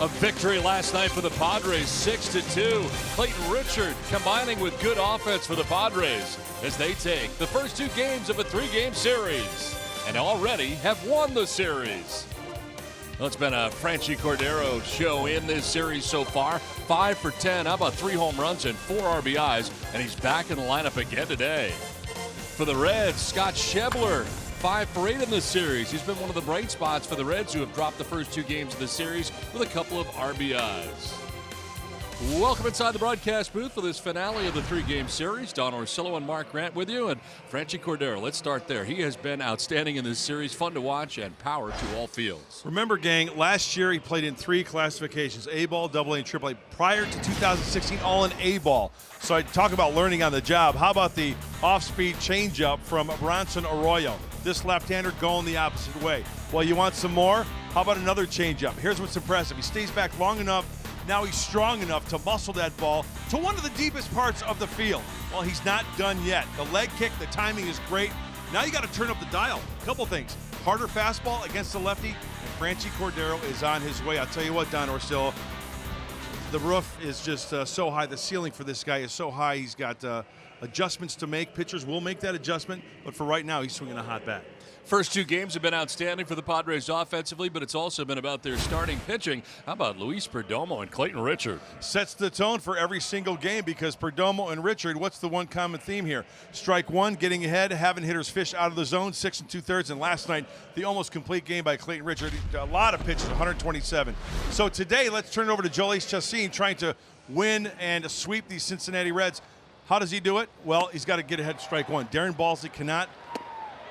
A victory last night for the Padres, 6-2. Clayton Richard combining with good offense for the Padres as they take the first two games of a three-game series and already have won the series. Well, it's been a Franchy Cordero show in this series so far. 5 for 10, how about 3 home runs and 4 RBIs, and he's back in the lineup again today. For the Reds, Scott Schebler, 5 for 8 in this series. He's been one of the bright spots for the Reds, who have dropped the first 2 games of the series with a couple of RBIs. Welcome inside the broadcast booth for this finale of the 3-game series. Don Orsillo and Mark Grant with you, and Franchy Cordero. Let's start there. He has been outstanding in this series, fun to watch, and power to all fields. Remember, gang, last year he played in 3 classifications, A-ball, AA, and AAA. Prior to 2016, all in A-ball. So I talk about learning on the job. How about the off-speed changeup from Bronson Arroyo? This left-hander going the opposite way. Well, you want some more? How about another changeup? Here's what's impressive. He stays back long enough. Now he's strong enough to muscle that ball to one of the deepest parts of the field. Well, he's not done yet. The leg kick, the timing is great. Now you got to turn up the dial. A couple things. Harder fastball against the lefty, and Franchy Cordero is on his way. I'll tell you what, Don Orsillo, the roof is just so high. The ceiling for this guy is so high. He's got adjustments to make. Pitchers will make that adjustment, but for right now, he's swinging a hot bat. First 2 games have been outstanding for the Padres offensively, but it's also been about their starting pitching. How about Luis Perdomo and Clayton Richard? Sets the tone for every single game because Perdomo and Richard, what's the one common theme here? Strike one, getting ahead, having hitters fish out of the zone, 6 2/3, and last night, the almost complete game by Clayton Richard. A lot of pitches, 127. So today, let's turn it over to Jhoulys Chacín, trying to win and sweep these Cincinnati Reds. How does he do it? Well, he's got to get ahead strike one. Darren Balsley cannot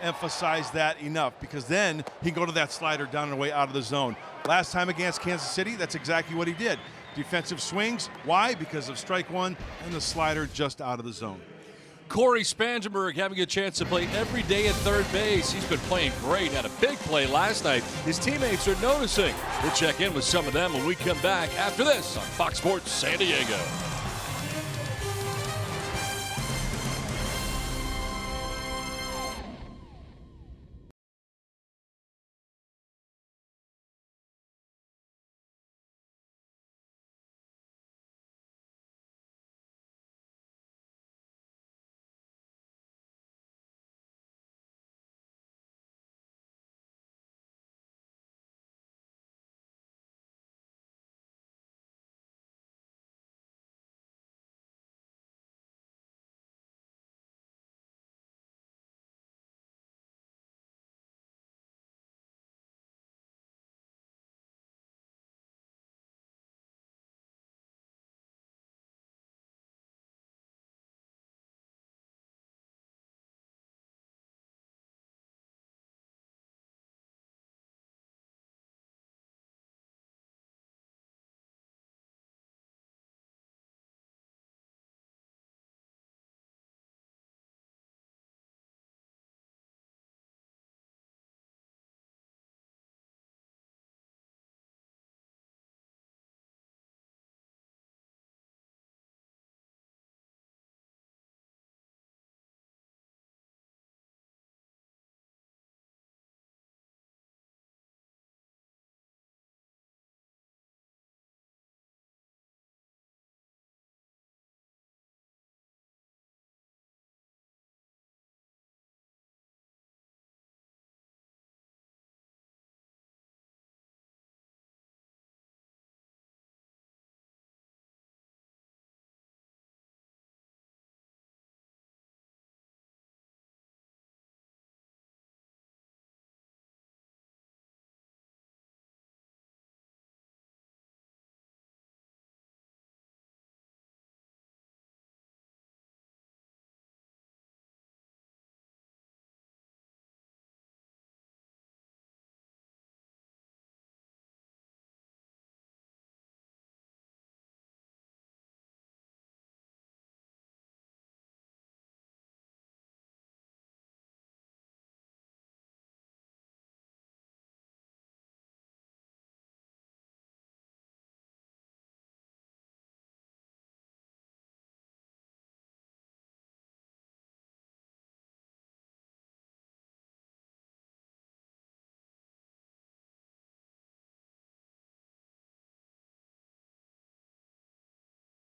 emphasize that enough, because then he can go to that slider down and away out of the zone. Last time against Kansas City, that's exactly what he did. Defensive swings. Why? Because of strike one and the slider just out of the zone. Corey Spangenberg having a chance to play every day at third base. He's been playing great. Had a big play last night. His teammates are noticing. We'll check in with some of them when we come back after this on Fox Sports San Diego.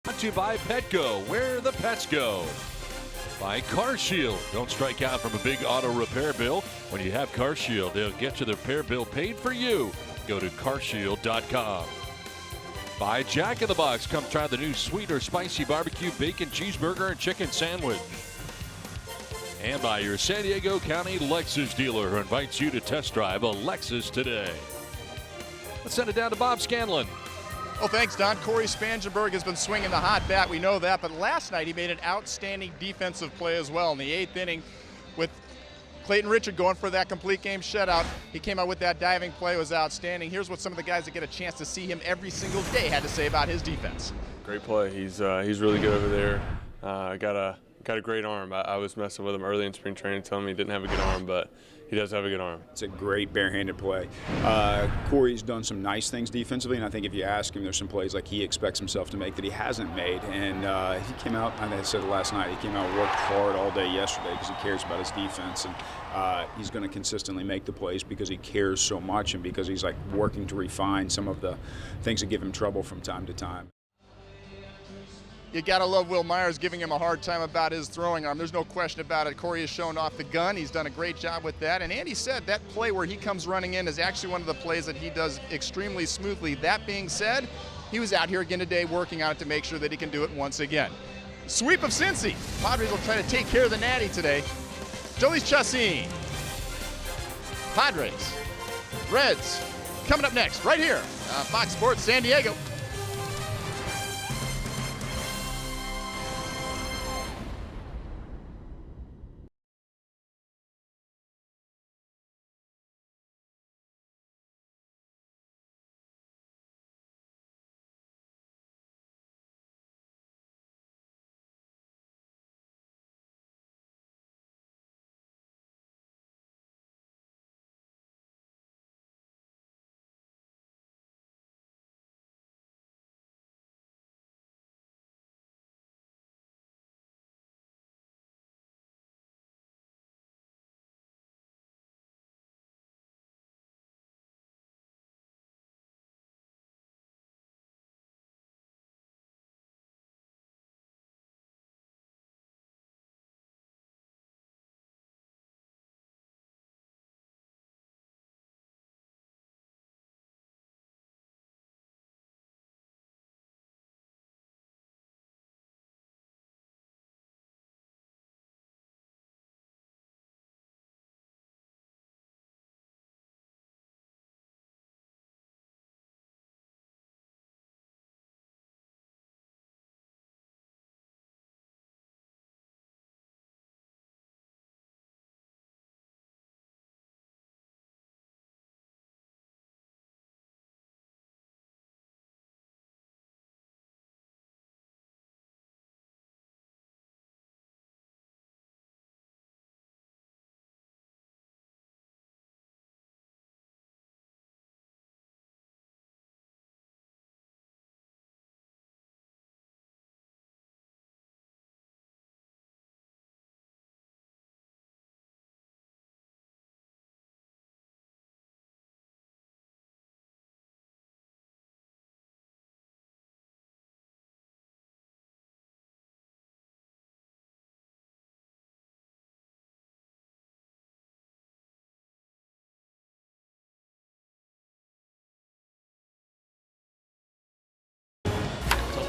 Brought to you by Petco, where the pets go. By Car Shield. Don't strike out from a big auto repair bill. When you have Car Shield, they'll get you the repair bill paid for you. Go to carshield.com. By Jack in the Box. Come try the new sweet or spicy barbecue bacon cheeseburger and chicken sandwich. And by your San Diego County Lexus dealer, who invites you to test drive a Lexus today. Let's send it down to Bob Scanlon. Well, thanks, Don. Corey Spangenberg has been swinging the hot bat. We know that. But last night he made an outstanding defensive play as well in the 8th inning with Clayton Richard going for that complete game shutout. He came out with that diving play. It was outstanding. Here's what some of the guys that get a chance to see him every single day had to say about his defense. Great play. He's really good over there. Got a great arm. I was messing with him early in spring training, telling me he didn't have a good arm, but he does have a good arm. It's a great barehanded play. Corey's done some nice things defensively, and I think if you ask him, there's some plays like he expects himself to make that he hasn't made. And he came out, I said it last night, he came out and worked hard all day yesterday because he cares about his defense. And he's going to consistently make the plays because he cares so much and because he's like working to refine some of the things that give him trouble from time to time. You got to love Will Myers giving him a hard time about his throwing arm. There's no question about it. Corey has shown off the gun. He's done a great job with that. And Andy said that play where he comes running in is actually one of the plays that he does extremely smoothly. That being said, he was out here again today working on it to make sure that he can do it once again. Sweep of Cincy. Padres will try to take care of the Natty today. Jolies Chassin. Padres. Reds. Coming up next, right here on Fox Sports San Diego.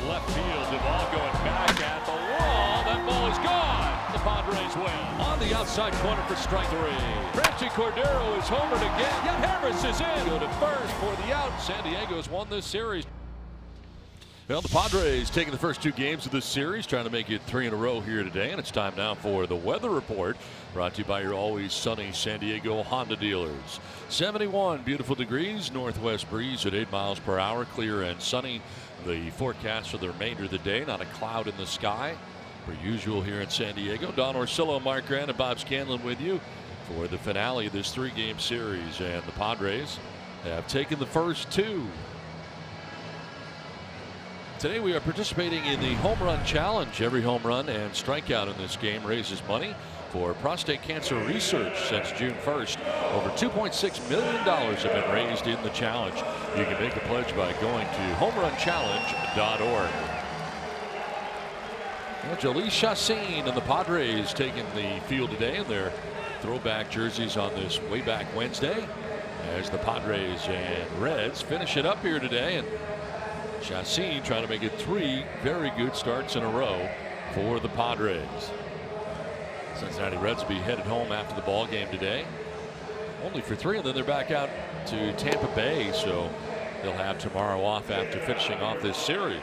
Left field, the ball going back at the wall. That ball is gone. The Padres win. On the outside corner for strike 3. Franchi Cordero is homered again. Yet Harris is in. Go to first for the out. San Diego's won this series. Well, the Padres taking the first 2 games of this series, trying to make it 3 in a row here today. And it's time now for the weather report, brought to you by your always sunny San Diego Honda dealers. 71 beautiful degrees, northwest breeze at 8 miles per hour, clear and sunny. The forecast for the remainder of the day, not a cloud in the sky. Per usual here in San Diego, Don Orsillo, Mark Grant, and Bob Scanlon with you for the finale of this 3-game series. And the Padres have taken the first 2. Today we are participating in the Home Run Challenge. Every home run and strikeout in this game raises money for prostate cancer research. Since June 1st, over $2.6 million have been raised in the challenge. You can make a pledge by going to homerunchallenge.org. Well, Jhoulys Chacin and the Padres taking the field today in their throwback jerseys on this way back Wednesday, as the Padres and Reds finish it up here today. And Chacin trying to make it 3 very good starts in a row for the Padres. Cincinnati Reds will be headed home after the ball game today, only for 3, and then they're back out to Tampa Bay, so they'll have tomorrow off after finishing off this series.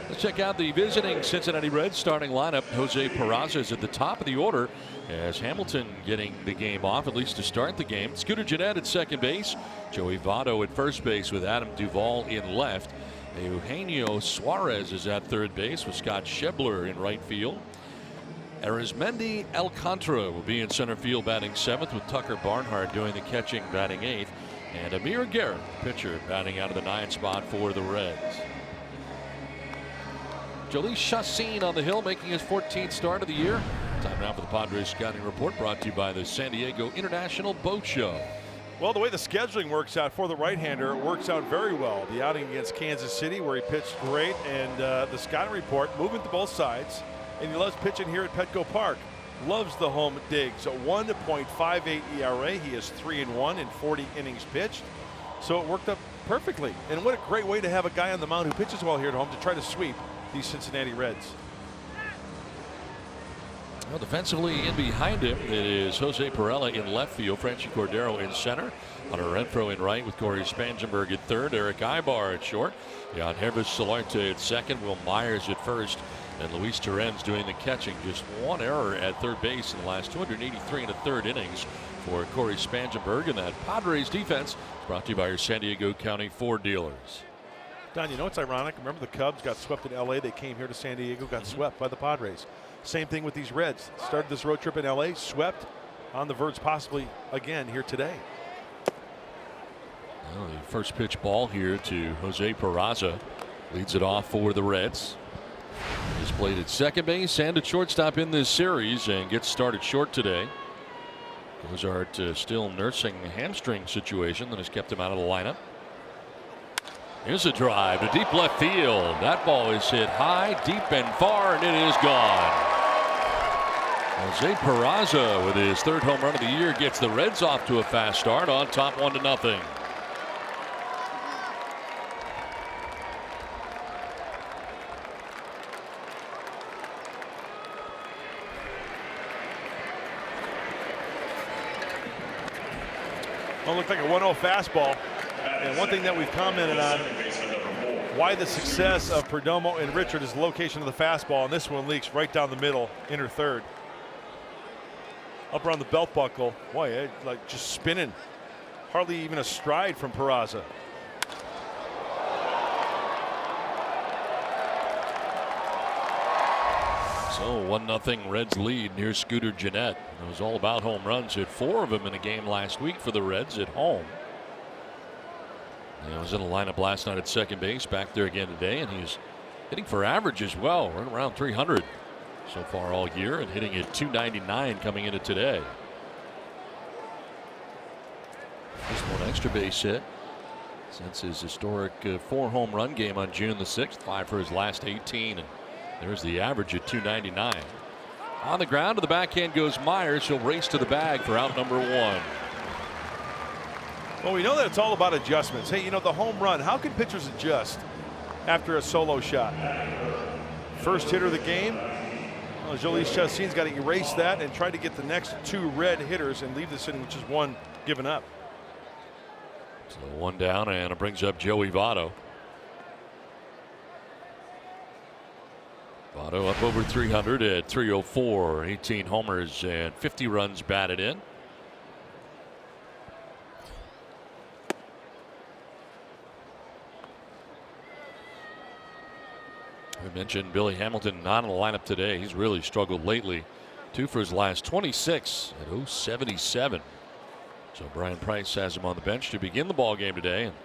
Let's check out the visiting Cincinnati Reds starting lineup. Jose Peraza is at the top of the order, as Hamilton getting the game off, at least to start the game. Scooter Gennett at second base. Joey Votto at first base with Adam Duvall in left. Eugenio Suarez is at third base with Scott Schebler in right field. Arizmendi Alcantara will be in center field batting 7th, with Tucker Barnhart doing the catching batting 8th. And Amir Garrett, pitcher, batting out of the 9th spot for the Reds. Jhoulys Chacin on the hill, making his 14th start of the year. Time now for the Padres scouting report, brought to you by the San Diego International Boat Show. Well, the way the scheduling works out for the right-hander, it works out very well. The outing against Kansas City, where he pitched great, and the scouting report moving to both sides. And he loves pitching here at Petco Park. Loves the home digs. A 1.58 ERA. He is 3-1 in 40 innings pitched. So it worked up perfectly. And what a great way to have a guy on the mound who pitches well here at home to try to sweep these Cincinnati Reds. Well, defensively in behind him, it is Jose Pirela in left field, Franchi Cordero in center, Hunter Renfroe in right with Corey Spangenberg at third, Eric Ibar at short, Jan Hervis Solarte at second, Will Myers at first, and Luis Torrens doing the catching. Just one error at third base in the last 283 and a third innings for Corey Spangenberg. And that Padres defense is brought to you by your San Diego County Ford dealers. Don, you know, it's ironic. Remember, the Cubs got swept in L.A. They came here to San Diego, got swept by the Padres. Same thing with these Reds. Started this road trip in L.A., swept, on the verge possibly again here today. Well, the first pitch ball here to Jose Peraza. Leads it off for the Reds. He's played at second base and at shortstop in this series, and gets started short today. Gozart still nursing a hamstring situation that has kept him out of the lineup. Here's a drive to deep left field. That ball is hit high, deep, and far, and it is gone. Jose Peraza, with his 3rd home run of the year, gets the Reds off to a fast start, on top 1-0. Well, it looked like a 1-0 fastball. And one thing that we've commented on, why the success of Perdomo and Richard is the location of the fastball, and this one leaks right down the middle, inner third. Up around the belt buckle. Boy, like just spinning. Hardly even a stride from Peraza. So 1-0 Reds lead near Scooter Gennett. It was all about home runs. Hit 4 of them in a game last week for the Reds at home. He was in the lineup last night at second base, back there again today, and he's hitting for average as well, right around 300 so far all year, and hitting at 299 coming into today. Just one extra base hit since his historic 4 home run game on June the 6th, 5 for his last 18, and there's the average at 299. On the ground, to the backhand goes Myers. He'll race to the bag for out number 1. Well, we know that it's all about adjustments. Hey, you know, the home run, how can pitchers adjust after a solo shot? First hitter of the game, well, Jhoulys Chacin's got to erase that and try to get the next 2 red hitters and leave this inning, which is 1 given up. So 1 down, and it brings up Joey Votto. Votto up over 300 at 304, 18 homers and 50 runs batted in. We mentioned Billy Hamilton not in the lineup today. He's really struggled lately. 2 for his last 26 at 0.77. So Brian Price has him on the bench to begin the ball game today, and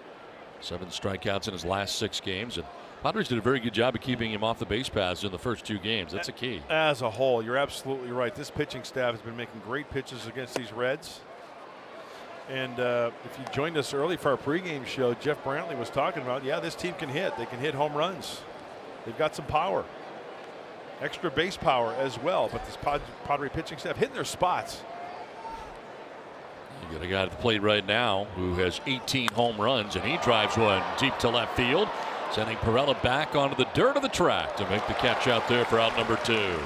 7 strikeouts in his last 6 games. And Padres did a very good job of keeping him off the base paths in the first 2 games. That's a key. As a whole, you're absolutely right. This pitching staff has been making great pitches against these Reds. And if you joined us early for our pregame show, Jeff Brantley was talking about, yeah, this team can hit. They can hit home runs. They've got some power. Extra base power as well, but this Padre pitching staff hitting their spots. You got a guy at the plate right now who has 18 home runs, and he drives one deep to left field, sending Pirela back onto the dirt of the track to make the catch out there for out number 2.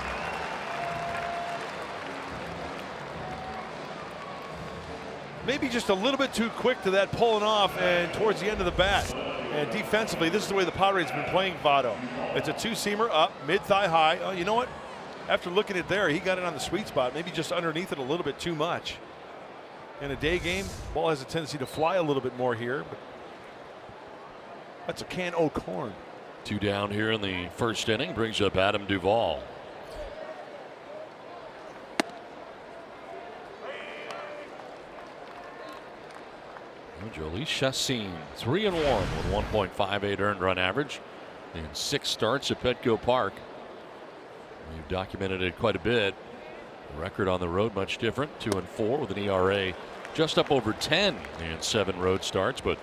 Maybe just a little bit too quick to that pulling off and towards the end of the bat. And defensively, this is the way the Padres have been playing Votto. It's a two-seamer up, mid-thigh high. Oh, you know what? After looking at there, he got it on the sweet spot, maybe just underneath it a little bit too much. In a day game, ball has a tendency to fly a little bit more here. But that's a can of corn. 2 down here in the first inning brings up Adam Duvall. Jhoulys Chacín 3-1 with 1.58 earned run average in 6 starts at Petco Park. We've documented it quite a bit. The record on the road much different, 2-4 with an ERA just up over 10 in 7 road starts, but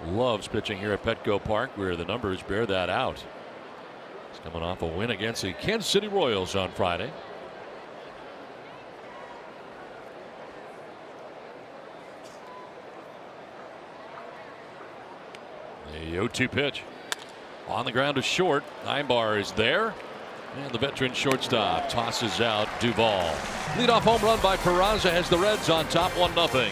loves pitching here at Petco Park where the numbers bear that out. He's coming off a win against the Kansas City Royals on Friday. The 0-2 pitch on the ground to short. Einbar is there, and the veteran shortstop tosses out Duvall. Leadoff home run by Peraza has the Reds on top 1-0.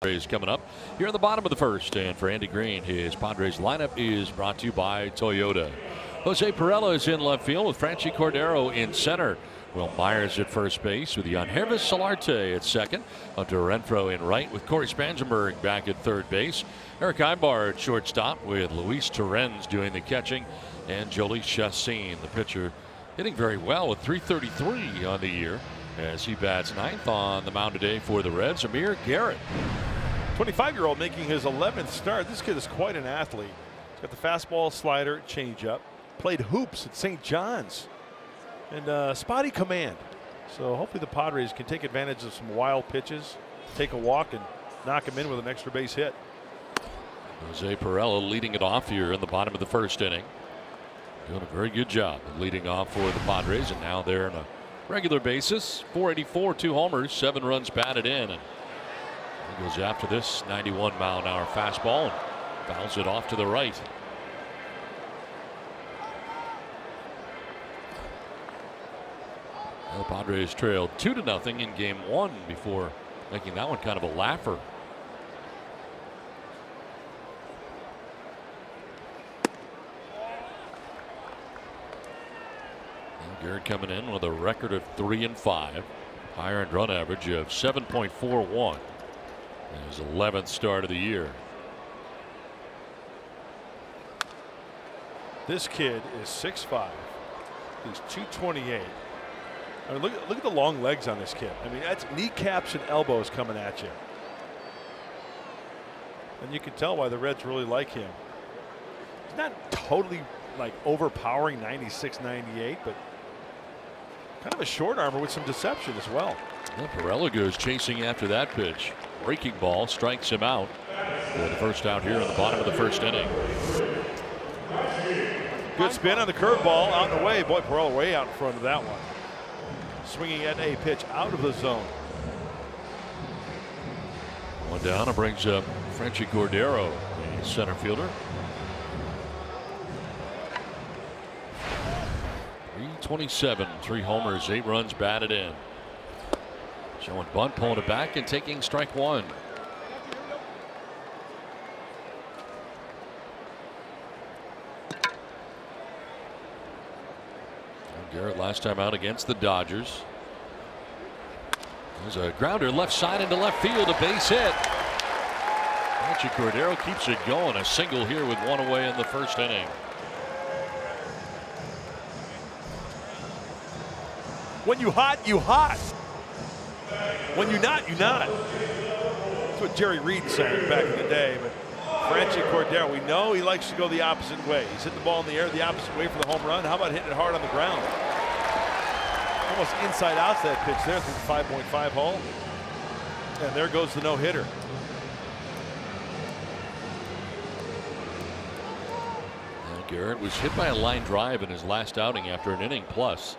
Is coming up here in the bottom of the first, and for Andy Green, his Padres lineup is brought to you by Toyota. Jose Pirela is in left field with Franchi Cordero in center. Will Myers at first base with Jan Hervis Solarte at second. Hunter Renfroe in right with Corey Spangenberg back at third base. Eric Einbar at shortstop with Luis Torrens doing the catching, and Jhoulys Chacín, the pitcher, hitting very well with .333 on the year as he bats ninth on the mound today for the Reds. Amir Garrett, 25-year-old making his 11th start. This kid is quite an athlete. He's got the fastball, slider, changeup. Played hoops at St. John's. And spotty command. So hopefully the Padres can take advantage of some wild pitches, take a walk, and knock him in with an extra base hit. Jose Pirela leading it off here in the bottom of the first inning. Doing a very good job of leading off for the Padres, and now they're on a regular basis. .484, 2 homers, 7 runs batted in. And he goes after this 91-mile-an-hour fastball and fouls it off to the right. The Padres trailed 2-0 in game 1 before making that one kind of a laugher. And Garrett coming in with a record of 3-5, high earned run average of 7.41. His 11th start of the year. This kid is 6'5". He's 228. I mean, look at the long legs on this kid. I mean, that's kneecaps and elbows coming at you. And you can tell why the Reds really like him. He's not totally like overpowering 96, 98, but kind of a short armor with some deception as well. Well, Pirela goes chasing after that pitch. Breaking ball strikes him out for the first out here in the bottom of the first inning. Good spin on the curveball, out and away. Boy, Pirela way out in front of that one. Swinging at a pitch out of the zone. One down and brings up Frenchy Cordero, the center fielder. 327, 3 homers, 8 runs batted in. Showing bunt, pulling it back and taking strike one. And Garrett last time out against the Dodgers. There's a grounder left side into left field, a base hit. Frenchy Cordero keeps it going. A single here with one away in the first inning. When you hot, you hot. When you not, you not. That's what Jerry Reed said back in the day. But Frenchy Cordero, we know he likes to go the opposite way. He's hitting the ball in the air the opposite way for the home run. How about hitting it hard on the ground? Almost inside out that pitch there through the 5.5 hole. And there goes the no-hitter. Garrett was hit by a line drive in his last outing after an inning plus.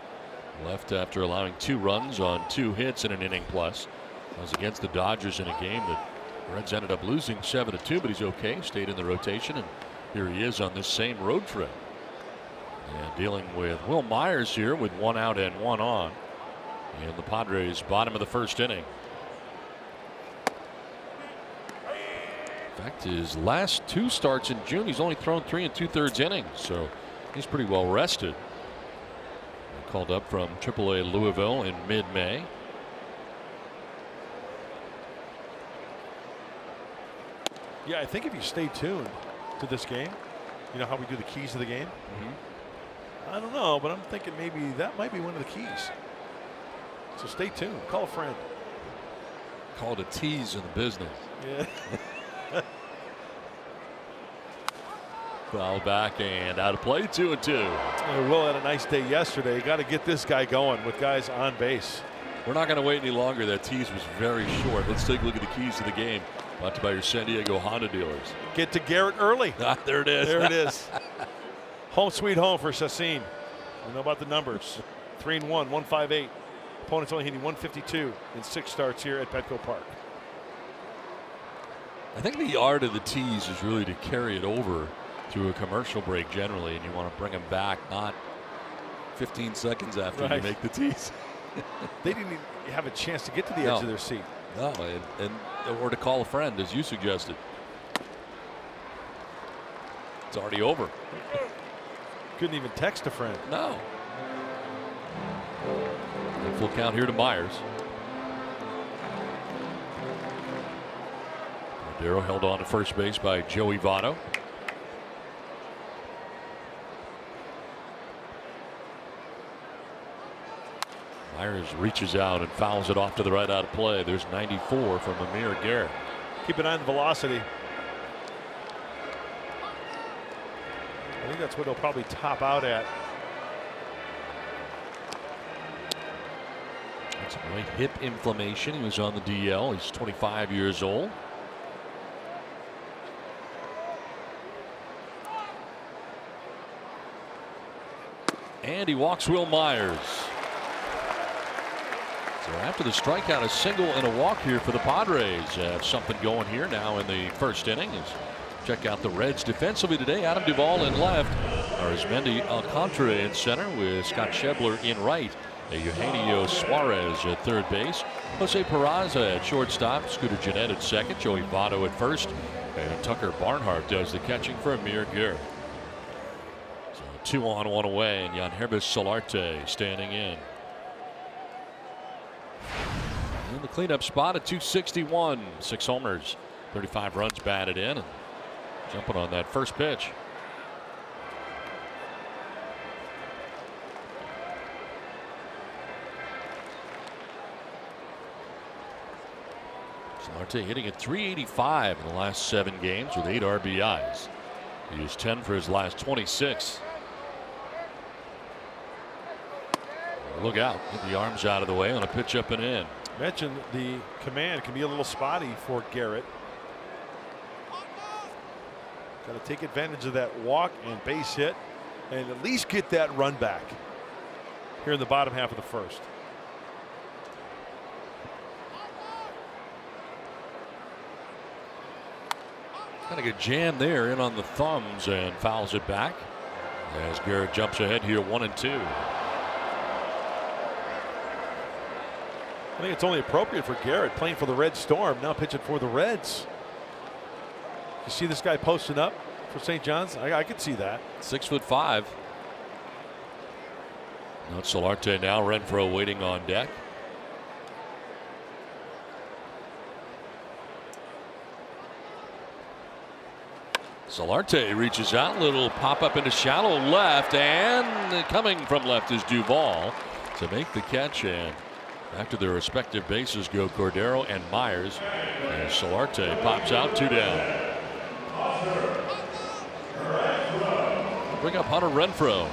Left after allowing 2 runs on 2 hits in an inning plus. That was against the Dodgers in a game that the Reds ended up losing 7-2, but he's okay. Stayed in the rotation, and here he is on this same road trip. And dealing with Will Myers here with 1 out and 1 on. In the Padres' bottom of the first inning. In fact, his last 2 starts in June, he's only thrown 3 2/3 innings, so he's pretty well rested. Called up from AAA Louisville in mid-May. Yeah, I think if you stay tuned to this game, you know how we do the keys to the game? I don't know, but I'm thinking maybe that might be one of the keys. So stay tuned. Call a friend. Called a tease in the business. Yeah. Foul back and out of play, 2-2. Will had a nice day yesterday. Got to get this guy going with guys on base. We're not going to wait any longer. That tease was very short. Let's take a look at the keys to the game. Brought to you by your San Diego Honda dealers. Get to Garrett early. There it is. There it is. Home sweet home for Sassin. We know about the numbers. 3-1, 158. Opponents only hitting 152 in 6 starts here at Petco Park. I think the art of the tease is really to carry it over through a commercial break generally, and you want to bring them back not 15 seconds after you make the tease. They didn't even have a chance to get to the edge of their seat. No, or to call a friend, as you suggested. It's already over. Couldn't even text a friend. No. And full count here to Myers. Cordero held on to first base by Joey Votto. Myers reaches out and fouls it off to the right out of play. There's 94 from Amir Garrett. Keep an eye on the velocity. I think that's what he'll probably top out at. That's a right hip inflammation. He was on the DL. He's 25 years old. And he walks Will Myers. So after the strikeout, a single and a walk here for the Padres. Have something going here now in the first inning. Check out the Reds defensively today. Adam Duvall in left. Arizmendi Alcantara in center with Scott Schebler in right. Eugenio Suarez at third base. Jose Peraza at shortstop. Scooter Gennett at second. Joey Votto at first. And Tucker Barnhart does the catching for Amir Garrett. So 2 on, 1 away. And Yangervis Solarte standing in. In the cleanup spot at 261. 6 homers. 35 runs batted in. And jumping on that first pitch. Solarte hitting at .385 in the last 7 games with 8 RBIs. He used 10 for his last 26. Look out. Get the arms out of the way on a pitch up and in. Mentioned the command can be a little spotty for Garrett. Got to take advantage of that walk and base hit and at least get that run back here in the bottom half of the first. Kind of get jammed there in on the thumbs and fouls it back as Garrett jumps ahead here 1-2. I think it's only appropriate for Garrett playing for the Red Storm, now pitching for the Reds. You see this guy posting up for St. John's? I could see that. 6'5". Not Solarte now. Renfroe waiting on deck. Solarte reaches out, little pop up into shallow left, and coming from left is Duvall to make the catch, and back to their respective bases go Cordero and Myers. And Solarte pops out, 2 down. Bring up Hunter Renfroe.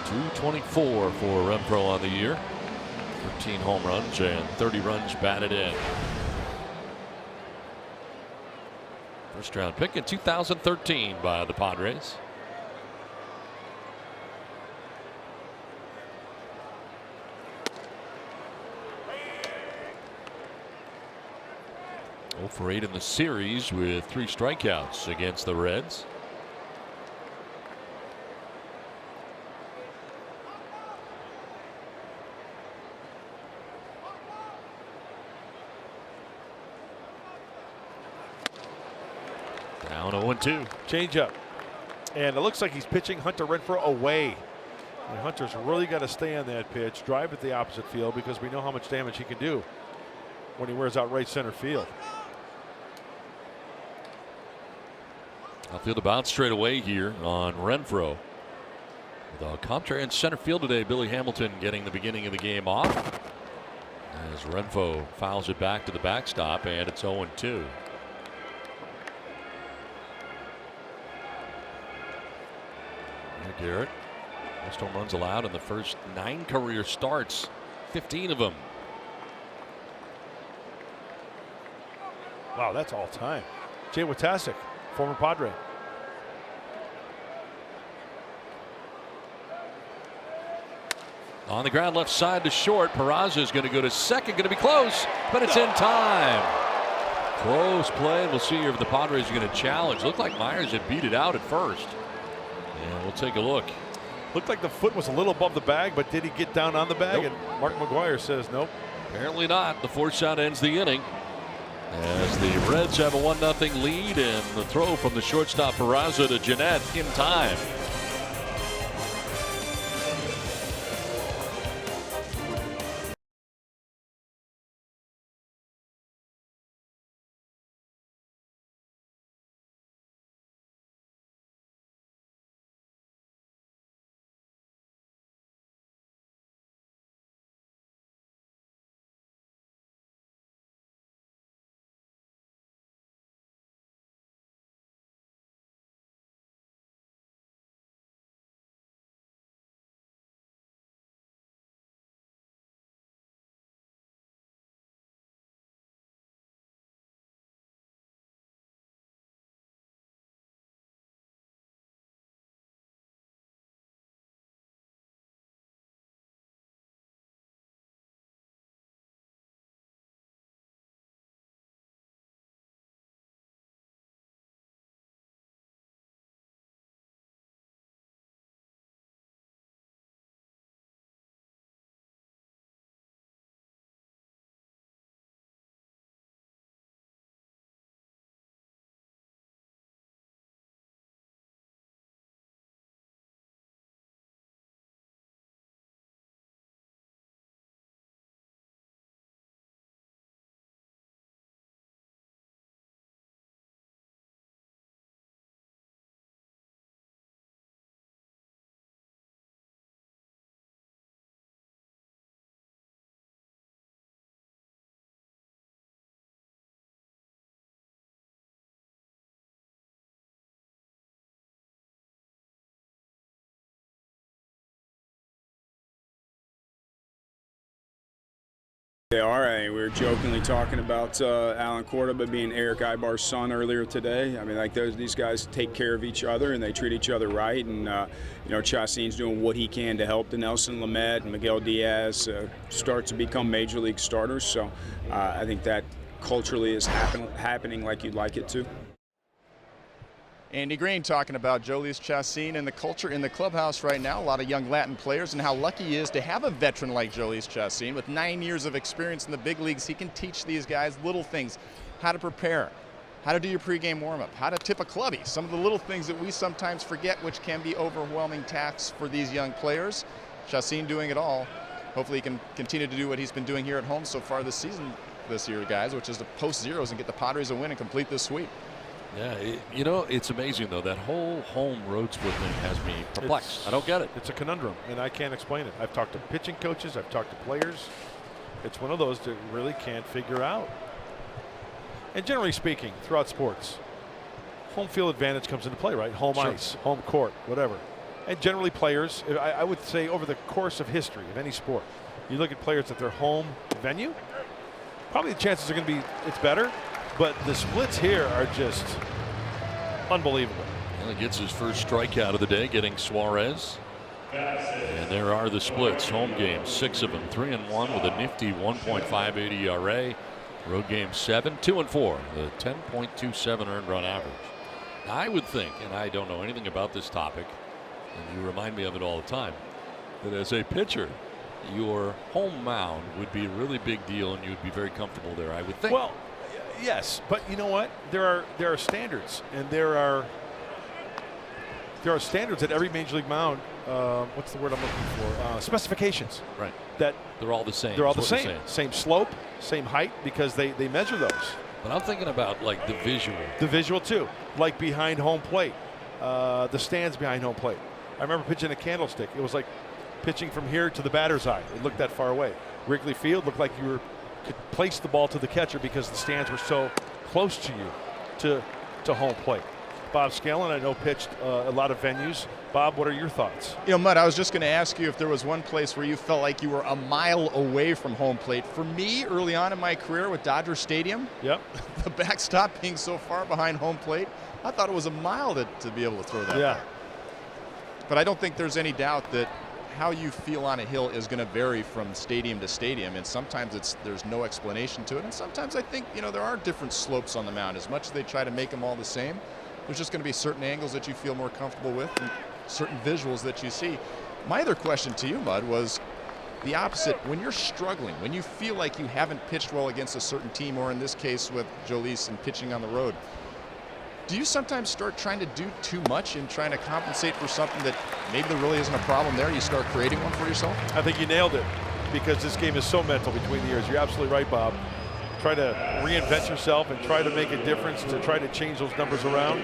.224 for Renfroe on the year. 13 home runs and 30 runs batted in. First round pick in 2013 by the Padres. Oh for 8 in the series with 3 strikeouts against the Reds. Down 0-2. Change up. And it looks like he's pitching Hunter Renfroe away. And Hunter's really got to stay on that pitch, drive at the opposite field, because we know how much damage he can do when he wears out right center field. Outfield bounce straight away here on Renfroe. With a contrary in center field today, Billy Hamilton getting the beginning of the game off. As Renfroe fouls it back to the backstop, and it's 0-2. Garrett, most home runs allowed in the first 9 career starts, 15 of them. Wow, that's all time. Jay Witasic, former Padre. On the ground, left side to short. Peraza is going to go to second, going to be close, but it's in time. Close play. We'll see if the Padres are going to challenge. Looked like Myers had beat it out at first. And we'll take a look. Looked like the foot was a little above the bag, but did he get down on the bag? Nope. And Mark McGuire says nope. Apparently not. The 4th shot ends the inning as the Reds have a 1-0 lead, and the throw from the shortstop Peraza to Jeanette in time. They are. I mean, we were jokingly talking about Alan Cordoba being Eric Ibar's son earlier today. I mean, like these guys take care of each other and they treat each other right. And you know, Chacin's doing what he can to help the Nelson Lamet and Miguel Diaz start to become major league starters. So I think that culturally is happening like you'd like it to. Andy Green talking about Jhoulys Chacin and the culture in the clubhouse right now. A lot of young Latin players, and how lucky he is to have a veteran like Jhoulys Chacin. With 9 years of experience in the big leagues, he can teach these guys little things, how to prepare, how to do your pregame warm-up, how to tip a clubby. Some of the little things that we sometimes forget, which can be overwhelming tasks for these young players. Chacin doing it all. Hopefully he can continue to do what he's been doing here at home so far this season, this year, guys, which is to post zeros and get the Padres a win and complete this sweep. Yeah, you know, it's amazing, though. That whole home road split thing has me perplexed. I don't get it. It's a conundrum, and I can't explain it. I've talked to pitching coaches. I've talked to players. It's one of those that really can't figure out. And generally speaking, throughout sports, home field advantage comes into play, right? Home ice, home court, whatever. And generally players, I would say over the course of history of any sport, you look at players at their home venue, probably the chances are going to be it's better. But the splits here are just unbelievable. Well, he gets his first strikeout of the day, getting Suarez. And there are the splits. Home games, 6 of them, 3-1 with a nifty 1.58 ERA. Road games 7, 2-4, the 10.27 earned run average. Now, I would think, and I don't know anything about this topic, and you remind me of it all the time, that as a pitcher, your home mound would be a really big deal, and you'd be very comfortable there, I would think. Well, yes, but you know what? There are standards, and there are standards at every major league mound. What's the word I'm looking for? Specifications. Right. That they're all the same. They're all the same. Same slope, same height, because they measure those. But I'm thinking about like the visual. The visual too, like behind home plate, the stands behind home plate. I remember pitching a Candlestick. It was like pitching from here to the batter's eye. It looked that far away. Wrigley Field looked like you could place the ball to the catcher because the stands were so close to you to home plate. Bob Scalen, I know, pitched a lot of venues. Bob, what are your thoughts? You know, Mudd, I was just going to ask you if there was one place where you felt like you were a mile away from home plate. For me, early on in my career with Dodger Stadium, yep, the backstop being so far behind home plate, I thought it was a mile to be able to throw that. Yeah. Back. But I don't think there's any doubt that how you feel on a hill is going to vary from stadium to stadium, and sometimes there's no explanation to it, and sometimes I think, you know, there are different slopes on the mound. As much as they try to make them all the same, there's just going to be certain angles that you feel more comfortable with and certain visuals that you see. My other question to you, Mudd, was the opposite. When you're struggling, when you feel like you haven't pitched well against a certain team, or in this case with Jhoulys and pitching on the road, do you sometimes start trying to do too much and trying to compensate for something that maybe there really isn't a problem there? You start creating one for yourself? I think you nailed it, because this game is so mental between the years. You're absolutely right, Bob. Try to reinvent yourself and try to make a difference, to try to change those numbers around.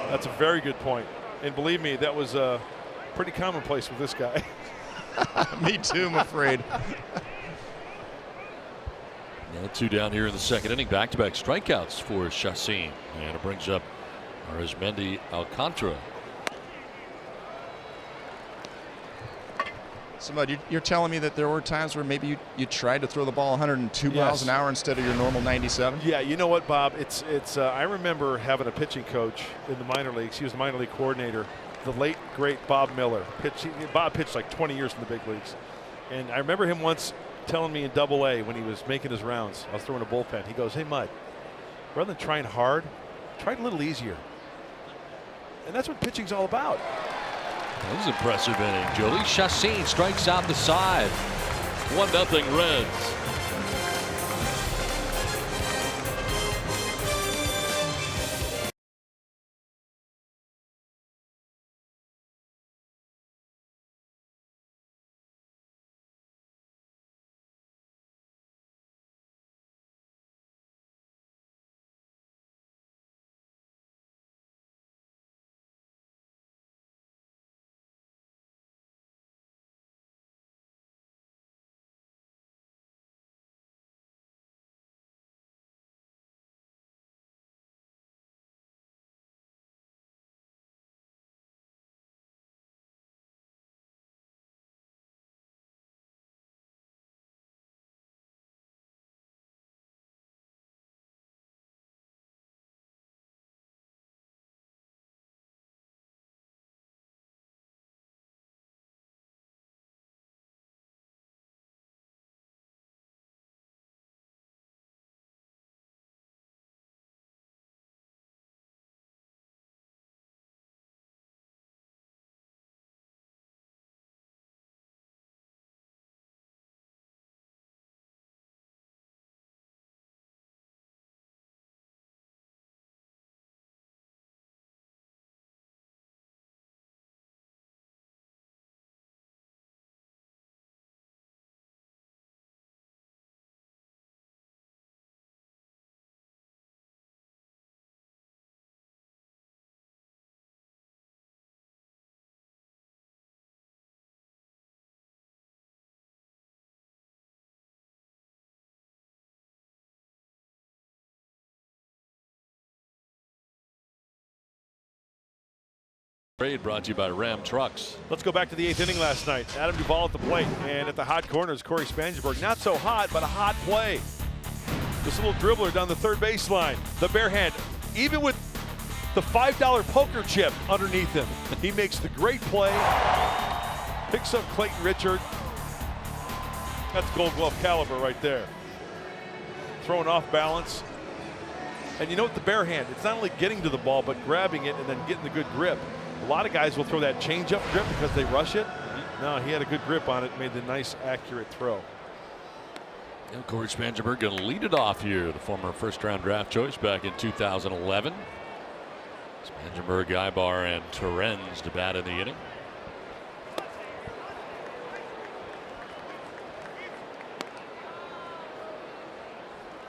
That's a very good point. And believe me, that was pretty commonplace with this guy. Me too, I'm afraid. Yeah, 2 down here in the second inning. Back-to-back strikeouts for Chacin. And it brings up Arizmendi Alcantara. So, Mudd, you're telling me that there were times where maybe you tried to throw the ball 102 miles an hour instead of your normal 97? Yeah, you know what, Bob? It's. I remember having a pitching coach in the minor leagues. He was the minor league coordinator, the late, great Bob Miller. Bob pitched like 20 years in the big leagues. And I remember him once telling me in Double-A when he was making his rounds, I was throwing a bullpen, he goes, "Hey, Mudd, rather than trying hard, try it a little easier." And that's what pitching's all about. That was an impressive inning. Jhoulys Chacin strikes out the side. 1-0 Reds. Trade brought to you by Ram Trucks. Let's go back to the 8th inning last night. Adam Duvall at the plate, and at the hot corners, Corey Spangenberg. Not so hot, but a hot play. This little dribbler down the third baseline. The bare hand, even with the $5 poker chip underneath him, he makes the great play. Picks up Clayton Richard. That's Gold Glove caliber right there. Throwing off balance. And you know what, the bare hand, it's not only getting to the ball, but grabbing it and then getting the good grip. A lot of guys will throw that changeup grip because they rush it. No, he had a good grip on it, made the nice, accurate throw. And Corey Spangenberg going to lead it off here, the former first-round draft choice back in 2011. Spangenberg, Ibar, and Terens to bat in the inning.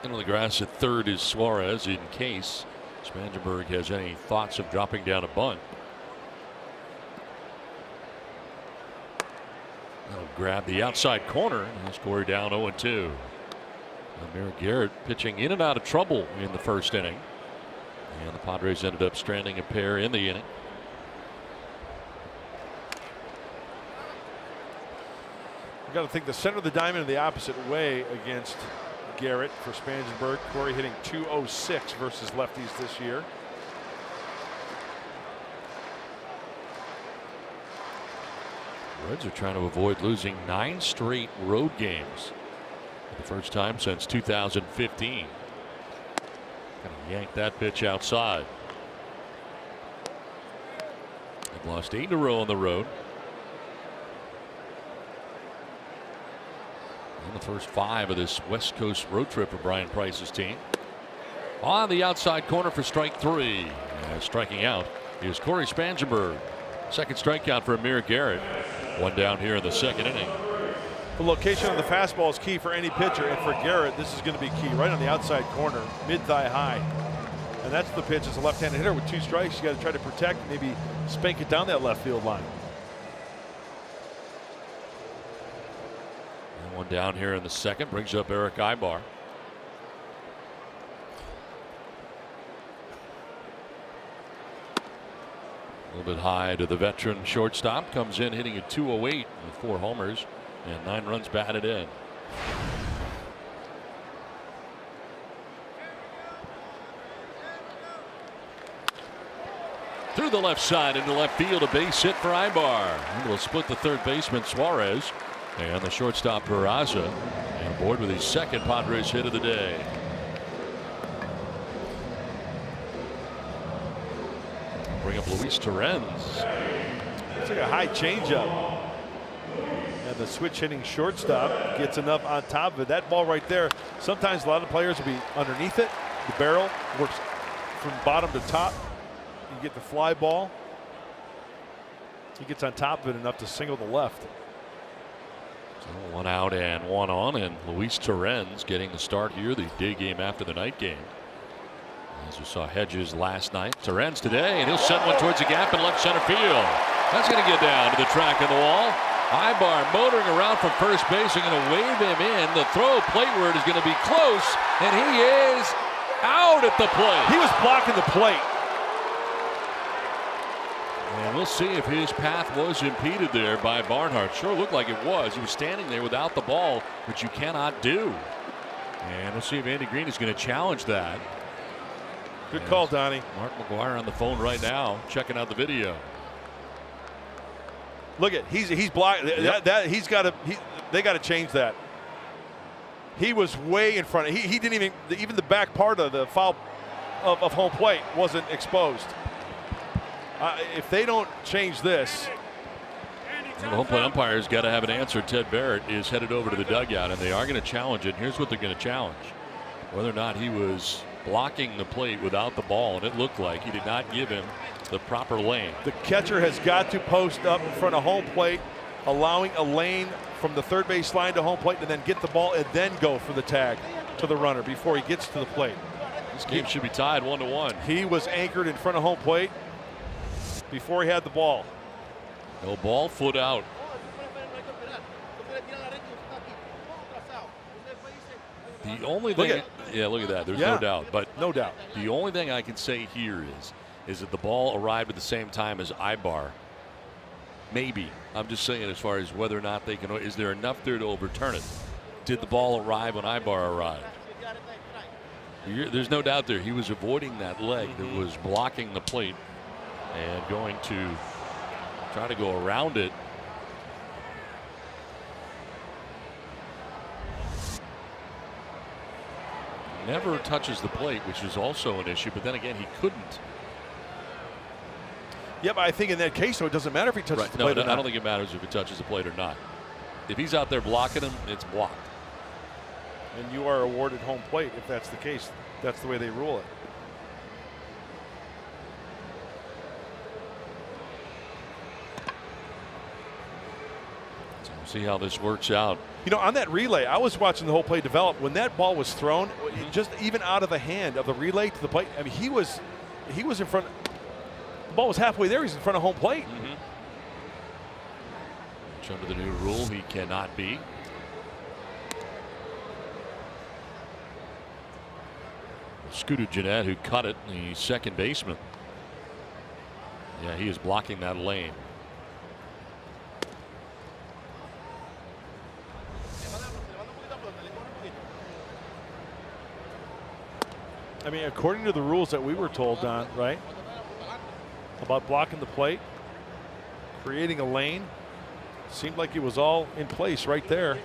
In on the grass at third is Suarez in case Spangenberg has any thoughts of dropping down a bunt. They'll grab the outside corner and score down 0-2. Amir Garrett pitching in and out of trouble in the first inning. And the Padres ended up stranding a pair in the inning. You got to think the center of the diamond the opposite way against Garrett for Spangenberg. Corey hitting .206 versus lefties this year. Reds are trying to avoid losing 9 straight road games for the first time since 2015. Gonna yank that pitch outside. They've lost 8 in a row on the road. In the first 5 of this West Coast road trip for Brian Price's team. On the outside corner for strike 3. And striking out is Corey Spangenberg. Second strikeout for Amir Garrett. One down here in the second inning. The location of the fastball is key for any pitcher, and for Garrett, this is going to be key right on the outside corner, mid-thigh high. And that's the pitch as a left-handed hitter with 2 strikes. You got to try to protect, maybe spank it down that left field line. And one down here in the second brings up Eric Ibar. A little bit high to the veteran shortstop. Comes in hitting at .208 with 4 homers and 9 runs batted in. Through the left side into left field, a base hit for Ibar. And will split the third baseman Suarez and the shortstop Peraza. And aboard with his second Padres hit of the day. Bring up Luis Terens. It's like a high changeup. And the switch hitting shortstop gets enough on top of it. That ball right there, sometimes a lot of players will be underneath it. The barrel works from bottom to top. You get the fly ball. He gets on top of it enough to single the left. So 1 out and 1 on, and Luis Terens getting the start here, the day game after the night game. As we saw Hedges last night, Terens today, and he'll send one towards the gap in left center field. That's going to get down to the track of the wall. Ibar motoring around from first base and going to wave him in. The throw plateward is going to be close, and he is out at the plate. He was blocking the plate. And we'll see if his path was impeded there by Barnhart. Sure looked like it was. He was standing there without the ball, which you cannot do. And we'll see if Andy Green is going to challenge that. Good call, Donnie. Mark McGuire on the phone right now, checking out the video. Look at he's blocked. Yep. They got to change that. He was way in front. He didn't even the back part of the foul of home plate wasn't exposed. If they don't change this, well, the home plate umpire's got to have an answer. Ted Barrett is headed over to the dugout, and they are going to challenge it. Here's what they're going to challenge: whether or not he was blocking the plate without the ball, and it looked like he did not give him the proper lane. The catcher has got to post up in front of home plate, allowing a lane from the third base line to home plate, and then get the ball and then go for the tag to the runner before he gets to the plate. This game should be tied 1-1. He was anchored in front of home plate before he had the ball. No ball, foot out. The only thing, yeah, look at that. There's no doubt. But no doubt. The only thing I can say here is is that the ball arrived at the same time as Ibar. Maybe. I'm just saying as far as whether or not they can. Is there enough there to overturn it? Did the ball arrive when Ibar arrived? There's no doubt there. He was avoiding that leg that was blocking the plate and going to try to go around it. Never touches the plate, which is also an issue, but then again, he couldn't. Yeah, but I think in that case, though, it doesn't matter if he touches the plate or not. I don't think it matters if he touches the plate or not. If he's out there blocking him, it's blocked. And you are awarded home plate if that's the case. That's the way they rule it. So we'll see how this works out. You know, on that relay, I was watching the whole play develop. When that ball was thrown, just even out of the hand of the relay to the plate, I mean, he was in front. The ball was halfway there. He's in front of home plate. Which under the new rule, he cannot be. Scooter Jeanette, who cut it, the second baseman. Yeah, he is blocking that lane. I mean, according to the rules that we were told, Don, right, about blocking the plate, creating a lane, seemed like it was all in place right there.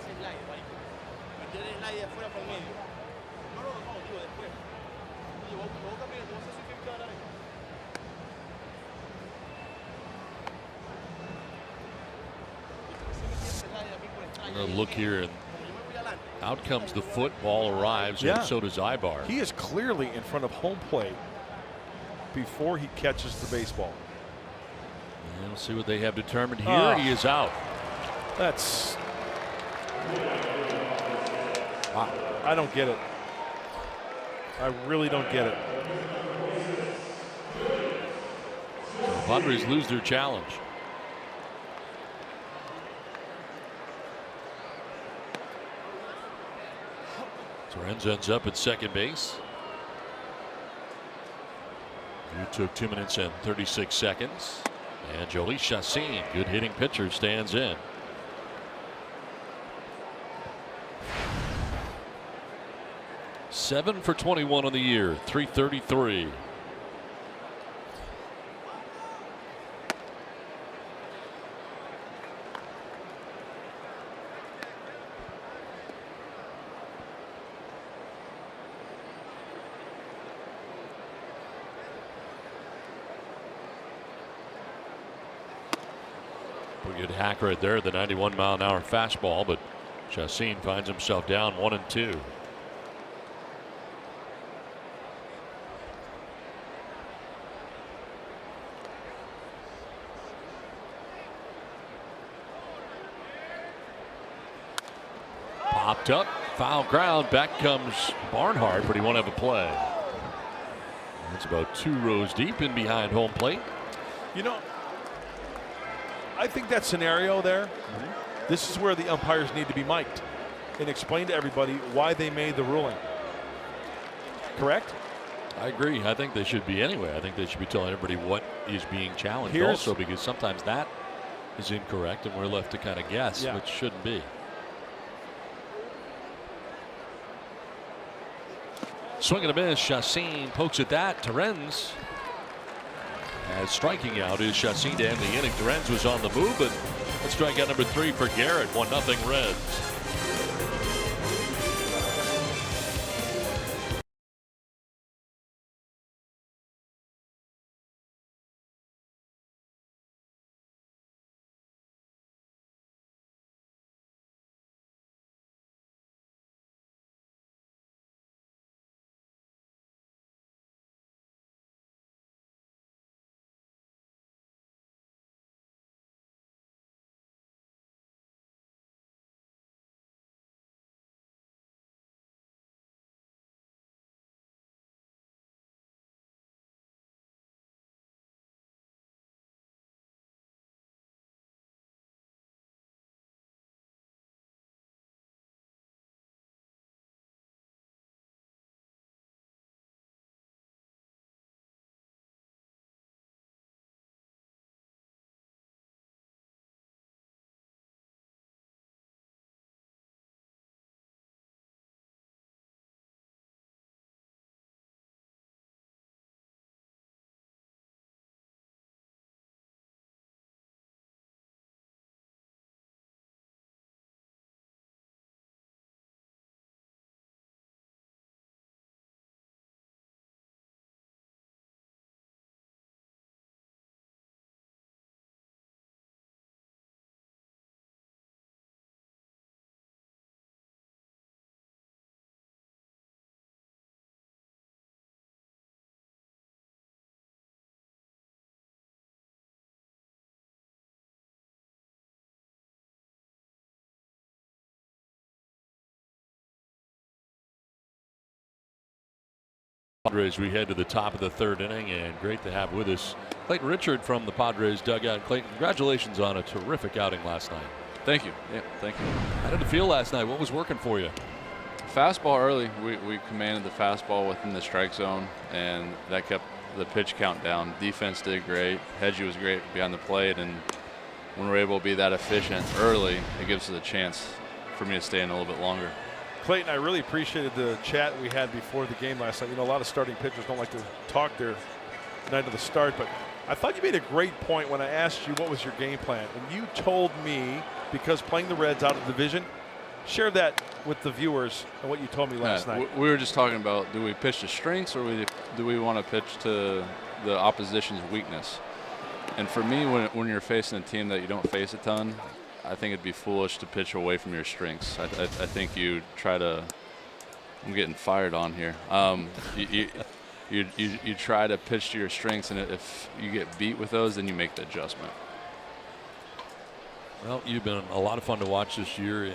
Look here, and out comes the foot. Ball arrives, and so does Ibar. He is clearly in front of home plate before he catches the baseball. And we'll see what they have determined here. He is out. That's. I don't get it. I really don't get it. So the Padres lose their challenge. Torrens ends up at second base. You took 2 minutes and 36 seconds. And Jolie Chassin, good hitting pitcher, stands in. Seven for 21 on the year, 333. Pretty good hack right there, the 91-mile-an-hour fastball, but Chassin finds himself down 1-2. Popped up, foul ground, back comes Barnhart, but he won't have a play. It's about 2 rows deep in behind home plate. You know, I think that scenario there, this is where the umpires need to be mic'd and explain to everybody why they made the ruling. Correct? I agree. I think they should be anyway. I think they should be telling everybody what is being challenged also, because sometimes that is incorrect and we're left to kind of guess, which shouldn't be. Swing and a miss. Chassin pokes at that. Torrens, as striking out is Chassin to end the inning. Torrens was on the move, but that's strikeout number 3 for Garrett. 1-0 Reds. Padres, we head to the top of the third inning, and great to have with us Clayton Richard from the Padres dugout. Clayton, congratulations on a terrific outing last night. Thank you. Yeah, thank you. How did it feel last night? What was working for you? Fastball early. We commanded the fastball within the strike zone, and that kept the pitch count down. Defense did great. Hedgie was great behind the plate, and when we're able to be that efficient early, it gives us a chance for me to stay in a little bit longer. Clayton, I really appreciated the chat we had before the game last night. You know, a lot of starting pitchers don't like to talk their night of the start, but I thought you made a great point when I asked you what was your game plan. And you told me, because playing the Reds out of the division, share that with the viewers and what you told me last night. We were just talking about, do we pitch to strengths or do we want to pitch to the opposition's weakness? And for me, when you're facing a team that you don't face a ton, I think it'd be foolish to pitch away from your strengths. I think you try to. I'm getting fired on here. You try to pitch to your strengths, and if you get beat with those, then you make the adjustment. Well, you've been a lot of fun to watch this year.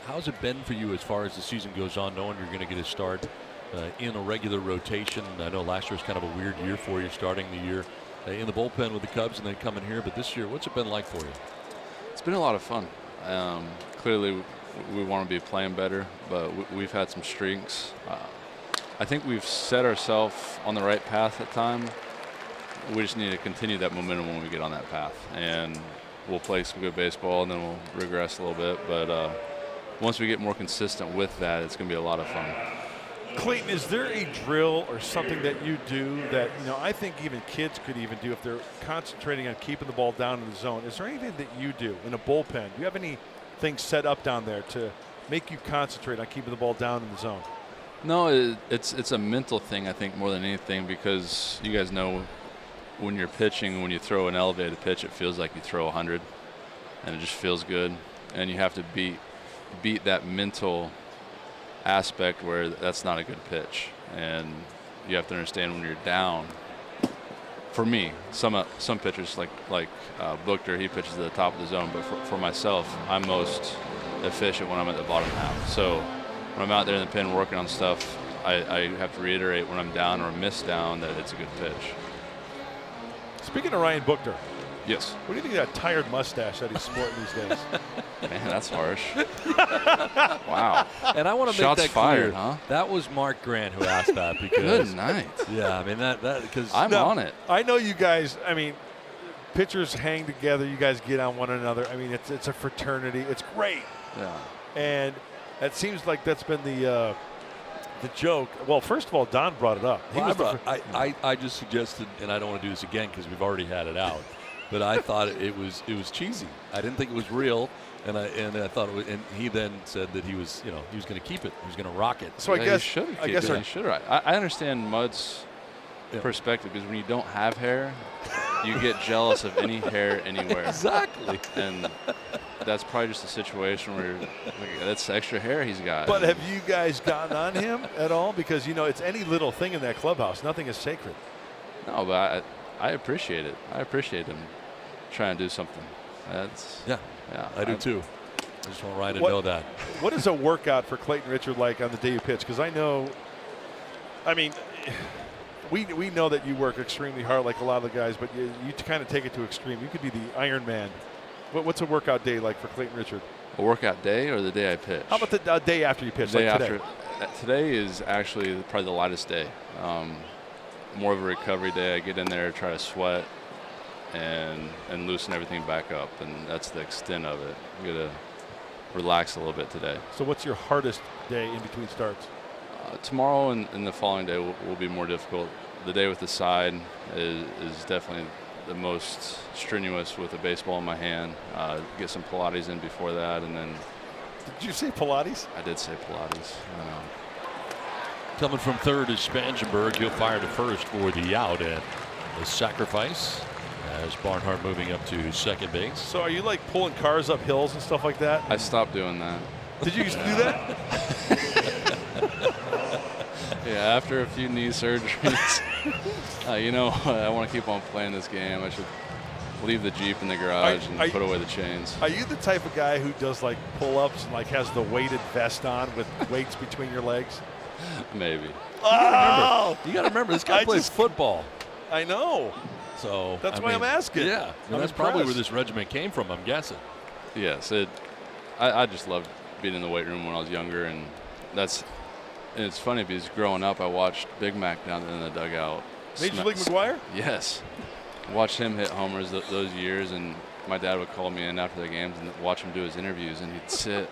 How's it been for you as far as the season goes on, knowing you're going to get a start in a regular rotation? I know last year was kind of a weird year for you, starting the year in the bullpen with the Cubs and then coming here. But this year, what's it been like for you? It's been a lot of fun. Clearly, we want to be playing better, but we've had some streaks. I think we've set ourselves on the right path at time. We just need to continue that momentum when we get on that path. And we'll play some good baseball, and then we'll regress a little bit. But once we get more consistent with that, it's going to be a lot of fun. Clayton, is there a drill or something that you do that, you know, I think even kids could even do if they're concentrating on keeping the ball down in the zone? Is there anything that you do in a bullpen? Do you have anything set up down there to make you concentrate on keeping the ball down in the zone? No, it's a mental thing, I think, more than anything, because you guys know when you're pitching, when you throw an elevated pitch, it feels like you throw 100, and it just feels good. And you have to beat that mental aspect where that's not a good pitch, and you have to understand when you're down. For me, some pitchers like Buchter, he pitches at the top of the zone, but for myself, I'm most efficient when I'm at the bottom half. So when I'm out there in the pen working on stuff, I have to reiterate when I'm down or miss down that it's a good pitch. Speaking of Ryan Buchter, yes. What do you think of that tired mustache that he's sporting these days? Man, that's harsh. Wow. And I want to make Shots that fired, clear. huh? That was Mark Grant who asked that because Good night. yeah, I mean that because I'm on it. I know you guys. I mean, pitchers hang together. You guys get on one another. I mean, it's a fraternity. It's great. Yeah. And it seems like that's been the joke. Well, first of all, Don brought it up. I just suggested, and I don't want to do this again because we've already had it out. But I thought it was cheesy. I didn't think it was real, and I thought it was. And he then said that he was going to keep it. He was going to rock it. So I guess he should. I understand Mud's perspective, because when you don't have hair, you get jealous of any hair anywhere. Exactly. And that's probably just a situation where that's extra hair he's got. But have you guys gotten on him at all? Because it's any little thing in that clubhouse. Nothing is sacred. No, but I appreciate it. I appreciate him trying to do something. Yeah, I do too. I just want Ryan to know that. What is a workout for Clayton Richard like on the day you pitch? Because I mean, we know that you work extremely hard like a lot of the guys, but you kind of take it to extreme. You could be the Iron Man. What's a workout day like for Clayton Richard? A workout day or the day I pitch? How about the day after you pitch? The day like after. Today is actually probably the lightest day. More of a recovery day. I get in there, try to sweat, and loosen everything back up, and that's the extent of it. You gotta relax a little bit today. So what's your hardest day in between starts? Tomorrow and the following day will be more difficult. The day with the side is definitely the most strenuous with a baseball in my hand. Get some Pilates in before that, and then. Did you say Pilates? I did say Pilates. Coming from third is Spangenberg. He'll fire to first for the out, and the sacrifice as Barnhart moving up to second base. So are you like pulling cars up hills and stuff like that? I stopped doing that. Did you used to do that? Yeah, after a few knee surgeries, I want to keep on playing this game. I should leave the Jeep in the garage and put away the chains. Are you the type of guy who does like pull-ups and like has the weighted vest on with weights between your legs? Maybe. Oh, You got to remember, this guy I plays just- football. I know. So That's why I'm asking. Yeah, I'm that's probably where impressed. this regiment came from, I'm guessing. Yes, I just loved being in the weight room when I was younger, and it's funny because growing up, I watched Big Mac down in the dugout. Major League McGuire? Yes. Watched him hit homers those years, and my dad would call me in after the games and watch him do his interviews, and he'd sit.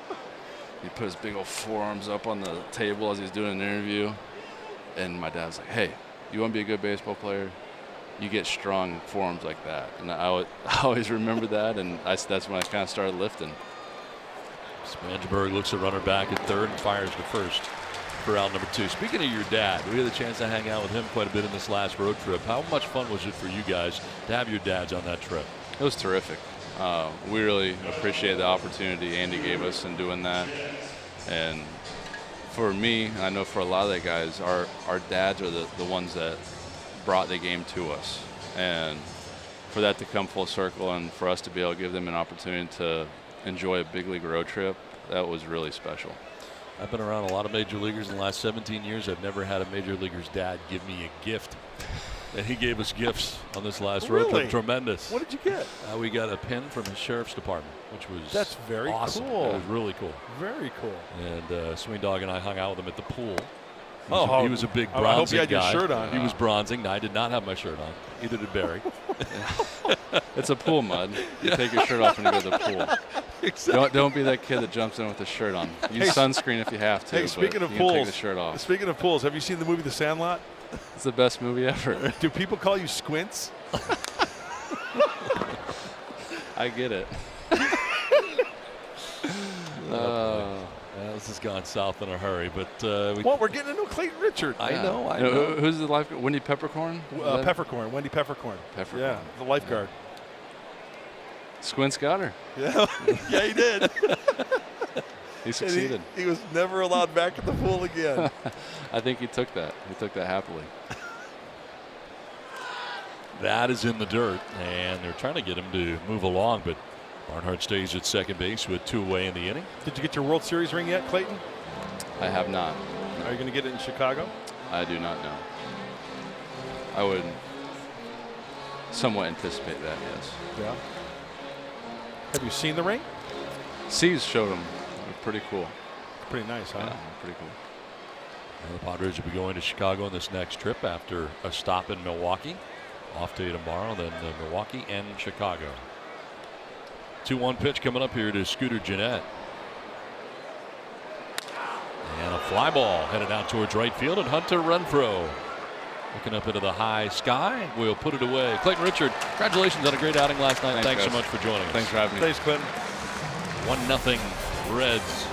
He'd put his big old forearms up on the table as he's doing an interview, and my dad was like, "Hey, you want to be a good baseball player? You get strong forearms like that." And I always remember that, and that's when I kind of started lifting. Spangenberg looks a runner back at third and fires to first for out number 2. Speaking of your dad, we had the chance to hang out with him quite a bit in this last road trip. How much fun was it for you guys to have your dads on that trip? It was terrific. We really appreciate the opportunity Andy gave us in doing that. And for me, and I know for a lot of the guys, our dads are the ones that brought the game to us. And for that to come full circle and for us to be able to give them an opportunity to enjoy a big league road trip, that was really special. I've been around a lot of major leaguers in the last 17 years. I've never had a major leaguer's dad give me a gift. And he gave us gifts on this last road Really? trip. Tremendous. What did you get? We got a pin from the sheriff's department, which was That's very awesome. cool. It was really cool. Very cool. And Swing Dog and I hung out with him at the pool. Oh, He was a big I hope you bronzing had your guy. shirt on. He was bronzing. I did not have my shirt on. Either did Barry. It's a pool, Mud. You take your shirt off when you go to the pool. Exactly. Don't be that kid that jumps in with a shirt on. Use sunscreen if you have to. Hey, but speaking of you can pools, take the shirt off. Speaking of pools, have you seen the movie The Sandlot? It's the best movie ever. Do people call you Squints? I get it. This has gone south in a hurry, but Well, we're getting into Clayton Richard. I know. Who's the lifeguard? Wendy Peppercorn? Peppercorn, Wendy Peppercorn. Peppercorn. Yeah, the lifeguard. Squints got her. Yeah, yeah, he did. He succeeded. He was never allowed back at the pool again. I think he took that. He took that happily. That is in the dirt, and they're trying to get him to move along, but Barnhart stays at second base with 2 away in the inning. Did you get your World Series ring yet, Clayton? I have not. Are you going to get it in Chicago? I do not know. I would somewhat anticipate that, yes. Yeah. Have you seen the ring? C's showed him. Pretty cool. Pretty nice, huh? Yeah, pretty cool. And the Padres will be going to Chicago on this next trip after a stop in Milwaukee. Off day tomorrow, then Milwaukee and Chicago. 2-1 pitch coming up here to Scooter Gennett. And a fly ball headed out towards right field, and Hunter Renfroe looking up into the high sky. We'll put it away. Clayton Richard, congratulations on a great outing last night. Thanks so guys. much for joining us. Thanks for having me. Thanks, Clinton. 1-0 Reds.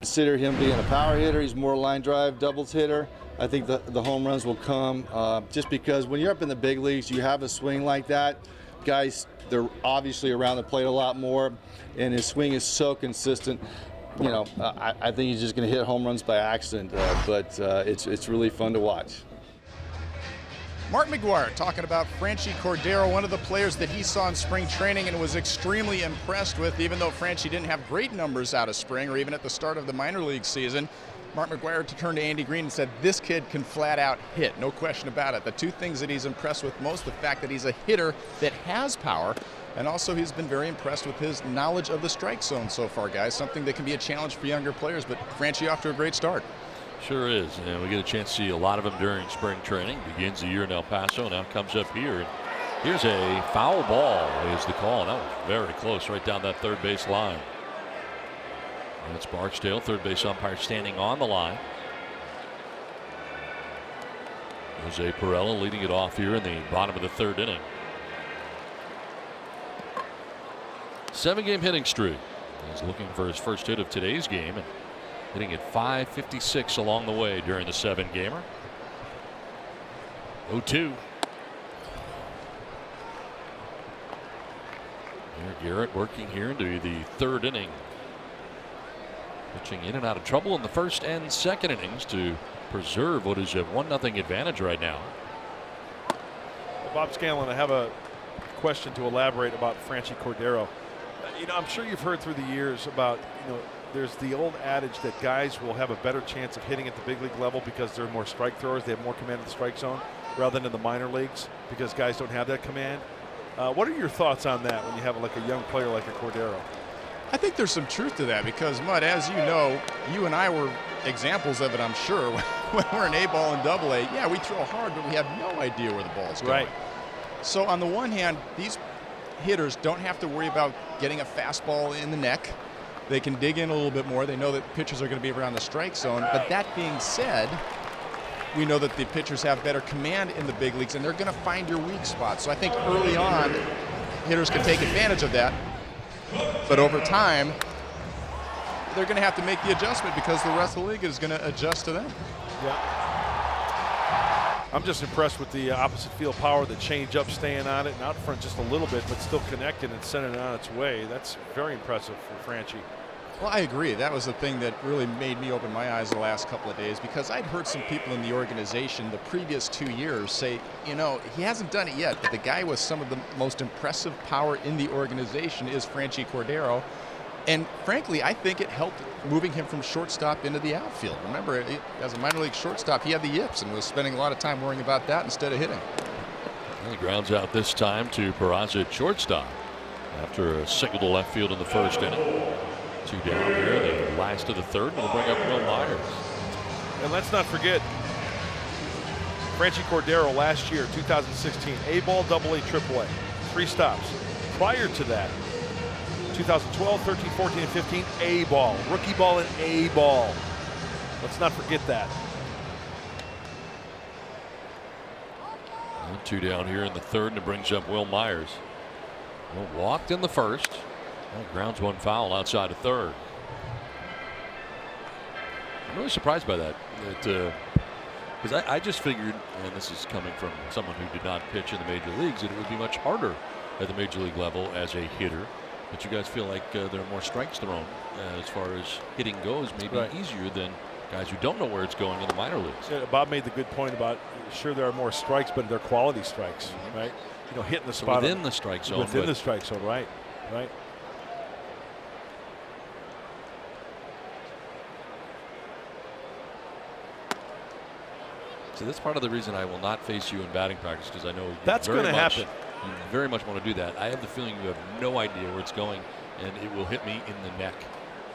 Consider him being a power hitter. He's more line drive, doubles hitter. I think the home runs will come just because when you're up in the big leagues, you have a swing like that. Guys, they're obviously around the plate a lot more, and his swing is so consistent. You know, I think he's just going to hit home runs by accident, but it's really fun to watch. Mark McGuire talking about Franchy Cordero, one of the players that he saw in spring training and was extremely impressed with, even though Franchy didn't have great numbers out of spring or even at the start of the minor league season. Mark McGuire turned to Andy Green and said, this kid can flat out hit, no question about it. The two things that he's impressed with most, the fact that he's a hitter that has power, and also he's been very impressed with his knowledge of the strike zone so far, guys, something that can be a challenge for younger players, but Franchy off to a great start. Sure is, and we get a chance to see a lot of him during spring training. Begins the year in El Paso, now comes up here. Here's a foul ball is the call, and that was very close right down that third base line. And it's Barksdale, third base umpire, standing on the line. Jose Pirela leading it off here in the bottom of the third inning. 7-game hitting streak. He's looking for his first hit of today's game and hitting at .556 along the way during the 7-gamer. 0-2. Garrett working here into the third inning. Pitching in and out of trouble in the first and second innings to preserve what is a 1-0 advantage right now. Well, Bob Scanlon, I have a question to elaborate about Franchy Cordero. You know, I'm sure you've heard through the years about, you know, there's the old adage that guys will have a better chance of hitting at the big league level because they're more strike throwers. They have more command of the strike zone rather than in the minor leagues because guys don't have that command. What are your thoughts on that when you have like a young player like a Cordero? I think there's some truth to that because, Mud, as you know, you and I were examples of it, I'm sure, when we're in A-ball and Double-A. Yeah, we throw hard, but we have no idea where the ball's going. Right. So on the one hand, these hitters don't have to worry about getting a fastball in the neck. They can dig in a little bit more. They know that pitchers are going to be around the strike zone. But that being said, we know that the pitchers have better command in the big leagues, and they're going to find your weak spots. So I think early on, hitters can take advantage of that. But over time, they're going to have to make the adjustment because the rest of the league is going to adjust to them. Yeah. I'm just impressed with the opposite field power, the change up, staying on it, and out front just a little bit, but still connected and sending it on its way. That's very impressive for Franchy. Well, I agree. That was the thing that really made me open my eyes the last couple of days because I'd heard some people in the organization the previous 2 years say, you know, he hasn't done it yet, but the guy with some of the most impressive power in the organization is Franchy Cordero. And frankly, I think it helped moving him from shortstop into the outfield. Remember, as a minor league shortstop, he had the yips and was spending a lot of time worrying about that instead of hitting. Well, he grounds out this time to Peraza at shortstop after a single to left field in the first inning. 2 down here, the last of the third, and we'll bring up Will Myers. And let's not forget, Franchy Cordero last year, 2016, A-ball, Double-A, Triple-A, 3 stops. Prior to that, 2012, 13, 14, and 15, A-ball, rookie ball and A-ball. Let's not forget that. And 2 down here in the third, and it brings up Will Myers. Well, walked in the first. Well, grounds one foul outside of third. I'm really surprised by that. Because I just figured, and this is coming from someone who did not pitch in the major leagues, that it would be much harder at the major league level as a hitter. But you guys feel like there are more strikes thrown as far as hitting goes, maybe easier than guys who don't know where it's going in the minor leagues. Yeah, Bob made the good point about, sure, there are more strikes, but they're quality strikes, right? You know, hitting the spot. Within the strike zone. Within the strike zone, right. So that's part of the reason I will not face you in batting practice, because I know that's going to happen. You very much want to do that. I have the feeling you have no idea where it's going, and it will hit me in the neck,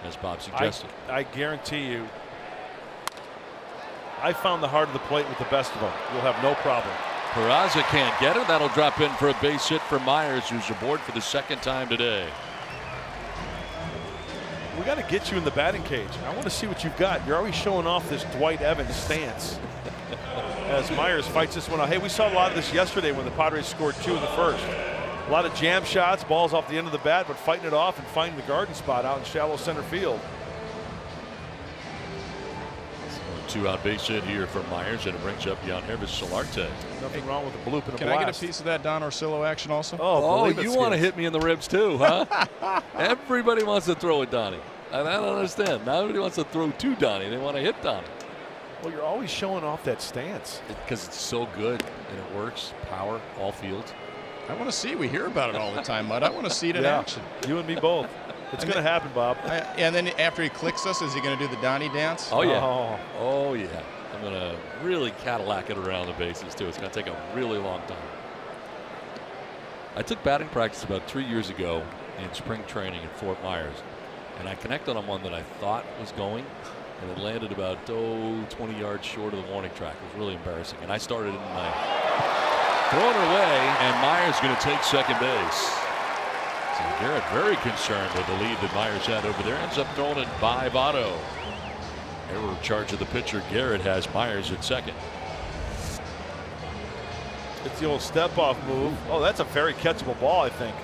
as Bob suggested. I guarantee you, I found the heart of the plate with the best of them. You'll have no problem. Peraza can't get it. That'll drop in for a base hit for Myers, who's aboard for the second time today. We got to get you in the batting cage. I want to see what you've got. You're always showing off this Dwight Evans stance as Myers fights this one out. Hey, we saw a lot of this yesterday when the Padres scored 2 in the first. A lot of jam shots, balls off the end of the bat, but fighting it off and finding the garden spot out in shallow center field. 2-out base hit here from Myers, and it brings up Yangervis Solarte. Nothing wrong with a bloop and a Can blast. I get a piece of that Don Orsillo action also? Oh, you want to hit me in the ribs too, huh? Everybody wants to throw at Donnie. I don't understand. Not everybody wants to throw to Donnie. They want to hit Donnie. Well, you're always showing off that stance. Because it's so good and it works. Power, all fields. I want to see. We hear about it all the time, Mud. I want to see it in Yeah, action. you and me both. It's going to happen, Bob. And then after he clicks us, is he going to do the Donnie dance? Oh, yeah. Oh, yeah. I'm going to really Cadillac it around the bases, too. It's going to take a really long time. I took batting practice about 3 years ago in spring training in Fort Myers, and I connected on one that I thought was going, and it landed about 20 yards short of the warning track. It was really embarrassing. And I started in my throwing it away, and Myers going to take second base. So Garrett very concerned with the lead that Myers had over there. Ends up throwing it by Votto. Error charge of the pitcher. Garrett has Myers at second. It's the old step-off move. Oh, that's a very catchable ball, I think.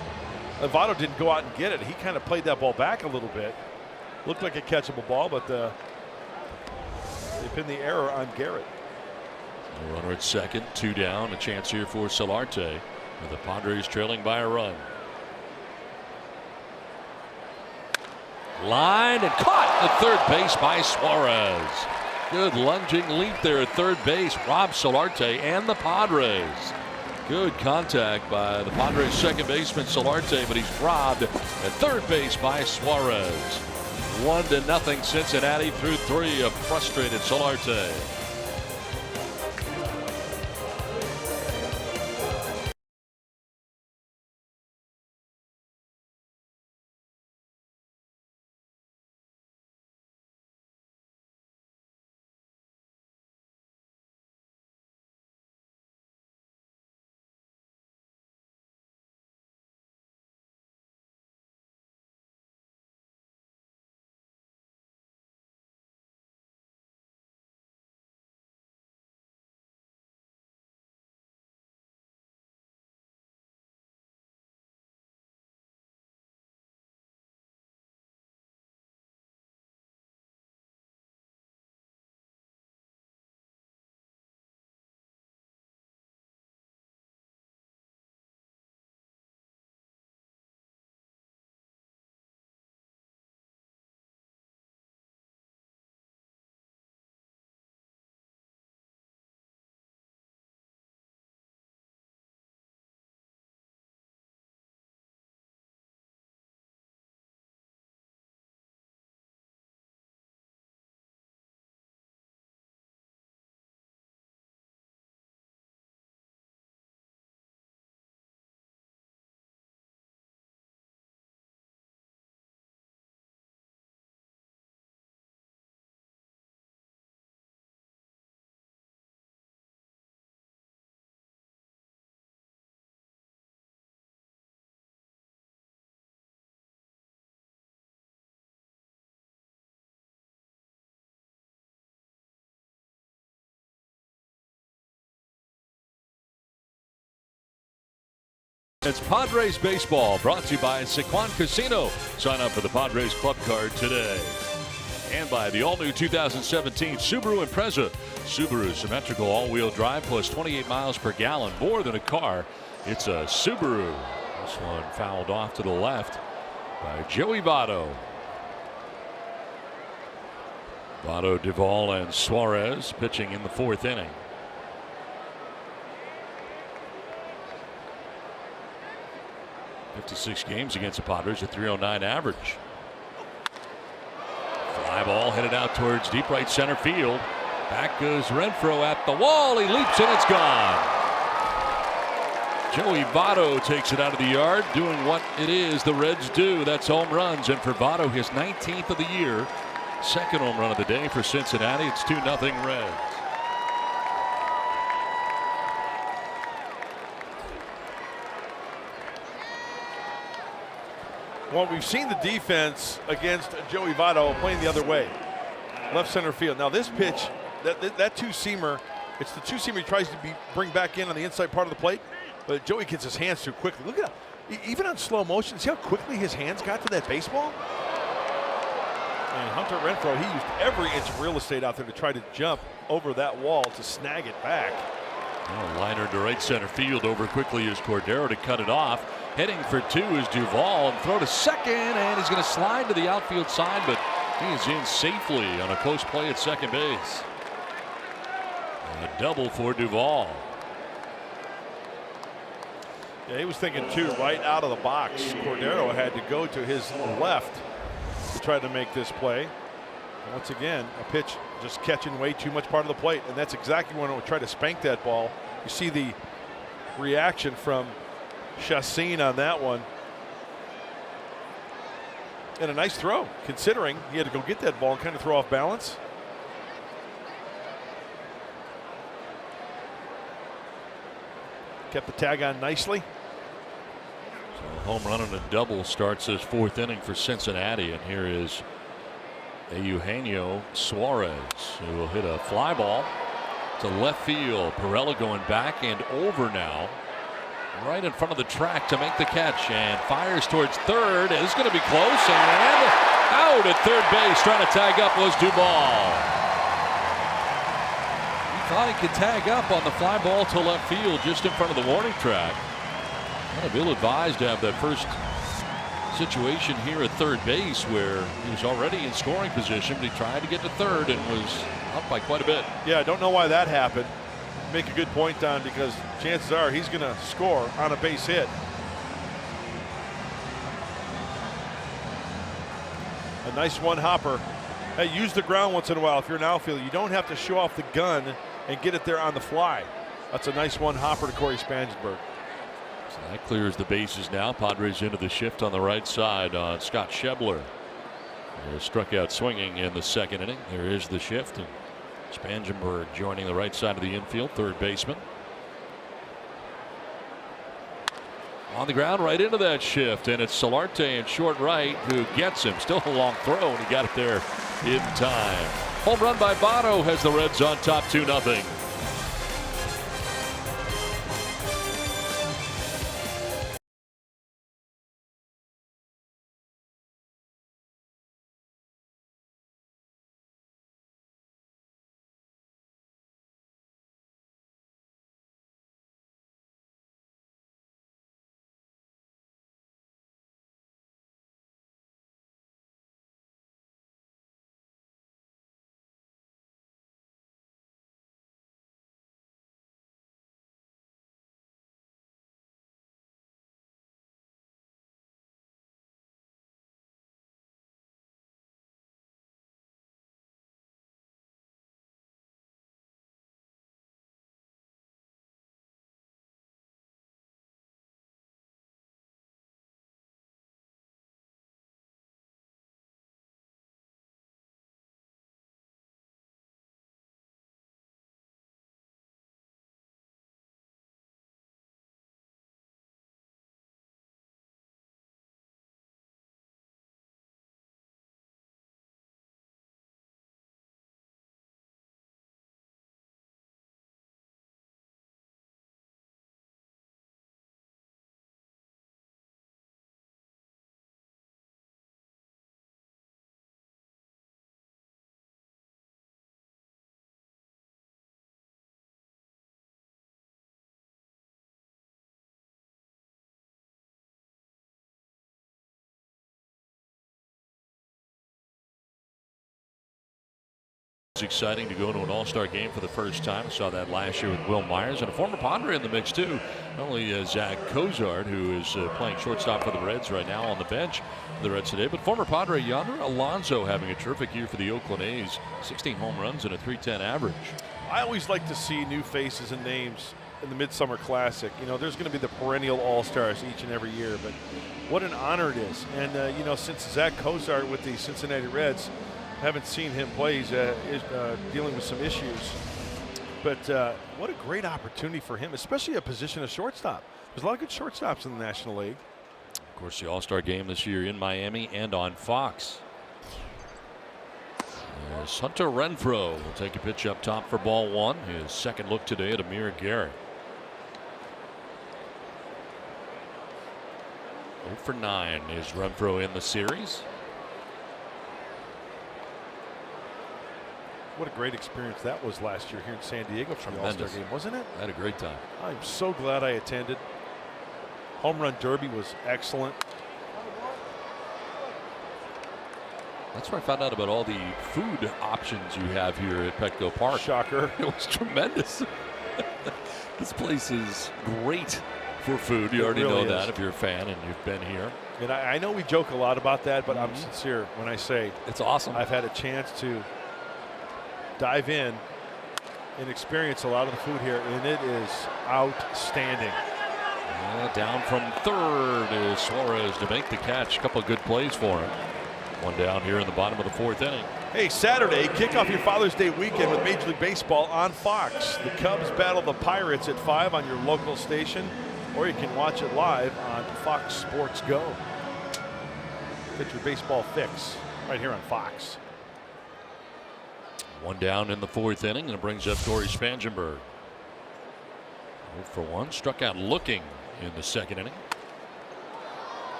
Votto didn't go out and get it. He kind of played that ball back a little bit. Looked like a catchable ball, but they pinned the error on Garrett. A runner at second, 2 down. A chance here for Solarte, with the Padres trailing by a run. Lined and caught at third base by Suarez. Good lunging leap there at third base. Rob Solarte and the Padres. Good contact by the Padres second baseman Solarte, but he's robbed at third base by Suarez. 1-0 Cincinnati through 3 of frustrated Solarte. It's Padres baseball, brought to you by Sequan Casino. Sign up for the Padres Club Card today. And by the all-new 2017 Subaru Impreza. Subaru symmetrical all-wheel drive plus 28 miles per gallon, more than a car. It's a Subaru. This one fouled off to the left by Joey Votto. Votto, Duvall, and Suarez pitching in the 4th inning. .56 games against the Padres, a .309 average. Fly ball headed out towards deep right center field. Back goes Renfroe at the wall. He leaps and it's gone. Joey Votto takes it out of the yard, doing what it is the Reds do. That's home runs, and for Votto, his 19th of the year. Second home run of the day for Cincinnati. It's 2-0 Reds. Well, we've seen the defense against Joey Votto playing the other way, left center field. Now this pitch, that two-seamer, it's the two-seamer he tries to bring back in on the inside part of the plate, but Joey gets his hands too quickly. Look at that. Even on slow motion, see how quickly his hands got to that baseball? And Hunter Renfroe, he used every inch of real estate out there to try to jump over that wall to snag it back. Oh, liner to right center field. Over quickly is Cordero to cut it off. Heading for two is Duvall, and throw to second, and he's going to slide to the outfield side, but he is in safely on a close play at second base. And a double for Duvall. Yeah, he was thinking too, right out of the box. Cordero had to go to his left to try to make this play. And once again, a pitch just catching way too much part of the plate, and that's exactly when I would try to spank that ball. You see the reaction from Chassin on that one. And a nice throw, considering he had to go get that ball and kind of throw off balance. Kept the tag on nicely. So a home run and a double starts this fourth inning for Cincinnati, and here is Eugenio Suarez, who will hit a fly ball to left field. Perella going back and over now, right in front of the track to make the catch, and fires towards third. It's going to be close, and out at third base. Trying to tag up was Duvall. He thought he could tag up on the fly ball to left field just in front of the warning track. Kind of ill-advised to have that first situation here at third base where he was already in scoring position, but he tried to get to third and was up by quite a bit. Yeah, I don't know why that happened. Make a good point, Don, because chances are he's going to score on a base hit. A nice one hopper. Hey, use the ground once in a while if you're an outfielder. You don't have to show off the gun and get it there on the fly. That's a nice one hopper to Corey Spangenberg. So that clears the bases now. Padres into the shift on the right side on Scott Schebler. He struck out swinging in the second inning. There is the shift, and Spangenberg joining the right side of the infield, third baseman. On the ground right into that shift, and it's Solarte in short right who gets him. Still a long throw, and he got it there in time. Home run by Votto has the Reds on top 2-0. It's exciting to go to an all-star game for the first time. Saw that last year with Will Myers and a former Padre in the mix too. Not only Zach Cozart, who is playing shortstop for the Reds right now on the bench for the Reds today, but former Padre Yonder Alonso having a terrific year for the Oakland A's. 16 home runs and a .310 average. I always like to see new faces and names in the Midsummer Classic. You know, there's going to be the perennial all-stars each and every year, but what an honor it is. And, you know, since Zach Cozart with the Cincinnati Reds, haven't seen him play. He's dealing with some issues. But what a great opportunity for him, especially a position of shortstop. There's a lot of good shortstops in the National League. Of course, the All-Star game this year in Miami and on Fox. There's Hunter Renfroe will take a pitch up top for ball one. His second look today at Amir Garrett. 0 for 9 is Renfroe in the series. What a great experience that was last year here in San Diego for the All-Star game, wasn't it? I had a great time. I'm so glad I attended. Home run derby was excellent. That's where I found out about all the food options you have here at Petco Park. Shocker. It was tremendous. This place is great for food. You already really know that is. if you're a fan and you've been here. And I know we joke a lot about that, but I'm sincere when I say It's awesome. I've had a chance to dive in and experience a lot of the food here, and it is outstanding. Down from third is Suarez to make the catch. A couple of good plays for him. One down here in the bottom of the fourth inning. Hey, Saturday, kick off your Father's Day weekend with Major League Baseball on Fox. The Cubs battle the Pirates at 5 on your local station, or you can watch it live on Fox Sports Go. Get your baseball fix right here on Fox. One down in the fourth inning, and it brings up Corey Spangenberg. 0 for 1, struck out looking in the second inning.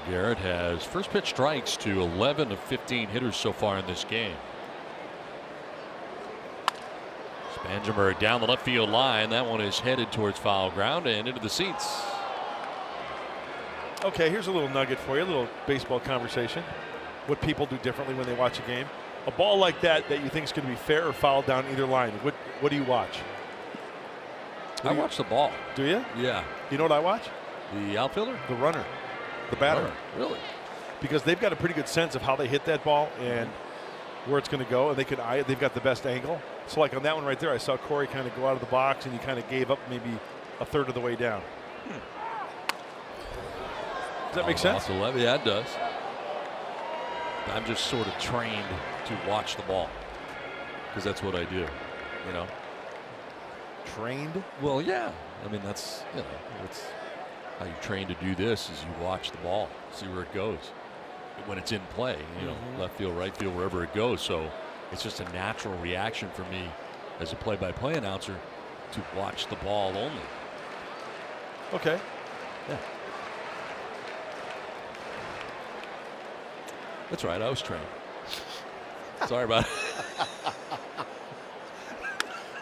Garrett has first pitch strikes to 11 of 15 hitters so far in this game. Spangenberg down the left field line. That one is headed towards foul ground and into the seats. Okay, here's a little nugget for you, a little baseball conversation. What people do differently when they watch a game. A ball like that you think is going to be fair or foul down either line. What do you watch? I watch the ball. Do you? Yeah. You know what I watch? The outfielder? The runner. The batter. Really? Because they've got a pretty good sense of how they hit that ball and where it's going to go, and they've got the best angle. So like on that one right there, I saw Corey kind of go out of the box, and he kind of gave up maybe a third of the way down. Does that make sense? Yeah, it does. I'm just sort of trained to watch the ball because that's what I do, you know. Trained? Well, yeah. I mean, that's how you train to do this is you watch the ball, see where it goes when it's in play, you know, left field, right field, wherever it goes. So it's just a natural reaction for me as a play-by-play announcer to watch the ball only. Okay. Yeah. That's right. I was trained. Sorry about it.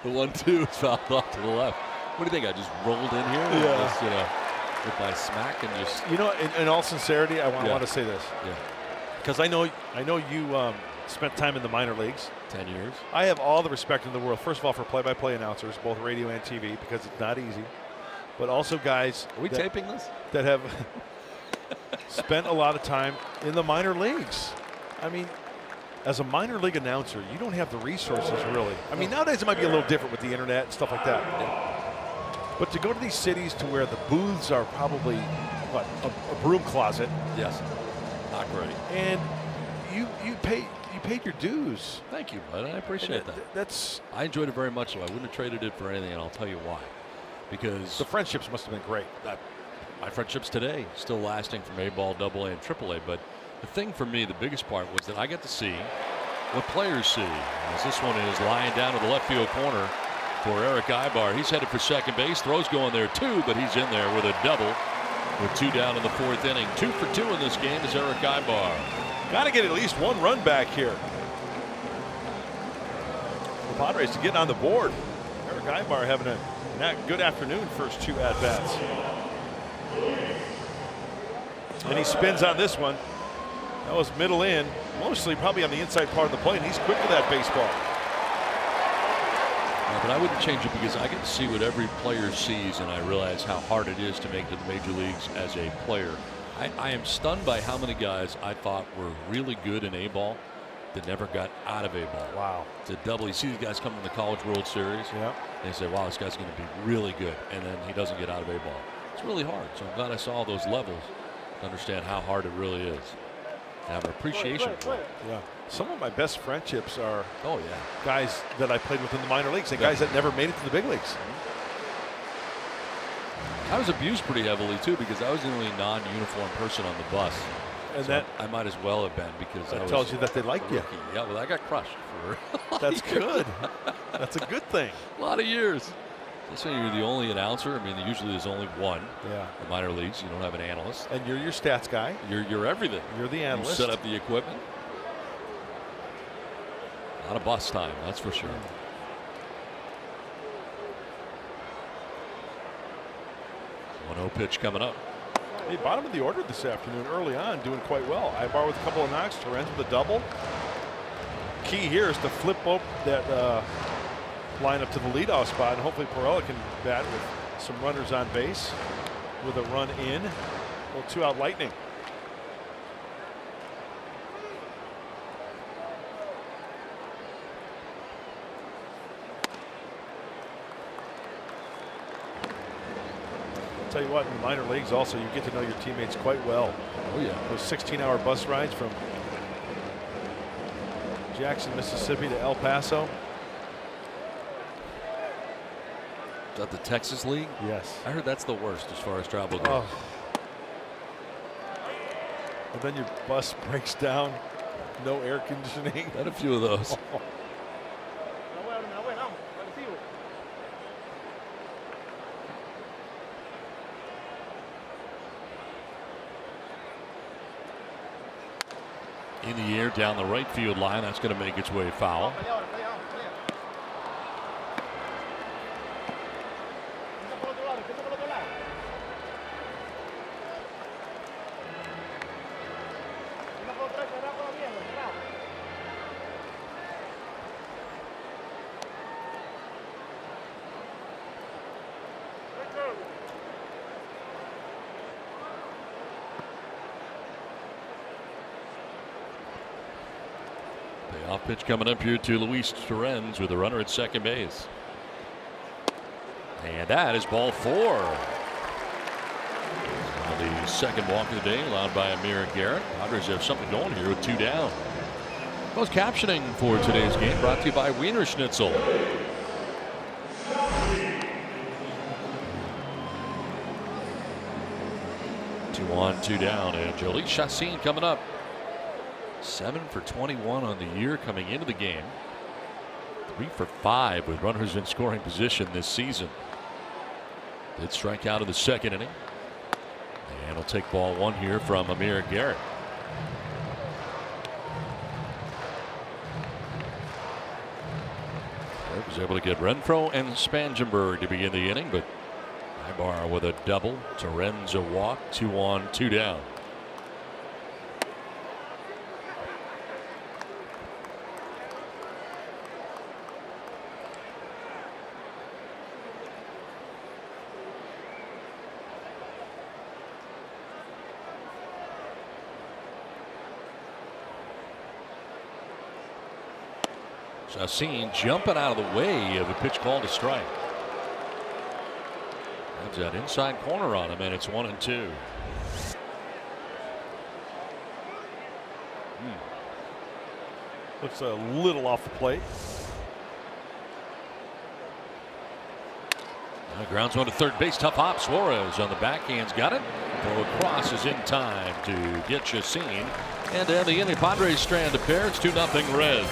The 1-2 is fouled off to the left. What do you think? I just rolled in here? Yeah. Just, with my smack and just. You know, in all sincerity, I want to say this. Yeah. Because I know you spent time in the minor leagues. 10 years. I have all the respect in the world, first of all, for play-by-play announcers, both radio and TV, because it's not easy. But also guys. Are we taping this? That have spent a lot of time in the minor leagues. I mean, as a minor league announcer, you don't have the resources really. I mean, nowadays it might be a little different with the internet and stuff like that. But to go to these cities to where the booths are probably, what, a broom closet. Yes. Not great. And you paid your dues. Thank you, bud. I appreciate that. I enjoyed it very much, so I wouldn't have traded it for anything, and I'll tell you why. Because the friendships must have been great. My friendships today still lasting from A-ball, AA, and AAA. But the thing for me, the biggest part, was that I get to see what players see. As this one is lying down to the left field corner for Eric Ibar. He's headed for second base. Throw's going there too, but he's in there with a double. With 2 down in the fourth inning. 2 for 2 in this game is Eric Ibar. Got to get at least one run back here. The Padres to get on the board. Eric Ibar having a good afternoon, first 2 at-bats. And he spins on this one. That was middle in, mostly probably on the inside part of the plate, and he's quick with that baseball. But I wouldn't change it because I get to see what every player sees, and I realize how hard it is to make it to the major leagues as a player. I am stunned by how many guys I thought were really good in A-ball that never got out of A-ball. Wow. To double, you see these guys come in the College World Series. Yeah. They say, wow, this guy's going to be really good, and then he doesn't get out of A-ball. It's really hard. So I'm glad I saw those levels to understand how hard it really is. And have an appreciation for it. Yeah. Some of my best friendships are guys that I played with in the minor leagues and guys that never made it to the big leagues. I was abused pretty heavily too because I was the only non-uniform person on the bus. And so that I might as well have been because that tells you that they like you. Yeah, well, I got crushed for That's good. That's a good thing. A lot of years. So you're the only announcer. I mean, usually there's only one. Yeah. The minor leagues, you don't have an analyst. And you're your stats guy. You're everything. You're the analyst. You set up the equipment. A lot of bus time, that's for sure. 1-0 pitch coming up. Hey, bottom of the order this afternoon, early on, doing quite well. Ibar with a couple of knocks, Torrens with a double. Key here is to flip up that lineup to the leadoff spot, and hopefully Perella can bat with some runners on base with a run in. A little two-out lightning. Tell you what, in the minor leagues also, you get to know your teammates quite well. Oh yeah. Those 16-hour bus rides from Jackson, Mississippi to El Paso. Is that the Texas League? Yes. I heard that's the worst as far as travel goes. Oh. And then your bus breaks down, no air conditioning. Had a few of those. Oh. In the air down the right field line. That's going to make its way foul. Payoff pitch coming up here to Luis Torrens with a runner at second base. And that is ball 4. Now the second walk of the day allowed by Amir Garrett. Padres have something going here with 2 down. Closed captioning for today's game brought to you by Wiener Schnitzel. Two on, 2 down, and Jolie Chassin coming up. 7 for 21 on the year coming into the game. 3 for 5 with runners in scoring position this season. Did strike out in the second inning. And he'll take ball 1 here from Amir Garrett. Garrett was able to get Renfroe and Spangenberg to begin the inning, but Ibar with a double. Torrens a walk. 2 on, 2 down. Chassin jumping out of the way of a pitch called a strike. That's that inside corner on him, and it's 1-2. Looks a little off the plate. Grounds one to third base. Tough hop. Suarez on the backhand's got it. Throw across is in time to get Chassin. And to end the inning, Padres strand a pair. It's 2-0 Reds.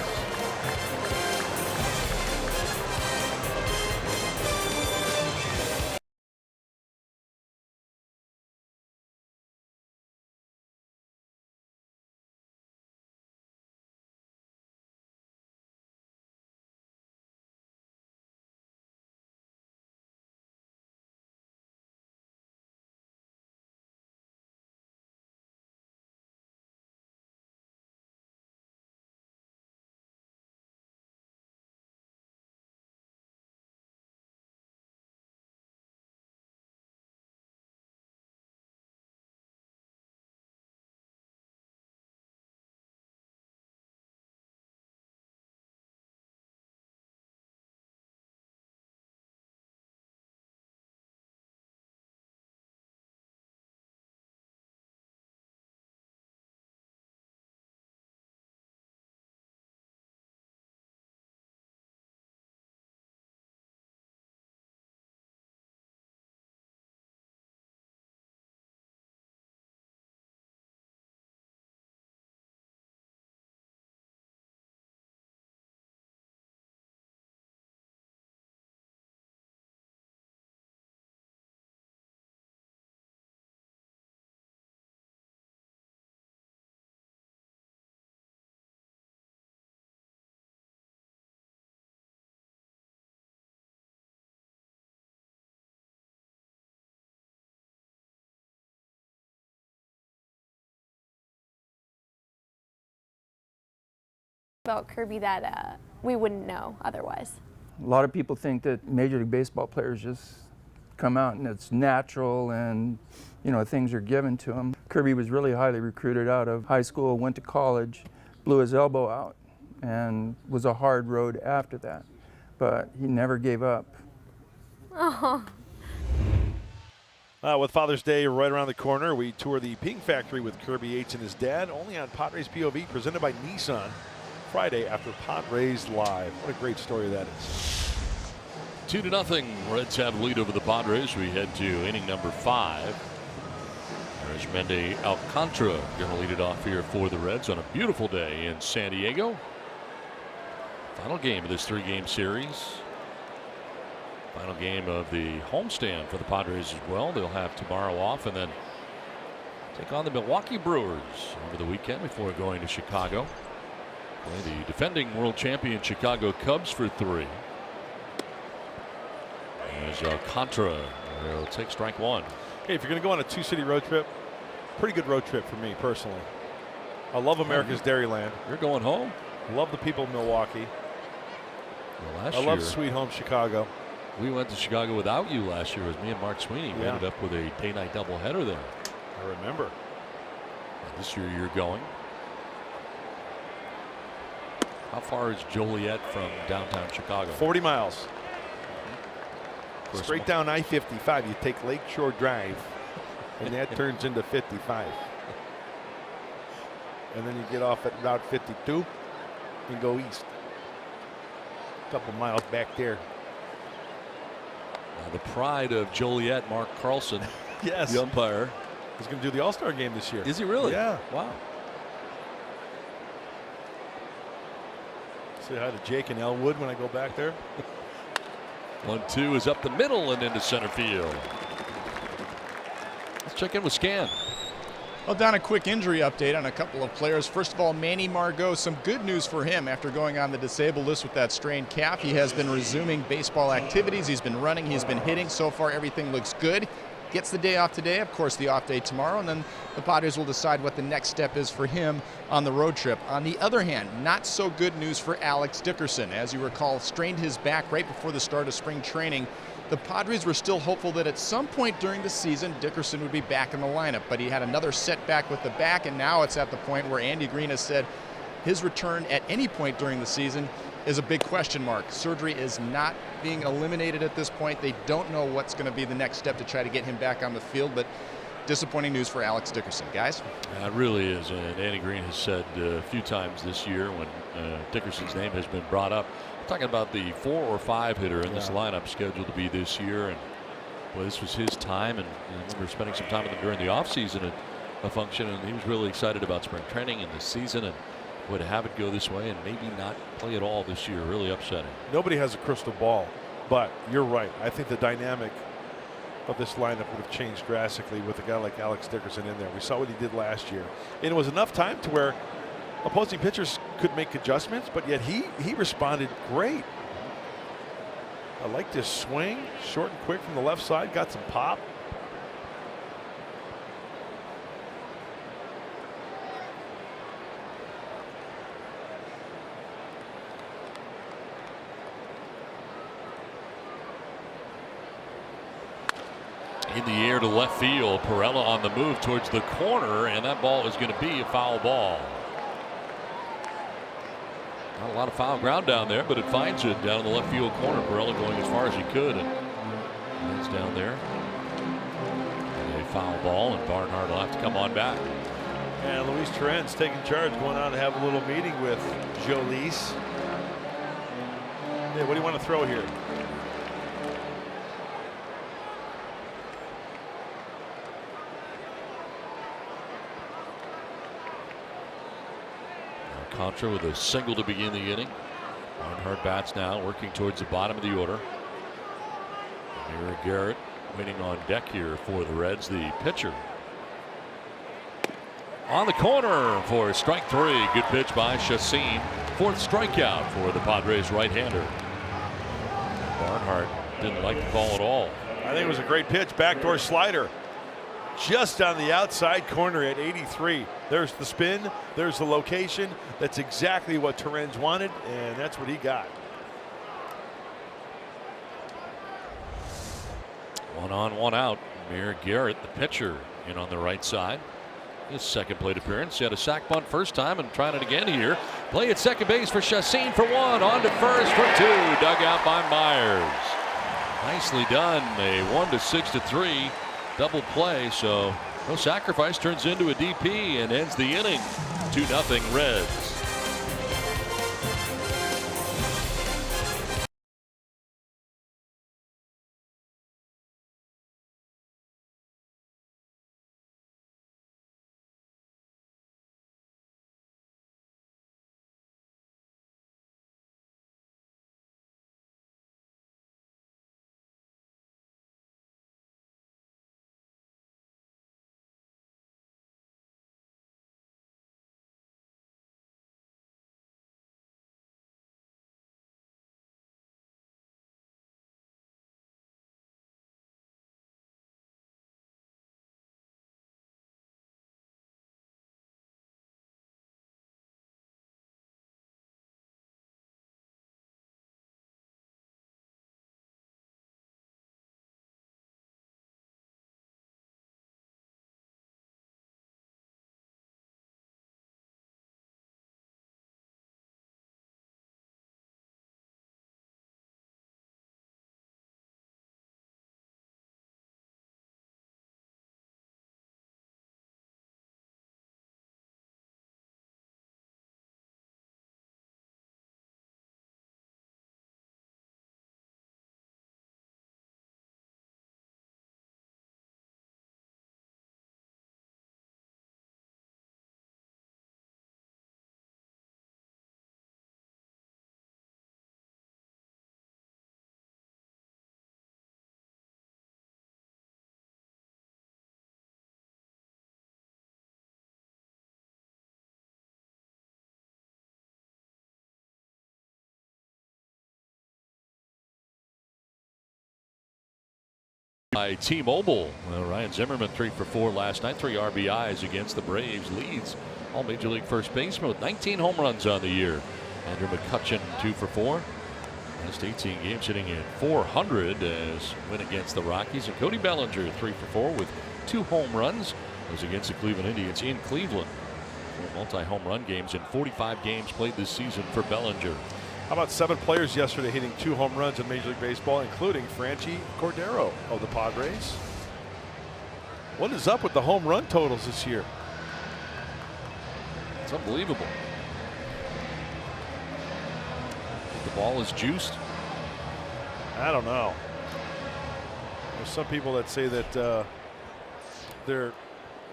about Kirby that we wouldn't know otherwise? A lot of people think that Major League Baseball players just come out and it's natural and, things are given to them. Kirby was really highly recruited out of high school, went to college, blew his elbow out, and was a hard road after that. But he never gave up. Oh. With Father's Day right around the corner, we tour the Ping Factory with Kirby Yates and his dad, only on Padres POV, presented by Nissan, Friday after Padres Live. What a great story that is. 2-0. Reds have lead over the Padres. We head to inning number 5. There's Mendy Alcantara going to lead it off here for the Reds on a beautiful day in San Diego. Final game of this 3-game series. Final game of the homestand for the Padres as well. They'll have tomorrow off and then take on the Milwaukee Brewers over the weekend before going to Chicago. Play the defending world champion Chicago Cubs for 3. There's Alcantara. He'll take strike 1. Hey, if you're going to go on a 2-city road trip, pretty good road trip for me personally. I love America's Dairyland. You're going home? I love the people of Milwaukee. Well, I love sweet home Chicago. We went to Chicago without you last year. It was me and Mark Sweeney. We ended up with a day-night doubleheader there. I remember. And this year you're going. How far is Joliet from downtown Chicago? 40 miles. Straight down I-55. You take Lakeshore Drive, and that turns into 55. And then you get off at Route 52 and go east. A couple miles back there. The pride of Joliet, Mark Carlson. Yes. The umpire. He's going to do the All-Star game this year. Is he really? Yeah. Wow. Say hi to Jake and Elwood when I go back there. 1-2 is up the middle and into center field. Let's check in with Scan. Well, Don, a quick injury update on a couple of players. First of all, Manny Margot, some good news for him after going on the disabled list with that strained calf. He has been resuming baseball activities. He's been running, he's been hitting. So far, everything looks good. Gets the day off today, of course, the off day tomorrow, and then the Padres will decide what the next step is for him on the road trip. On the other hand, not so good news for Alex Dickerson. As you recall, strained his back right before the start of spring training. The Padres were still hopeful that at some point during the season, Dickerson would be back in the lineup, but he had another setback with the back, and now it's at the point where Andy Green has said his return at any point during the season is a big question mark. Surgery is not being eliminated at this point. They don't know what's going to be the next step to try to get him back on the field, but disappointing news for Alex Dickerson. Guys? It really is, and Andy Green has said a few times this year when Dickerson's name has been brought up, talking about the 4 or 5 hitter in this lineup scheduled to be this year, and well, this was his time, and I remember spending some time with him during the offseason at a function, and he was really excited about spring training and the season, and would have it go this way and maybe not play at all this year. Really upsetting. Nobody has a crystal ball, but you're right. I think the dynamic of this lineup would have changed drastically with a guy like Alex Dickerson in there. We saw what he did last year, and it was enough time to where opposing pitchers could make adjustments, but yet he responded great. I like this swing, short and quick from the left side, got some pop. In the air to left field. Perella on the move towards the corner, and that ball is going to be a foul ball. Not a lot of foul ground down there, but it finds it down in the left field corner. Perella going as far as he could, and it's down there. And a foul ball, and Barnhart will have to come on back. And Luis Torrens taking charge, going on to have a little meeting with Jolice. Yeah, what do you want to throw here? Contra with a single to begin the inning. Barnhart bats now, working towards the bottom of the order. Mira Garrett waiting on deck here for the Reds, the pitcher. On the corner for strike 3. Good pitch by Chassin. 4th strikeout for the Padres right-hander. Barnhart didn't like the call at all. I think it was a great pitch, backdoor slider. just on the outside corner at 83. There's the spin, there's the location. That's exactly what Terens wanted, and that's what he got. 1 on, 1 out. Amir Garrett, the pitcher, in on the right side. His second plate appearance. He had a sac bunt first time and trying it again here. Play at second base for Chassin for 1. On to first for 2. Dug out by Myers. Nicely done. A 1 to 6 to 3 double play. So no sacrifice turns into a DP and ends the inning. 2-0 Reds. By T-Mobile. Ryan Zimmerman 3 for 4 last night. 3 RBIs against the Braves. Leads all Major League first baseman with 19 home runs on the year. Andrew McCutchen 2 for 4. Last 18 games hitting in 400 as win against the Rockies. And Cody Bellinger 3 for 4 with 2 home runs. Those against the Cleveland Indians in Cleveland. 4 multi-home run games in 45 games played this season for Bellinger. How about 7 players yesterday hitting 2 home runs in Major League Baseball, including Franchi Cordero of the Padres? What is up with the home run totals this year? It's unbelievable. The ball is juiced. I don't know. There's some people that say that they're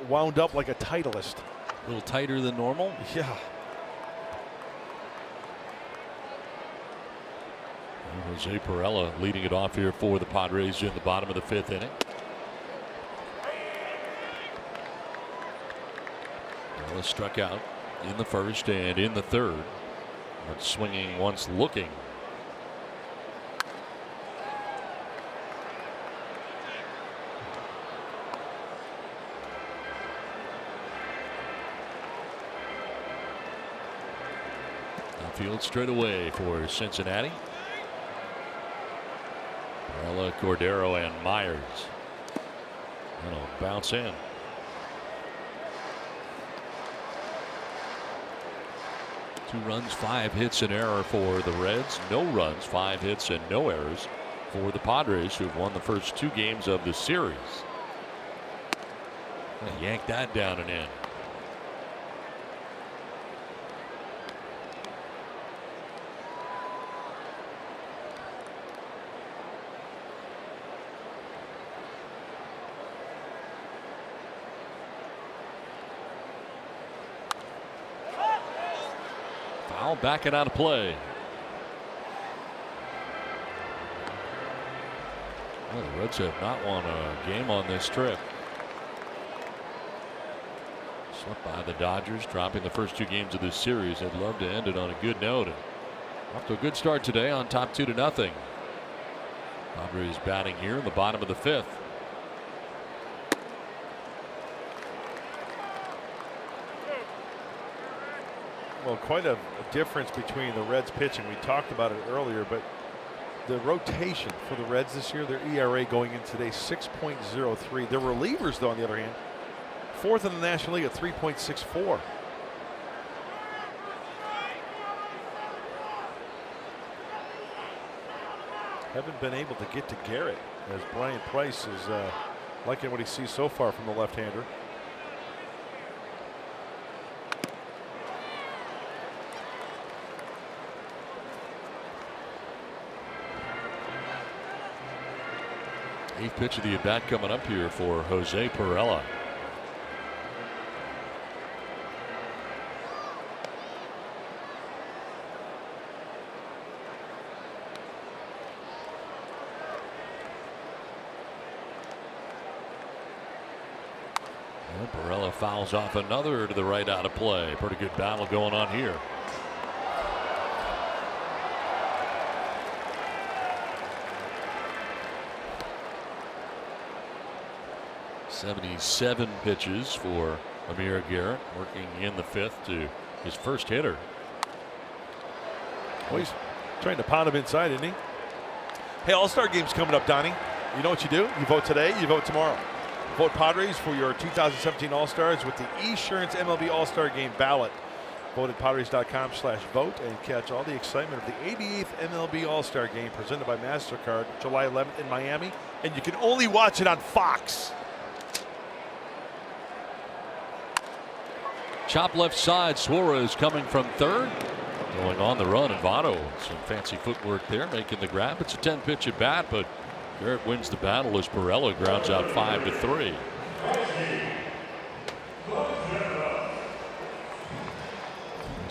wound up like a Titleist. A little tighter than normal? Yeah. Jose Perella leading it off here for the Padres in the bottom of the 5th inning. Perella struck out in the first and in the third. But swinging once looking. Outfield straight away for Cincinnati. Perella, Cordero, and Myers. That'll bounce in. Two runs, 5 hits, and error for the Reds. No runs, 5 hits, and no errors for the Padres, who've won the first 2 games of the series. Yank that down and in. Foul, backing out of play. Well, the Reds have not won a game on this trip. Swept by the Dodgers, dropping the first 2 games of this series. They'd love to end it on a good note. And off to a good start today on top 2-0. Padres batting here in the bottom of the 5th. Well, quite a difference between the Reds pitching. We talked about it earlier, but the rotation for the Reds this year, their ERA going in today, 6.03. Their relievers, though, on the other hand, fourth in the National League at 3.64. Haven't been able to get to Garrett, as Brian Price is liking what he sees so far from the left-hander. Eighth pitch of the at-bat coming up here for Jose Perella. And Perella fouls off another to the right out of play. Pretty good battle going on here. .77 pitches for Amir Garrett, working in the fifth to his first hitter. Well, he's trying to pound him inside, isn't he? Hey, All-Star game's coming up, Donnie. You know what you do? You vote today, you vote tomorrow. Vote Padres for your 2017 All-Stars with the Esurance MLB All-Star Game ballot. Vote at Padres.com/vote and catch all the excitement of the 88th MLB All-Star Game presented by MasterCard July 11th in Miami. And you can only watch it on Fox. Chop left side. Suarez coming from third. Going on the run, and Votto, some fancy footwork there, making the grab. It's a 10-pitch at bat, but Garrett wins the battle as Perella grounds out 5-3.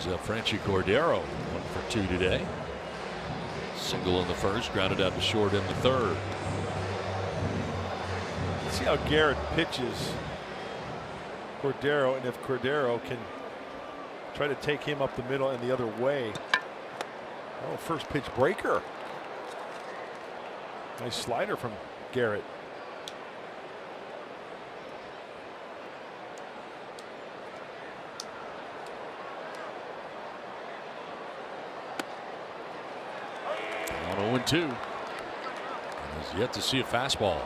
There's Franchi Cordero, 1 for 2 today. Single in the first, grounded out to short in the third. Let's see how Garrett pitches Cordero, and if Cordero can try to take him up the middle and the other way. Oh, first pitch breaker. Nice slider from Garrett. On 0-2. He's yet to see a fastball.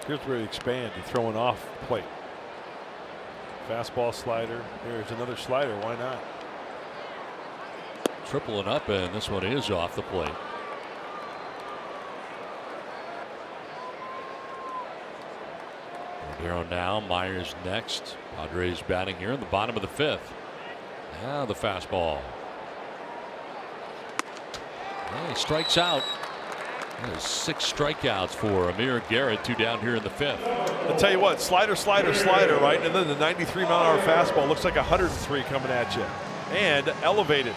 Here's where you expand. You're throwing off the plate. Fastball, slider. There's another slider. Why not? Tripling up, and this one is off the plate. Cordero now. Myers next. Padres batting here in the bottom of the fifth. Now the fastball. Well, he strikes out. There's 6 strikeouts for Amir Garrett, 2 down here in the fifth. I'll tell you what, slider, slider, slider, right? And then the 93-mile-an-hour fastball looks like 103 coming at you. And elevated.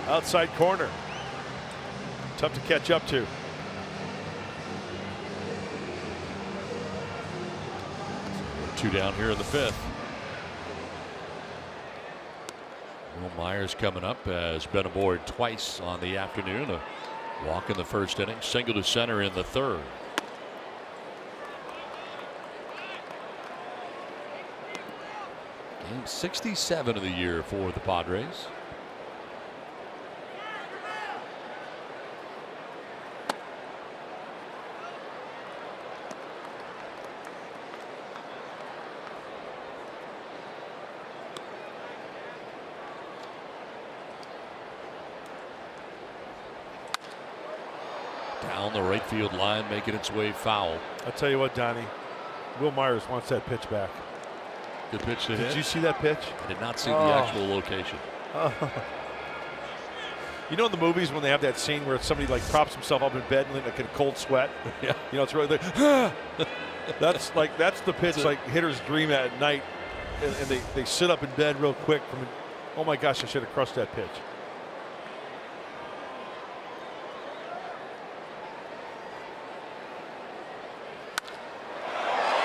Outside corner. Tough to catch up to. Two down here in the fifth. Will Myers coming up has been aboard twice on the afternoon. A walk in the first inning, single to center in the third. Game 67 of the year for the Padres. Down the right field line, making its way foul. I'll tell you what, Donnie. Will Myers wants that pitch back. Good pitch to hit. Did you see that pitch? I did not see the actual location. You know in the movies when they have that scene where somebody like props himself up in bed and like in a cold sweat? Yeah. You know, it's really like, that's the pitch like hitters dream at night, and they sit up in bed real quick from, oh my gosh, I should have crushed that pitch.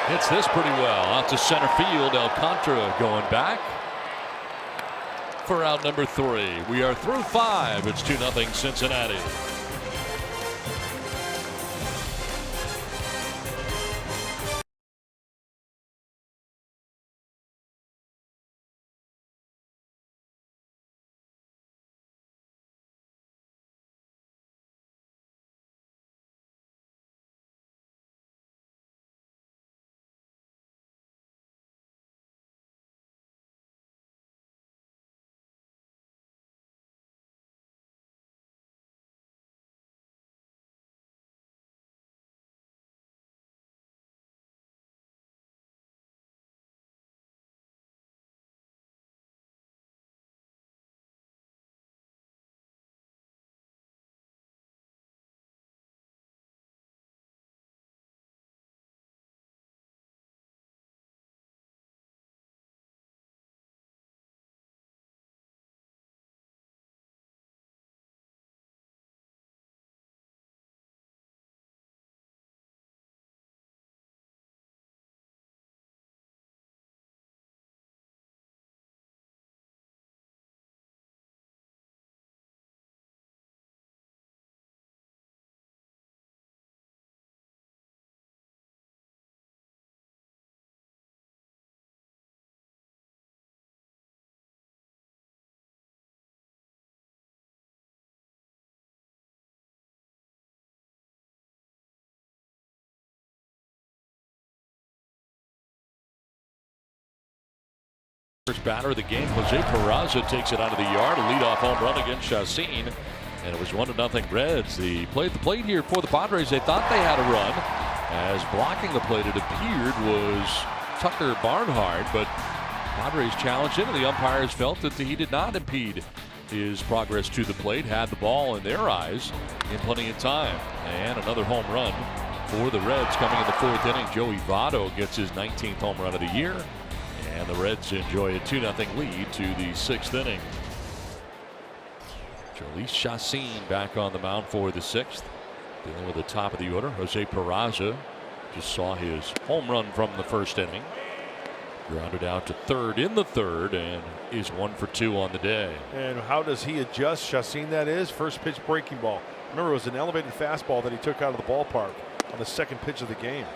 Hits this pretty well out to center field. Alcantara going back for out number 3. We are through 5. It's 2-0 Cincinnati. First batter of the game, Jose Peraza takes it out of the yard. A leadoff home run against Chacin. And it was 1-0 Reds. The play at the plate here for the Padres. They thought they had a run. As blocking the plate, it appeared, was Tucker Barnhart. But Padres challenged him, and the umpires felt that he did not impede his progress to the plate. Had the ball in their eyes in plenty of time. And another home run for the Reds coming in the 4th inning. Joey Votto gets his 19th home run of the year. And the Reds enjoy a 2-0 lead to the 6th inning. Jhoulys Chacin back on the mound for the 6th. Dealing with the top of the order. Jose Peraza just saw his home run from the 1st inning. Grounded out to 3rd in the 3rd and is 1 for 2 on the day. And how does he adjust? Chacin, that is. First pitch breaking ball. Remember, it was an elevated fastball that he took out of the ballpark on the 2nd pitch of the game.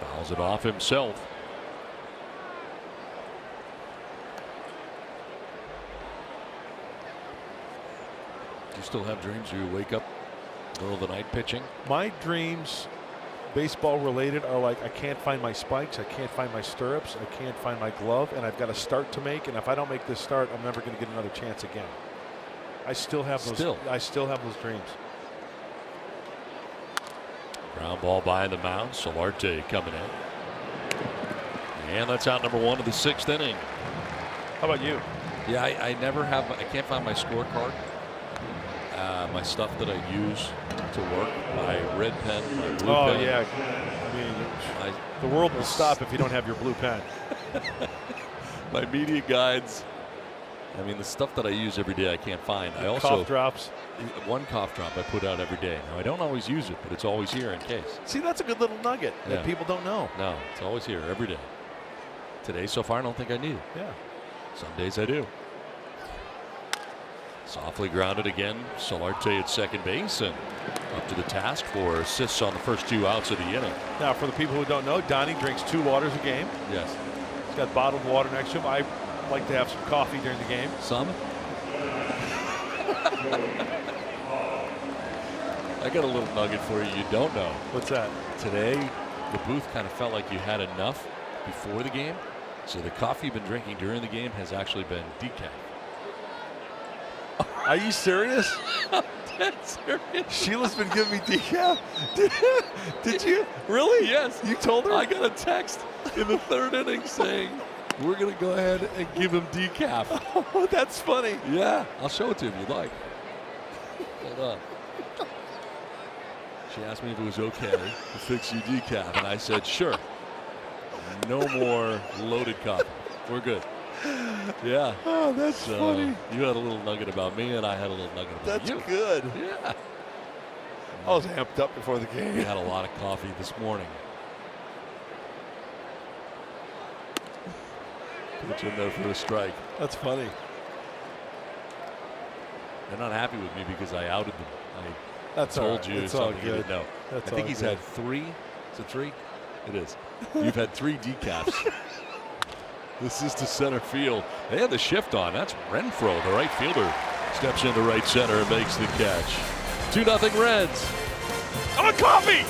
Fouls it off himself. Do you still have dreams? You wake up middle of the night pitching? My dreams, baseball related, are like, I can't find my spikes, I can't find my stirrups, I can't find my glove, and I've got a start to make, and if I don't make this start, I'm never going to get another chance again. I still have those. I still have those dreams. Ground ball by the mound. Solarte coming in. And that's out number 1 of the 6th inning. How about you? Yeah, I never have. I can't find my scorecard. My stuff that I use to work. My red pen, my blue pen. Oh, yeah. I mean, the world will stop if you don't have your blue pen. My media guides. I mean, the stuff that I use every day I can't find. I also cough drops. One cough drop I put out every day. Now, I don't always use it, but it's always here in case. See, that's a good little nugget that people don't know. No, it's always here every day. Today, so far, I don't think I need it. Yeah. Some days I do. Softly grounded again. Solarte at 2nd base and up to the task for assists on the first 2 outs of the inning. Now, for the people who don't know, Donnie drinks 2 waters a game. Yes. He's got bottled water next to him. I like to have some coffee during the game. Some? I got a little nugget for you don't know. What's that? Today, the booth kind of felt like you had enough before the game. So the coffee you've been drinking during the game has actually been decaf. Are you serious? I'm dead serious. Sheila's been giving me decaf? Did you? Really? Yes. You told her? I got a text in the 3rd inning saying, we're going to go ahead and give him decaf. Oh, that's funny. Yeah. I'll show it to you if you'd like. Hold on. She asked me if it was okay to fix you decaf, and I said, sure. No more loaded coffee. We're good. Yeah. Oh, that's funny. You had a little nugget about me, and I had a little nugget about you. That's good. Yeah. I was amped up before the game. We had a lot of coffee this morning. Put you in there for a strike. That's funny. They're not happy with me because I outed them. I That's told you it's all something you good. didn't know. That's I think all he's good. had 3. Is it 3? It is. You've had 3 decafs. This is to center field. They had the shift on. That's Renfroe, the right fielder. Steps into right center and makes the catch. 2-0 Reds. I want coffee!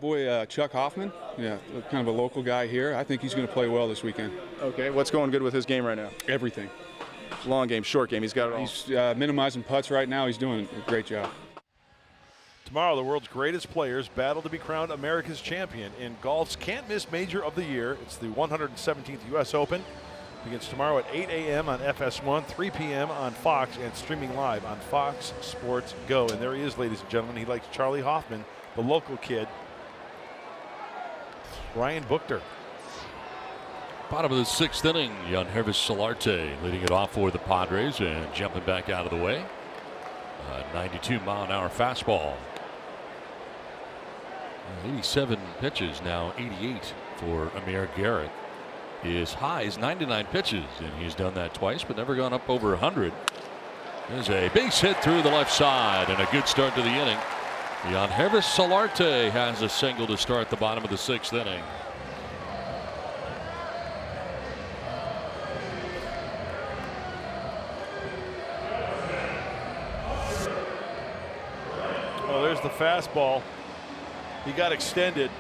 Boy, Chuck Hoffman, yeah, kind of a local guy here. I think he's going to play well this weekend. Okay, what's going good with his game right now? Everything. Long game, short game, he's got it all. He's minimizing putts right now. He's doing a great job. Tomorrow, the world's greatest players battle to be crowned America's champion in golf's can't-miss major of the year. It's the 117th U.S. Open. Begins tomorrow at 8 a.m. on FS1, 3 p.m. on Fox, and streaming live on Fox Sports Go. And there he is, ladies and gentlemen. He likes Charlie Hoffman, the local kid. Ryan Buchter. Bottom of the sixth inning, Jan Hervis Solarte leading it off for the Padres and jumping back out of the way. 92-mile-an-hour fastball. 87 pitches, now 88 for Amir Garrett. His high is 99 pitches, and he's done that twice, but never gone up over 100. There's a base hit through the left side, and a good start to the inning. Jan Hervis Solarte has a single to start the bottom of the sixth inning. Oh, there's the fastball. He got extended.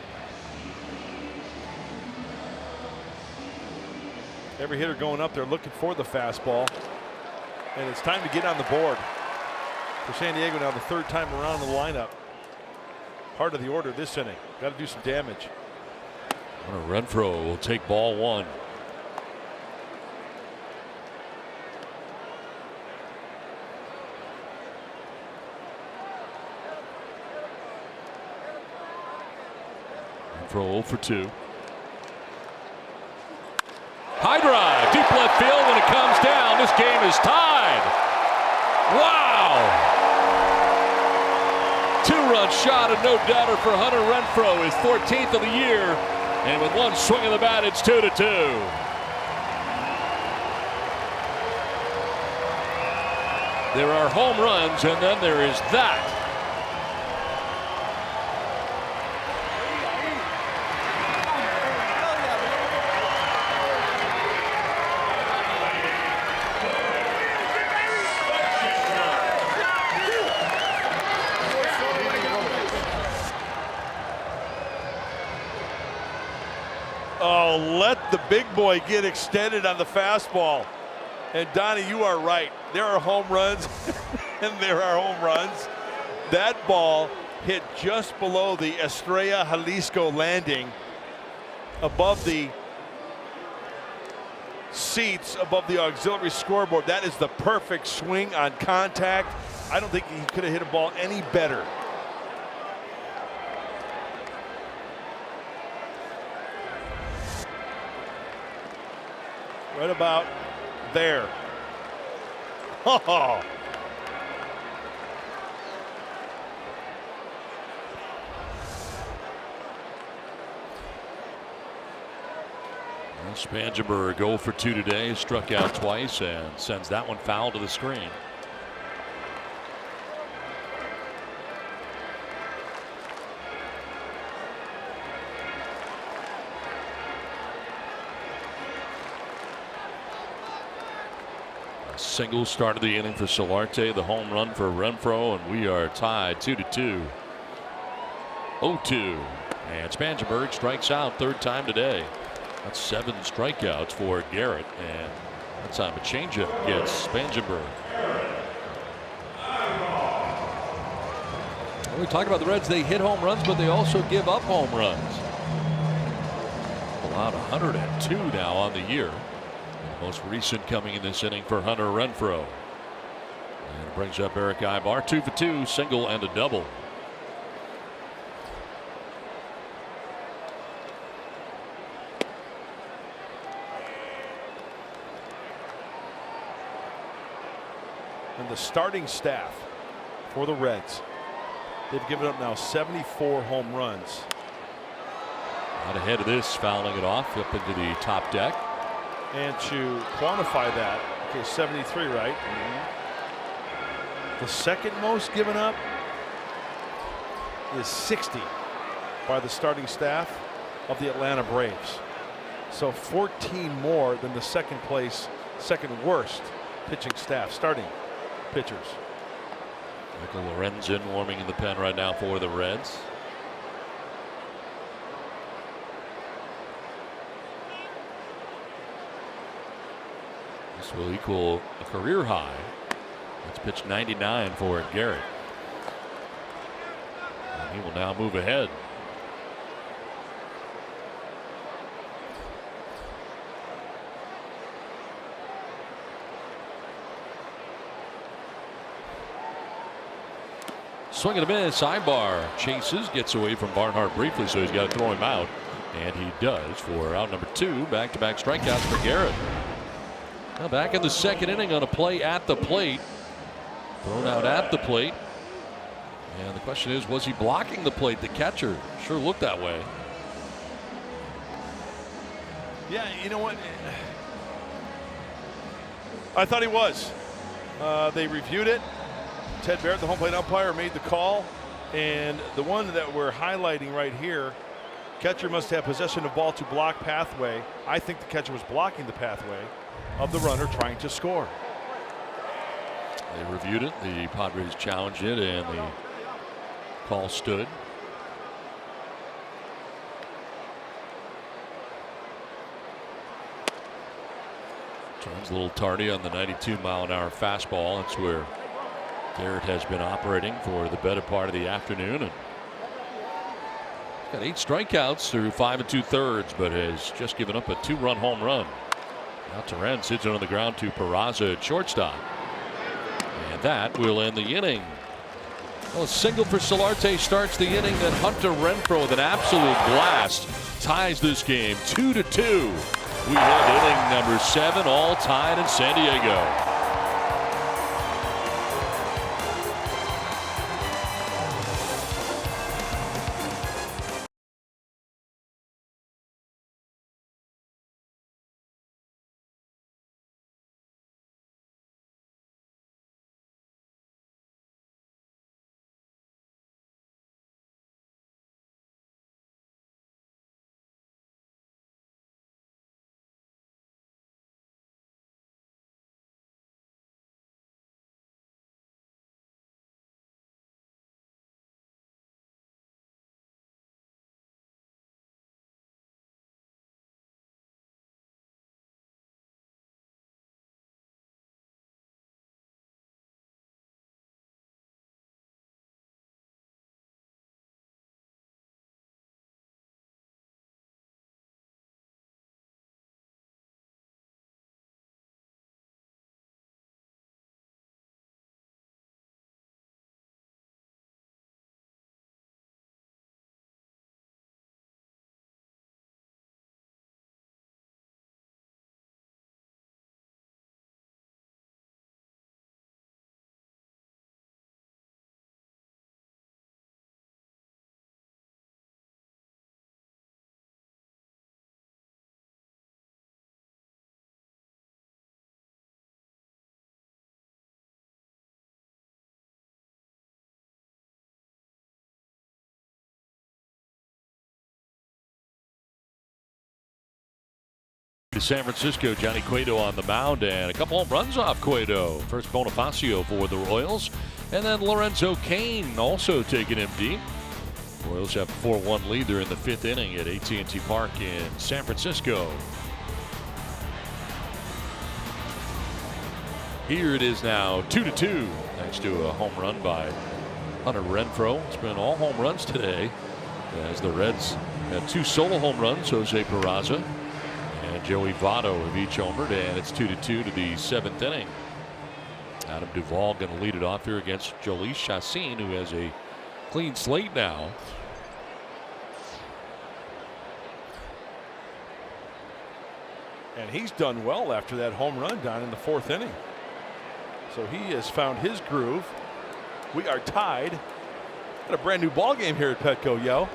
Every hitter going up there looking for the fastball. And it's time to get on the board for San Diego now, the third time around the lineup. Part of the order this inning. Got to do some damage. Renfroe will take ball one. Renfroe 0 for 2. High drive, deep left field. When it comes down, this game is tied. Wow! Two-run shot and no doubter for Hunter Renfroe, his 14th of the year. And with one swing of the bat, it's 2-2. There are home runs, and then there is that. Oh, let the big boy get extended on the fastball. And Donnie, you are right. There are home runs and there are home runs. That ball hit just below the Estrella Jalisco landing, above the seats, above the auxiliary scoreboard. That is the perfect swing on contact. I don't think he could have hit a ball any better. Right about there. Oh. Spangenberg 0 for 2 today, struck out twice and sends that one foul to the screen. Single start of the inning for Solarte, the home run for Renfroe, and we are tied 2-2. 0-2, and Spangenberg strikes out third time today. That's 7 strikeouts for Garrett, and that time a changeup gets Spangenberg. When we talk about the Reds, they hit home runs, but they also give up home runs. Allowed 102 now on the year. Most recent coming in this inning for Hunter Renfroe. And brings up Eric Ibar, 2 for 2, single and a double. And the starting staff for the Reds, they've given up now 74 home runs. Out ahead of this, fouling it off up into the top deck. And to quantify that, okay, 73, right? The second most given up is 60 by the starting staff of the Atlanta Braves. So 14 more than the second worst pitching staff, starting pitchers. Michael Lorenzen warming in the pen right now for the Reds. will equal a career high. That's pitch 99 for Garrett. And he will now move ahead. Swing and a miss. Sidebar chases, gets away from Barnhart briefly, so he's got to throw him out. And he does for out number 2. Back-to-back strikeouts for Garrett. Now back in the second inning on a play at the plate. Thrown out at the plate. And the question is, was he blocking the plate? The catcher sure looked that way. Yeah, you know what? I thought he was. They reviewed it. Ted Barrett, the home plate umpire, made the call. And the one that we're highlighting right here, catcher must have possession of ball to block pathway. I think the catcher was blocking the pathway of the runner trying to score. They reviewed it. The Padres challenged it, and the call stood. Turns a little tardy on the 92-mile-an-hour fastball. That's where Garrett has been operating for the better part of the afternoon. And got 8 strikeouts through 5 2/3, but has just given up a 2-run home run. Now Terren sits on the ground to Peraza at shortstop. And that will end the inning. Well, a single for Solarte starts the inning. Then Hunter Renfroe with an absolute blast ties this game 2-2. We head inning number 7, all tied in San Diego. To San Francisco, Johnny Cueto on the mound, and a couple home runs off Cueto. First Bonifacio for the Royals, and then Lorenzo Cain also taking him deep. Royals have a 4-1 lead there in the 5th inning at AT&T Park in San Francisco. Here it is now 2-2 thanks to a home run by Hunter Renfroe. It's been all home runs today as the Reds have 2 solo home runs. Jose Peraza and Joey Votto have each homered, and it's 2-2 to the 7th inning. Adam Duvall going to lead it off here against Jhoulys Chacín, who has a clean slate now. And he's done well after that home run down in the 4th inning. So he has found his groove. We are tied. Got a brand new ball game here at Petco, yo.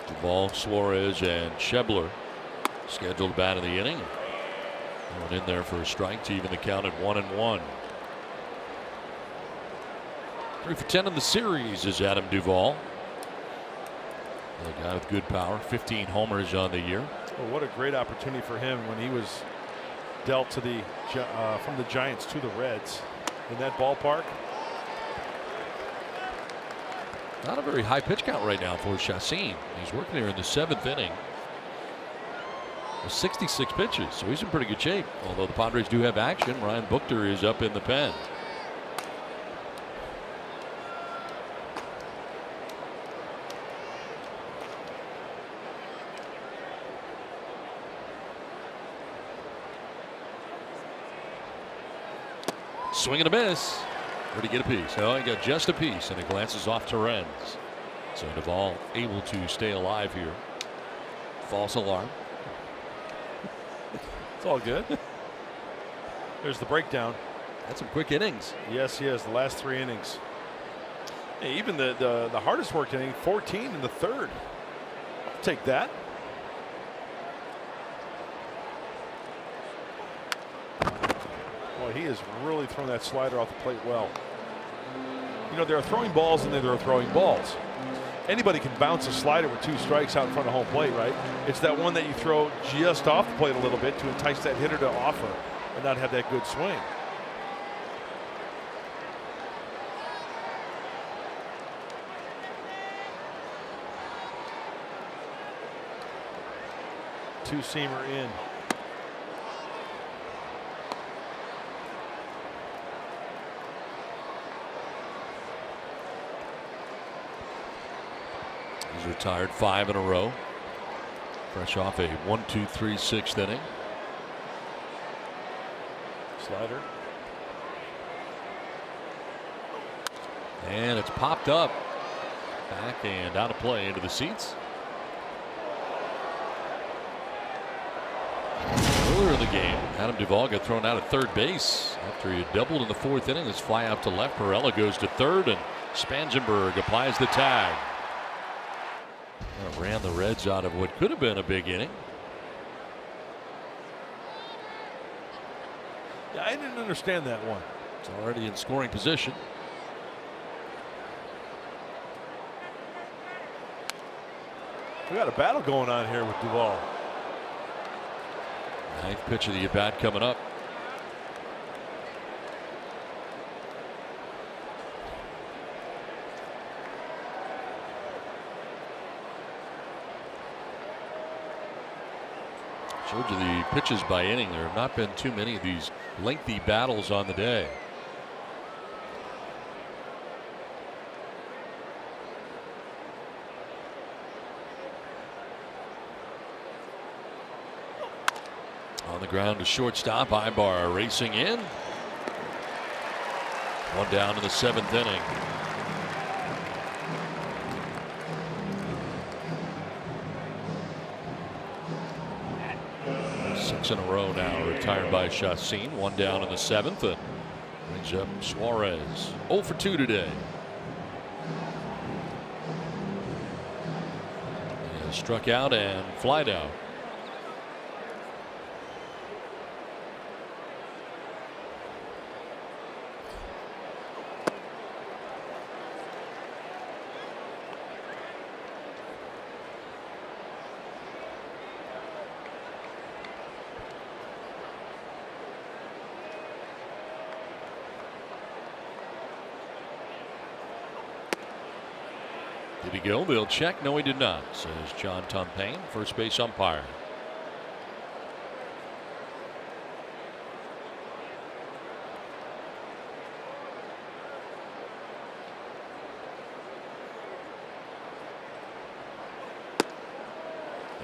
Duvall, Suarez, and Schebler scheduled to bat in the inning. Going in there for a strike to even the count at 1-1. 3 for 10 in the series is Adam Duvall. A guy with good power, 15 homers on the year. Well, what a great opportunity for him when he was dealt to the from the Giants to the Reds in that ballpark. Not a very high pitch count right now for Chacín. He's working here in the 7th inning. 66 pitches, so he's in pretty good shape. Although the Padres do have action, Ryan Buchter is up in the pen. Swing and a miss. Where did he get a piece? Oh, he got just a piece, and it glances off Torrens. So Duvall able to stay alive here. False alarm. It's all good. There's the breakdown. That's some quick innings. Yes, he has the last 3 innings. Hey, even the hardest worked inning, 14 in the third. I'll take that. Boy, he has really thrown that slider off the plate well. You know, they're throwing balls and they're throwing balls. Anybody can bounce a slider with 2 strikes out in front of home plate, right? It's that one that you throw just off the plate a little bit to entice that hitter to offer and not have that good swing. Two-seamer in. He's retired 5 in a row. Fresh off a 1-2-3 6th inning. Slider. And it's popped up. Back and out of play into the seats. Earlier in the game, Adam Duvall got thrown out at third base after he had doubled in the 4th inning. This fly out to left. Perella goes to third, and Spangenberg applies the tag. Ran the Reds out of what could have been a big inning. Yeah, I didn't understand that one. It's already in scoring position. We got a battle going on here with Duvall. 9th pitch of the at-bat coming up. Showed you the pitches by inning. There have not been too many of these lengthy battles on the day. On the ground to shortstop. Ibar racing in. One down in the 7th inning. 6 in a row now retired by Chacin. 1 down in the 7th. And brings up Suarez. 0 for 2 today. And struck out and flied out. Did he go? They'll check. No, he did not, says John Tumpane, first base umpire.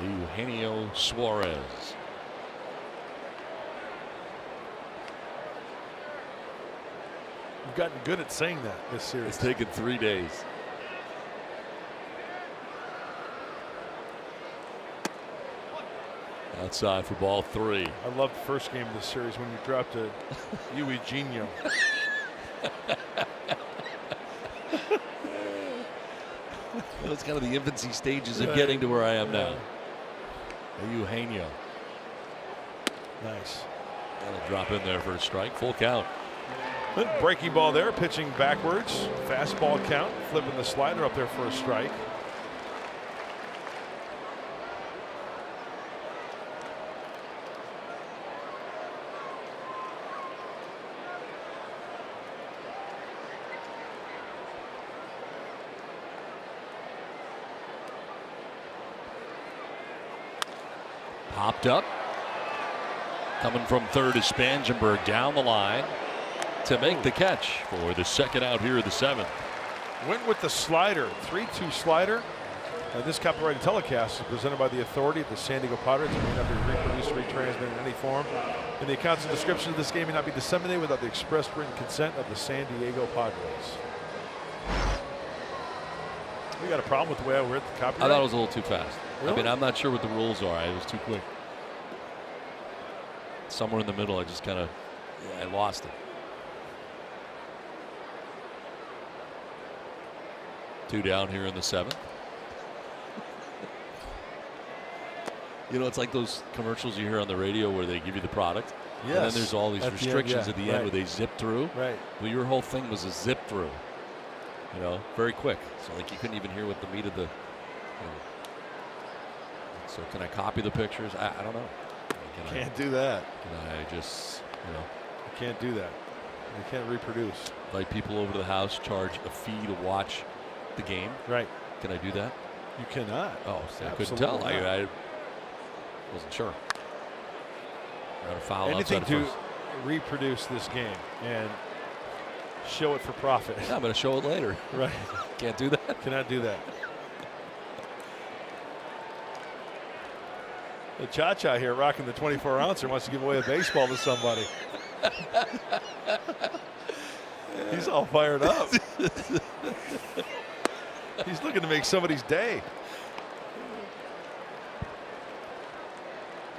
Eugenio Suarez. You've gotten good at saying that this series. It's taken 3 days. Outside for ball 3. I loved the first game of this series when you dropped a Eugenio. Well, it's kind of the infancy stages of getting to where I am now. Eugenio. Nice. That'll drop in there for a strike. Full count. Good breaking ball there, pitching backwards. Fastball count, flipping the slider up there for a strike. Popped up. Coming from third is Spangenberg down the line to make the catch for the second out here of the seventh. Went with the slider, 3-2 slider. This copyrighted telecast is presented by the authority of the San Diego Padres. It may not be reproduced or retransmitted in any form. And the accounts and description of this game may not be disseminated without the express written consent of the San Diego Padres. We got a problem with the way I read the copyright? I thought it was a little too fast. Really? I mean, I'm not sure what the rules are. It was too quick. Somewhere in the middle, I just kind of, I lost it. 2 down here in the seventh. You know, it's like those commercials you hear on the radio where they give you the product. Yes. And then there's all these restrictions at the end right. where they zip through. Right. Well, your whole thing was a zip through. You know, very quick. So like you couldn't even hear what the meat of the. So can I copy the pictures? I don't know. Can't do that. Can I just, you know? You can't do that. You can't reproduce. Invite people over to the house, charge a fee to watch the game. Right. Can I do that? You cannot. Oh, see, I couldn't Absolutely tell. I wasn't sure. Got a foul anything outside to first. reproduce this game and show it for profit. Yeah, I'm going to show it later. Right. Can't do that. Cannot do that. The Cha-Cha here rocking the 24-ouncer wants to give away a baseball to somebody. He's all fired up. He's looking to make somebody's day.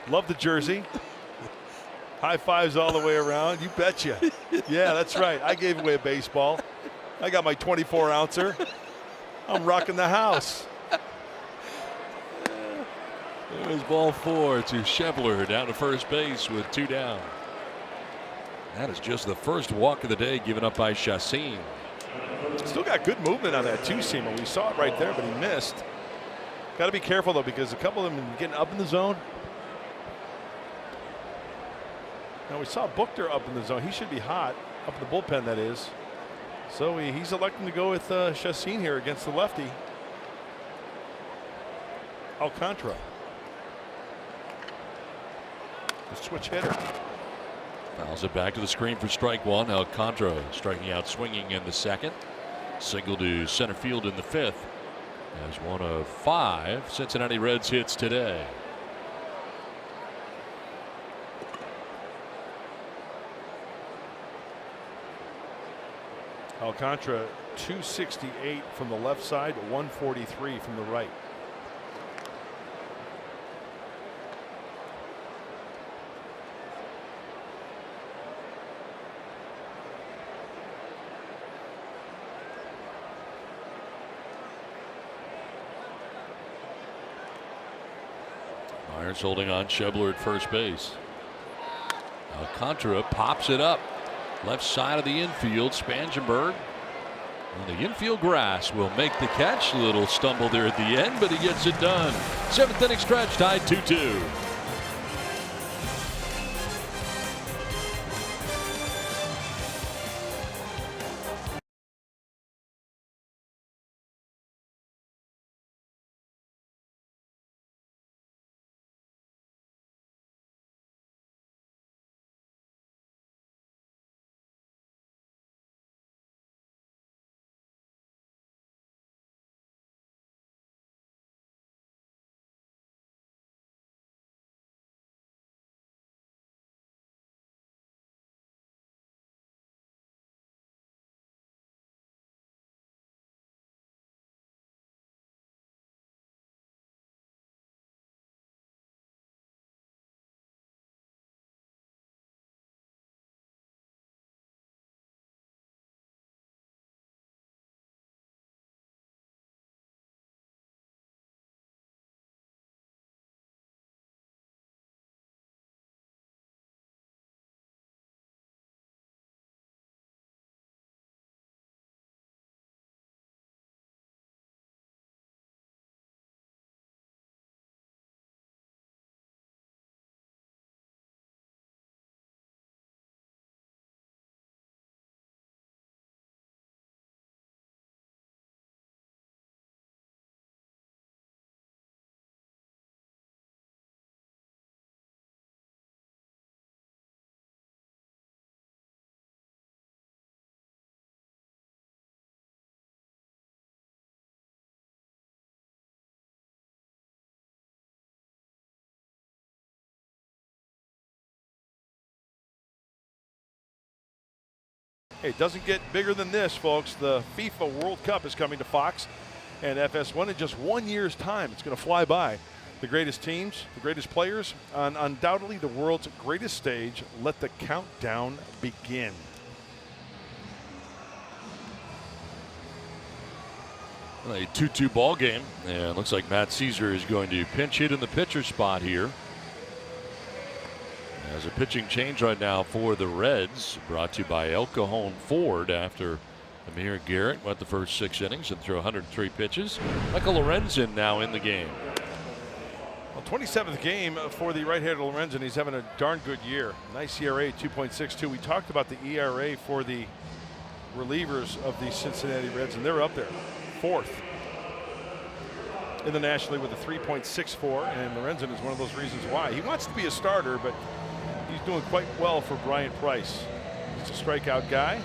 Love the jersey. High fives all the way around. You betcha. Yeah, that's right. I gave away a baseball. I got my 24-ouncer. I'm rocking the house. There's ball 4 to Schebler down to first base with 2 down. That is just the first walk of the day given up by Chassin. Still got good movement on that two-seamer. We saw it right there, but he missed. Got to be careful, though, because a couple of them are getting up in the zone. Now, we saw Buchter up in the zone. He should be hot, up in the bullpen, that is. So he's electing to go with Chassin here against the lefty, Alcantara. The switch hitter. Fouls it back to the screen for strike 1. Alcantara striking out swinging in the second. Single to center field in the fifth. As one of 5 Cincinnati Reds hits today. Alcantara 268 from the left side, 143 from the right. Myers holding on Schebler at first base. Alcantara pops it up. Left side of the infield. Spangenberg on the infield grass will make the catch. Little stumble there at the end, but he gets it done. 7th inning stretch tied 2-2. Hey, it doesn't get bigger than this, folks. The FIFA World Cup is coming to Fox and FS1 in just 1 year's time. It's going to fly by. The greatest teams, the greatest players, on undoubtedly the world's greatest stage. Let the countdown begin. A 2-2 ball game, and looks like Matt Caesar is going to pinch hit in the pitcher spot here. There's a pitching change right now for the Reds, brought to you by El Cajon Ford after Amir Garrett went the first 6 innings and threw 103 pitches. Michael Lorenzen now in the game. Well, 27th game for the right-handed Lorenzen. He's having a darn good year. Nice ERA, 2.62. We talked about the ERA for the relievers of the Cincinnati Reds, and they're up there, 4th in the National League with a 3.64, and Lorenzen is one of those reasons why. He wants to be a starter, but he's doing quite well for Brian Price. He's a strikeout guy.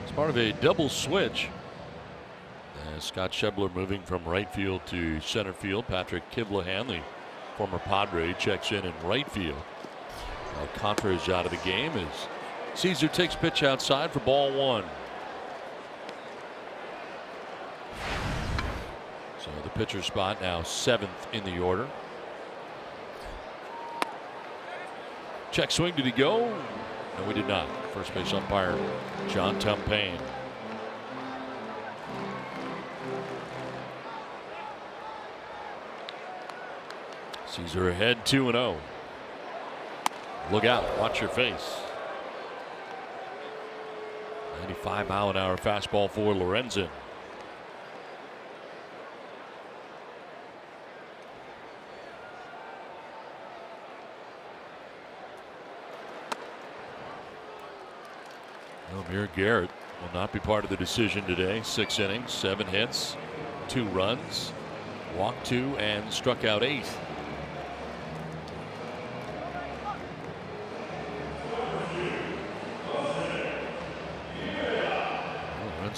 It's part of a double switch. Scott Schebler moving from right field to center field. Patrick Kivlahan, the former Padre, checks in right field. Alcantara is out of the game as Caesar takes pitch outside for ball 1. So the pitcher spot now 7th in the order. Check swing, did he go? No, we did not. First base umpire John Tumpane. Caesar ahead 2-0. Look out, watch your face. 95-mile-an-hour fastball for Lorenzen. Amir Garrett will not be part of the decision today. 6 innings, 7 hits, 2 runs, walked 2, and struck out 8.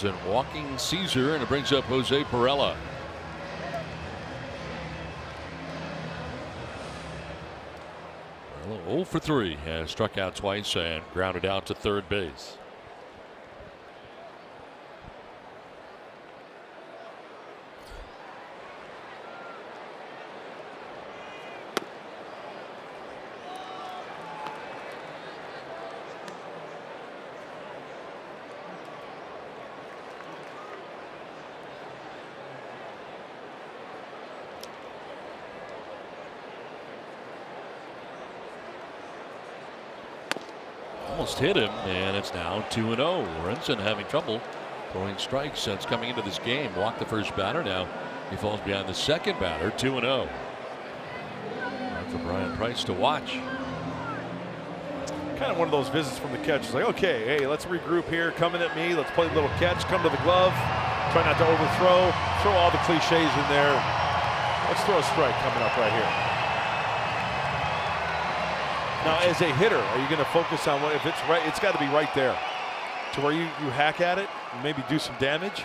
And walking Caesar, and it brings up Jose Perella. Perella 0 for 3, has struck out twice and grounded out to third base. Almost hit him, and it's now 2-0. Lorenzen having trouble throwing strikes since coming into this game. Walked the first batter. Now he falls behind the second batter. 2-0. Time for Brian Price to watch. Kind of one of those visits from the catch. It's like, okay, hey, let's regroup here. Coming at me. Let's play a little catch. Come to the glove. Try not to overthrow. Throw all the cliches in there. Let's throw a strike coming up right here. Now, as a hitter, are you going to focus on what, if it's right, it's got to be right there to where you hack at it and maybe do some damage?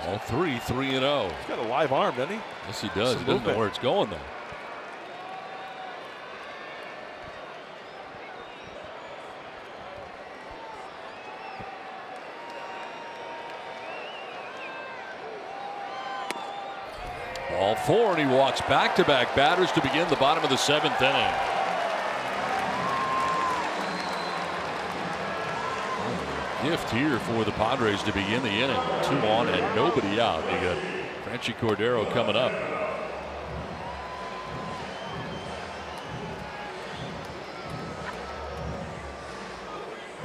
Ball 3, 3-0. He's got a live arm, doesn't he? Yes, he does. He doesn't know where it's going, though. Ball 4, and he walks back-to-back batters to begin the bottom of the 7th inning. Gift here for the Padres to begin the inning. 2 on and nobody out. You got Franchy Cordero coming up.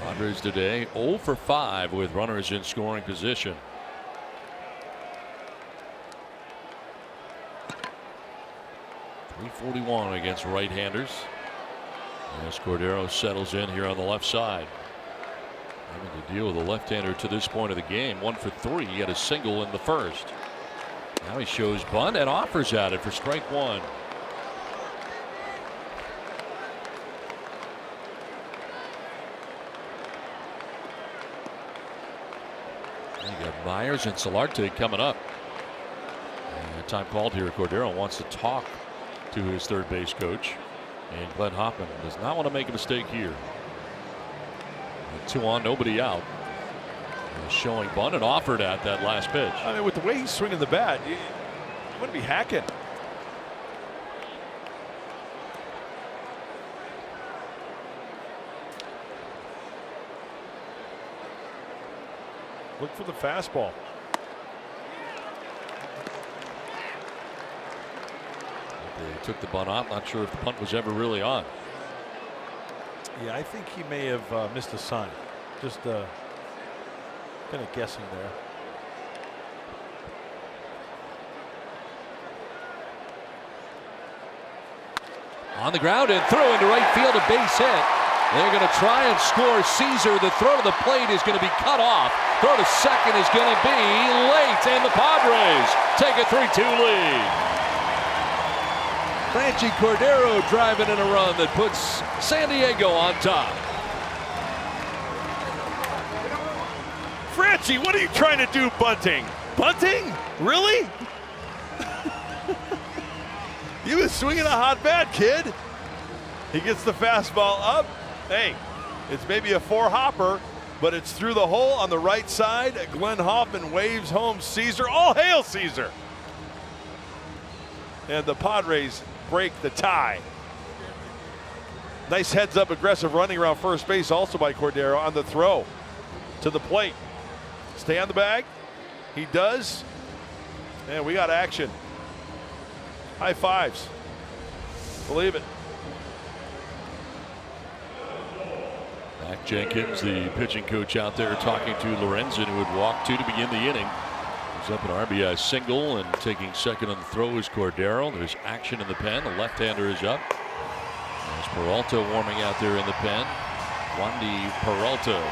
Padres today 0 for 5 with runners in scoring position. .341 against right-handers. As Cordero settles in here on the left side. Having to deal with a left-hander to this point of the game. 1 for 3. He had a single in the first. Now he shows bunt and offers at it for strike 1. You got Myers and Solarte coming up. And time called here. Cordero wants to talk to his third base coach. And Glenn Hoffman does not want to make a mistake here. 2 on, nobody out. Showing bunt and offered at that last pitch. I mean, with the way he's swinging the bat, you want to be hacking. Look for the fastball. They took the bunt off. Not sure if the punt was ever really on. Yeah, I think he may have missed a sign. Just kind of guessing there. On the ground and throw into right field, a base hit. They're going to try and score. Caesar, the throw to the plate is going to be cut off. Throw to second is going to be late, and the Padres take a 3-2 lead. Franchi Cordero driving in a run that puts San Diego on top. Franchi, what are you trying to do, bunting? Bunting? Really? You was swinging a hot bat, kid. He gets the fastball up. Hey, it's maybe a 4-hopper, but it's through the hole on the right side. Glenn Hoffman waves home Caesar. All hail Caesar. And the Padres break the tie. Nice heads up aggressive running around first base also by Cordero on the throw to the plate. Stay on the bag. He does. And we got action. High fives. Believe it. Mac Jenkins, the pitching coach out there, talking to Lorenzen, who had walked 2 to begin the inning. He's up an RBI single, and taking second on the throw is Cordero. There's action in the pen. The left-hander is up. There's Peralta warming out there in the pen. Wandy Peralta.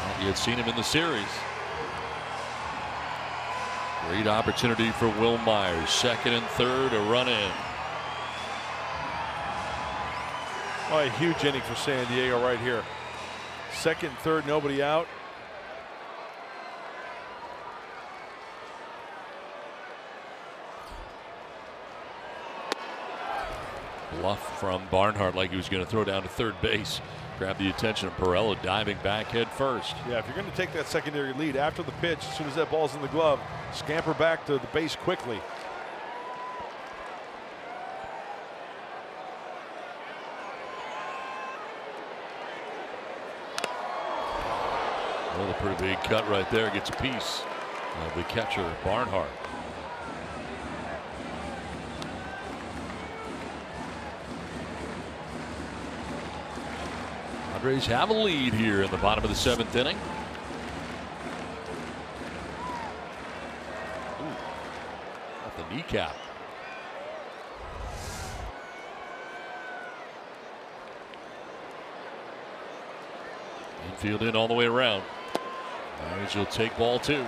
Well, you had seen him in the series. Great opportunity for Will Myers. Second and third, a run in. Oh, a huge inning for San Diego right here. Second, third, nobody out. Bluff from Barnhart, like he was going to throw down to third base. Grabbed the attention of Perella, diving back head first. Yeah, if you're going to take that secondary lead after the pitch, as soon as that ball's in the glove, scamper back to the base quickly. Well, a pretty big cut right there. Gets a piece of the catcher, Barnhart. Padres have a lead here in the bottom of the 7th inning. Ooh, off the kneecap. Infield in all the way around. Myers will take ball 2.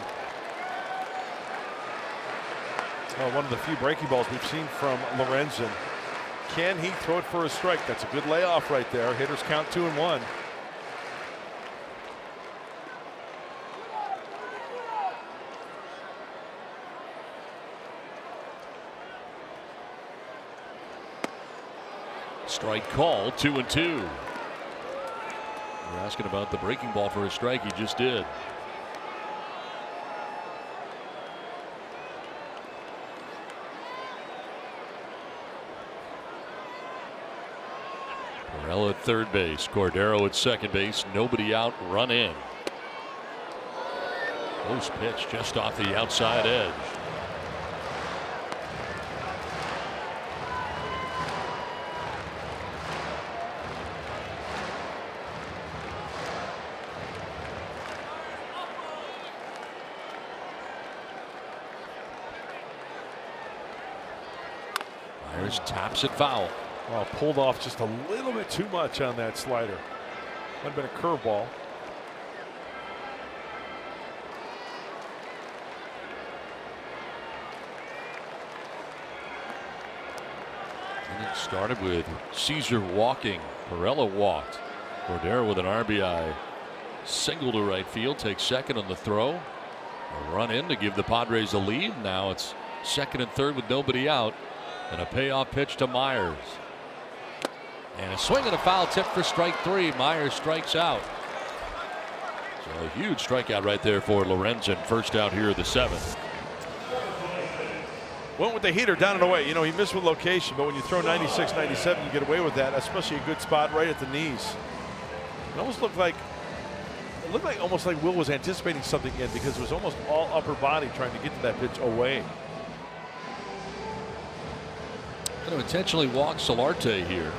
One of the few breaking balls we've seen from Lorenzen. Can he throw it for a strike? That's a good layoff right there. Hitters count 2-1. Strike call, 2-2. We're asking about the breaking ball for a strike. He just did. Perella at third base, Cordero at second base, nobody out, run in. Close pitch just off the outside edge. Myers taps it foul. Well, pulled off just a little bit too much on that slider. Might have been a curveball. And it started with Caesar walking. Perella walked. Cordero with an RBI single to right field. Takes second on the throw. A run in to give the Padres a lead. Now it's Second and third with nobody out. And a payoff pitch to Myers. And a swing and a foul tip for strike three. Myers strikes out. So a huge strikeout right there for Lorenzen. First out here of the seventh. Went with the heater down and away. You know, he missed with location, but when you throw 96, 97, you get away with that, especially a good spot right at the knees. It almost looked like almost like Will was anticipating something in, because it was almost all upper body trying to get to that pitch away. Going to intentionally walk Solarte here.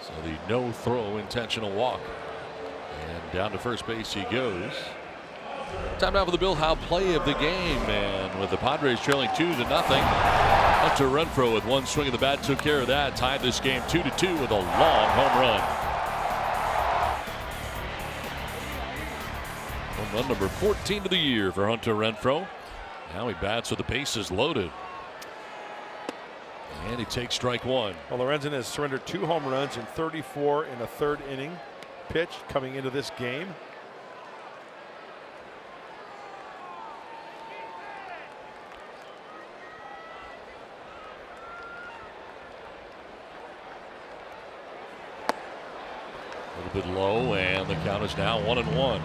So the no throw intentional walk. And down to first base he goes. Time now for the Bill Howe play of the game, and with the Padres trailing 2-0, Hunter Renfroe with one swing of the bat took care of that. Tied this game 2-2 with a long home run. Home run number 14 of the year for Hunter Renfroe. Now he bats with the bases loaded. And he takes strike one. Well, Lorenzen has surrendered 2 home runs in 34 in a third inning pitch coming into this game. A little bit low, and the count is now 1-1.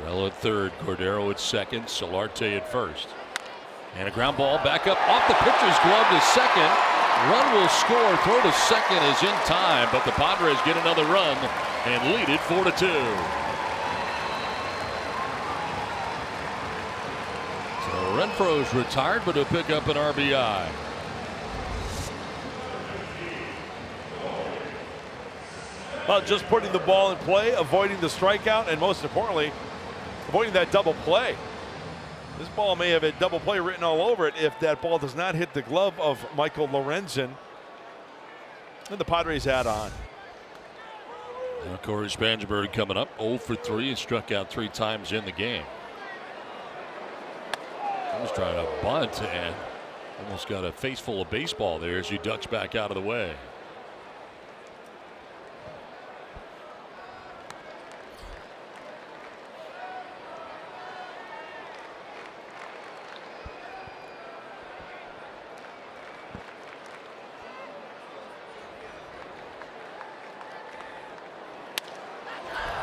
Morel at third, Cordero at second, Solarte at first. And a ground ball back up off the pitcher's glove to second. Run will score. Throw to second is in time, but the Padres get another run and lead it 4-2. Renfroe's retired, but he'll pick up an RBI. Well, just putting the ball in play, avoiding the strikeout, and most importantly, avoiding that double play. This ball may have a double play written all over it if that ball does not hit the glove of Michael Lorenzen. And the Padres add on. Now Corey Spangenberg coming up 0 for 3 and struck out 3 times in the game. He was trying to bunt and almost got a face full of baseball there as he ducks back out of the way.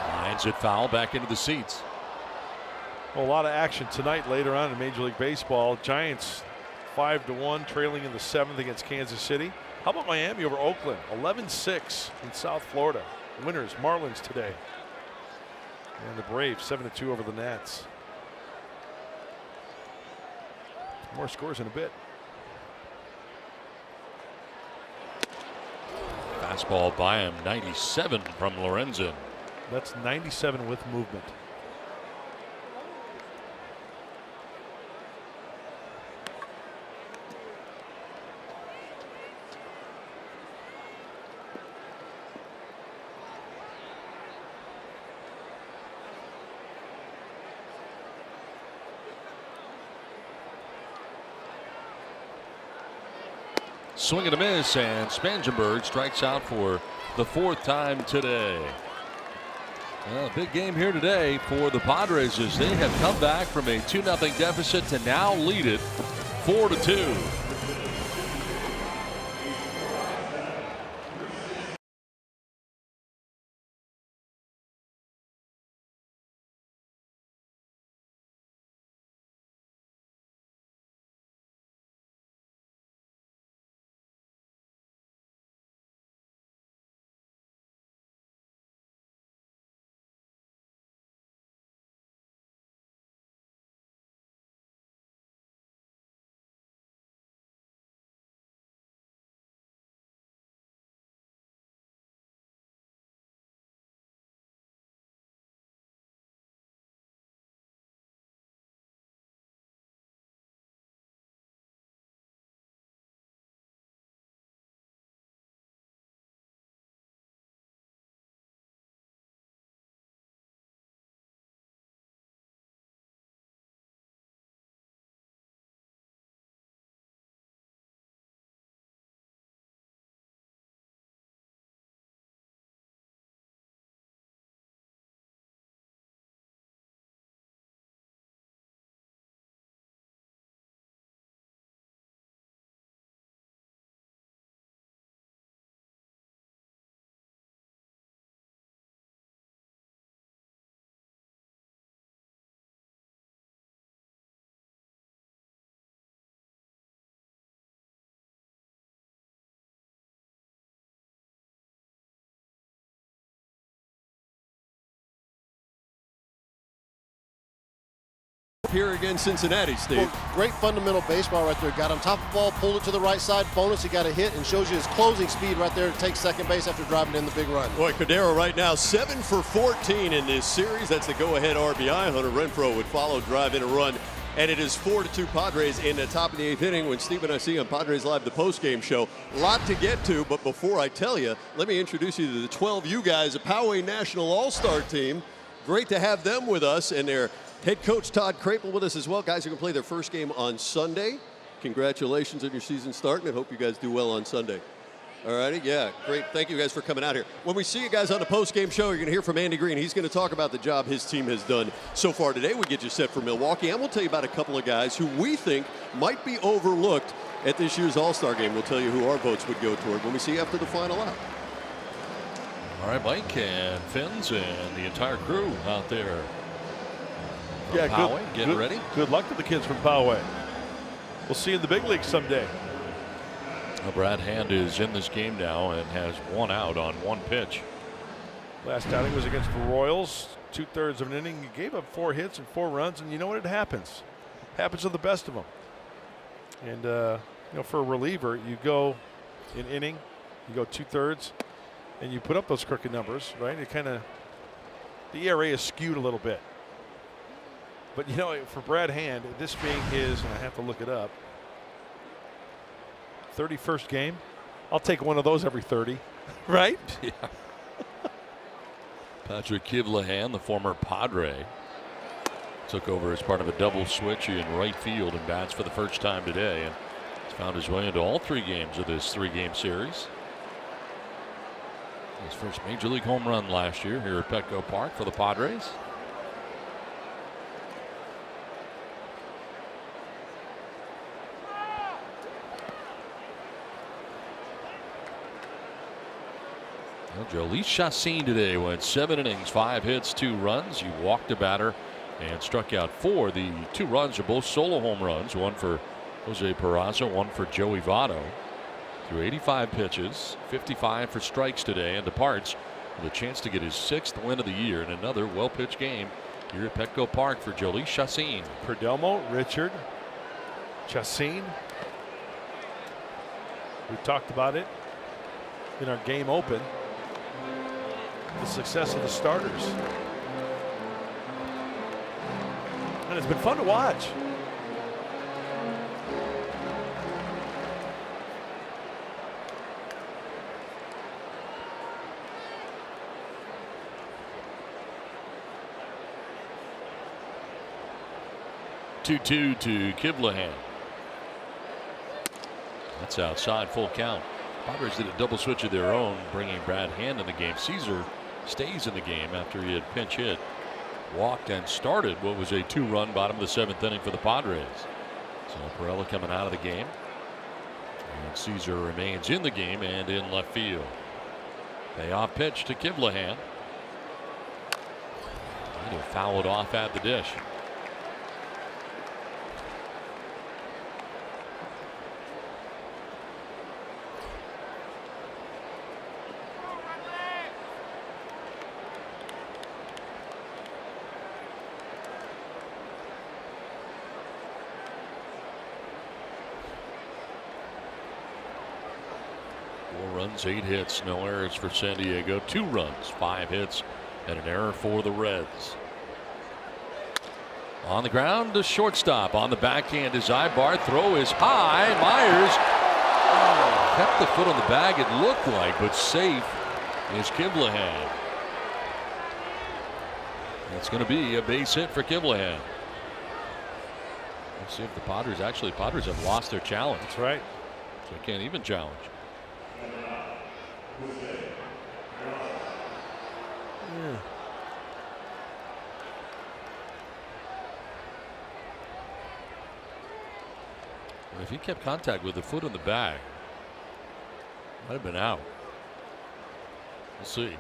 Lines it foul back into the seats. Well, a lot of action tonight later on in Major League Baseball. Giants 5-1 trailing in the 7th against Kansas City. How about Miami over Oakland? 11-6 in South Florida. Winners Marlins today. And the Braves 7-2 over the Nats. More scores in a bit. Fastball by him, 97 from Lorenzen. That's 97 with movement. Swing and a miss, and Spangenberg strikes out for the 4th time today. Well, a big game here today for the Padres as they have come back from a 2-0 deficit to now lead it 4-2. here against Cincinnati, Steve? Well, great fundamental baseball right there. Got on top of the ball, pulled it to the right side. Bonus, he got a hit and shows you his closing speed right there to take second base after driving in the big run. Boy, Cordero right now 7 for 14 in this series. That's the go-ahead RBI. Hunter Renfroe would follow, drive in a run. And it is 4-2 Padres in the top of the 8th inning when Steve and I see on Padres Live, the post-game show. A lot to get to, but before I tell you, let me introduce you to the 12U guys, a Poway National All-Star team. Great to have them with us, and their head coach Todd Crapel with us as well. Guys are going to play their first game on Sunday. Congratulations on your season starting, and hope you guys do well on Sunday. All righty, yeah, great. Thank you guys for coming out here. When we see you guys on the post-game show, you're going to hear from Andy Green. He's going to talk about the job his team has done so far today. We get you set for Milwaukee, and we'll tell you about a couple of guys who we think might be overlooked at this year's All-Star game. We'll tell you who our votes would go toward when we see you after the final out. All right, Mike and Fins and the entire crew out there. Yeah, Poway, getting ready. Good luck to the kids from Poway. We'll see you in the big leagues someday. Well, Brad Hand is in this game now and has 1 out on 1 pitch. Last outing was against the Royals. 2/3 of an inning. He gave up 4 hits and 4 runs, and you know what? It happens. Happens to the best of them. And for a reliever, you go an inning, you go 2/3, and you put up those crooked numbers, right? It the ERA is skewed a little bit. But for Brad Hand, this being his, and I have to look it up, 31st game, I'll take one of those every 30, right? Yeah. Patrick Kivlahan, the former Padre, took over as part of a double switch in right field and bats for the first time today, and has found his way into all 3 games of this 3-game series. His first major league home run last year here at Petco Park for the Padres. Jolice Chassin today went 7 innings, 5 hits, 2 runs. He walked a batter and struck out 4. The 2 runs are both solo home runs, one for Jose Peraza, one for Joey Votto. Through 85 pitches, 55 for strikes today, and departs with a chance to get his 6th win of the year in another well-pitched game here at Petco Park for Jolice Chassin. Perdomo, Richard, Chassin. We talked about it in our game open. The success of the starters. And it's been fun to watch. Two to Kivlahan. That's outside, full count. Padres did a double switch of their own, bringing Brad Hand in the game. Caesar stays in the game after he had pinch hit, walked, and started what was a 2-run bottom of the 7th inning for the Padres. So Perella coming out of the game, and Caesar remains in the game and in left field. Payoff pitch to Kivlahan. He'll foul it off at the dish. Runs, 8 hits, no errors for San Diego. 2 runs, 5 hits, and an error for the Reds. On the ground to shortstop. On the backhand is Ibar. Throw is high. Myers kept the foot on the bag, it looked like, but safe is Kivlahan. It's going to be a base hit for Kivlahan. Let's see if the Padres have lost their challenge. That's right. So they can't even challenge. Yeah. If he kept contact with the foot on the bag, might have been out. We'll see.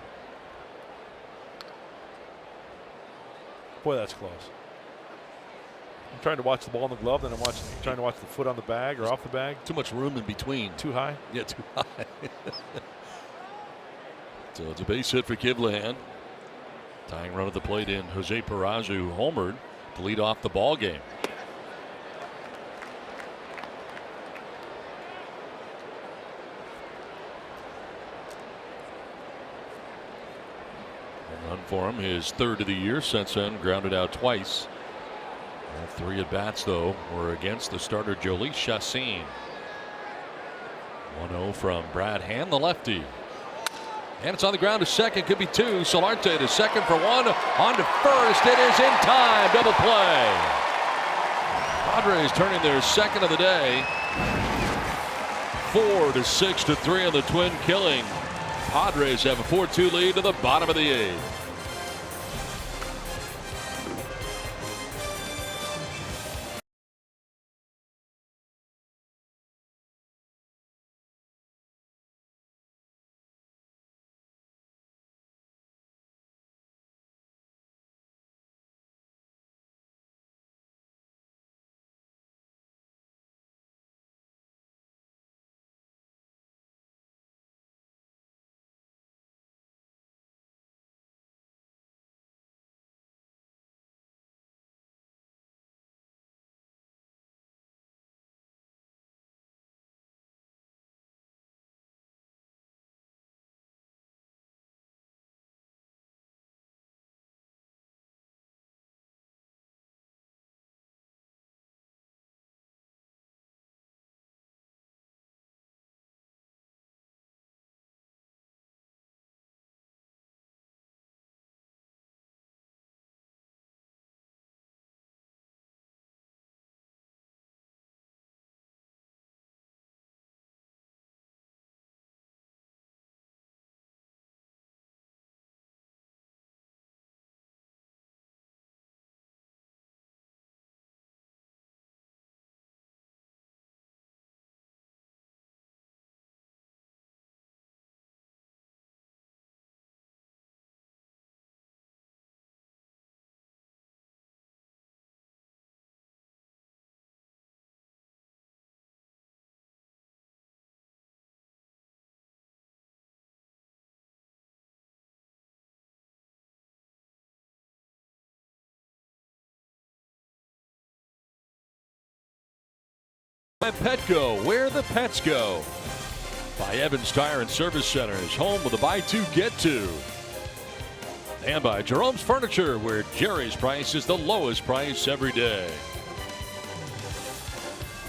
Boy, that's close. I'm trying to watch the ball in the glove, then I'm trying to watch the foot on the bag or off the bag. Too much room in between. Too high? Yeah, too high. So it's a base hit for Kivlahan. Tying run at the plate in Jose Peraza, who homered to lead off the ball game. Run for him, his third of the year since then, grounded out twice. All 3 at bats, though, were against the starter Jhoulys Chacin. 1-0 from Brad Hand, the lefty. And it's on the ground to second, could be 2. Solarte to second for 1. On to first, it is in time. Double play. Padres turning their second of the day. 4-6-3 on the Twin killing. Padres have a 4-2 lead to the bottom of the 8th. By Petco, where the pets go. By Evans Tire and Service Centers, home with a buy two, get two. And by Jerome's Furniture, where Jerry's price is the lowest price every day.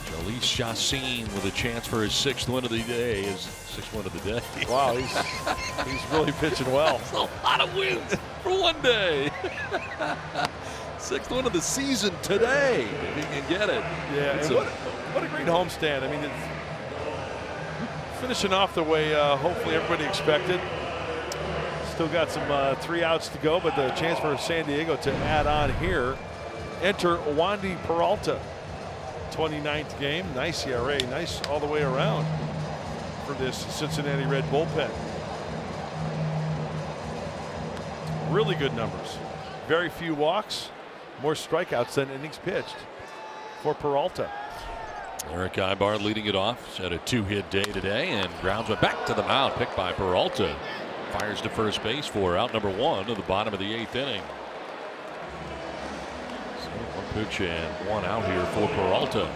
Jhoulys Chacin with a chance for his 6th win of the day. His 6th win of the day. Wow, he's really pitching well. That's a lot of wins for one day. 6th win of the season today, if he can get it. Yeah, and what a great homestand. I mean, it's finishing off the way hopefully everybody expected. Still got some 3 outs to go, but the chance for San Diego to add on here. Enter Wandy Peralta, 29th game. Nice ERA, nice all the way around for this Cincinnati Red bullpen. Really good numbers. Very few walks, more strikeouts than innings pitched for Peralta. Eric Ibar leading it off. He's had a 2-hit day today and grounds one back to the mound, picked by Peralta. Fires to first base for out number 1 of the bottom of the 8th inning. So 1 pitch and 1 out here for Peralta.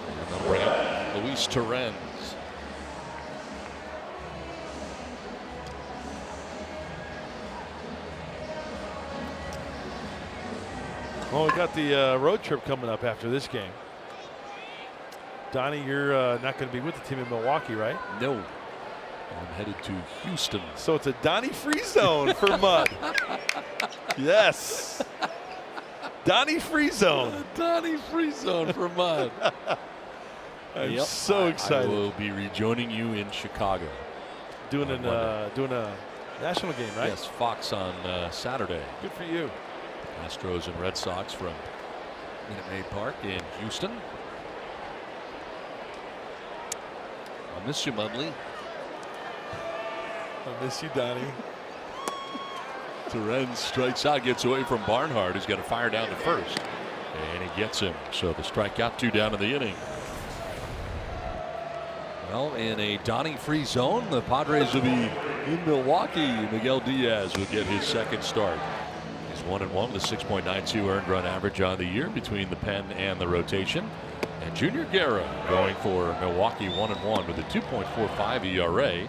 And they'll bring up Luis Torrens. Well, we got the road trip coming up after this game. Donnie, you're not going to be with the team in Milwaukee, right? No. I'm headed to Houston. So it's a Donnie free zone for Mud. Yes. Donnie free zone. Donnie free zone for Mud. I'm so excited. I will be rejoining you in Chicago. Doing a national game, right? Yes, Fox on Saturday. Good for you. Astros and Red Sox from Minute Maid Park in Houston. I'll miss you, Mudley. I miss you, Donnie. Torrens strikes out, gets away from Barnhart, who's got to fire down to first. And he gets him. So the strikeout, 2 down in the inning. Well, in a Donnie free zone, the Padres will be in Milwaukee. Miguel Diaz will get his 2nd start. His 1-1 with a 6.92 earned run average on the year between the pen and the rotation. And Junior Guerra going for Milwaukee 1-1 with a 2.45 ERA.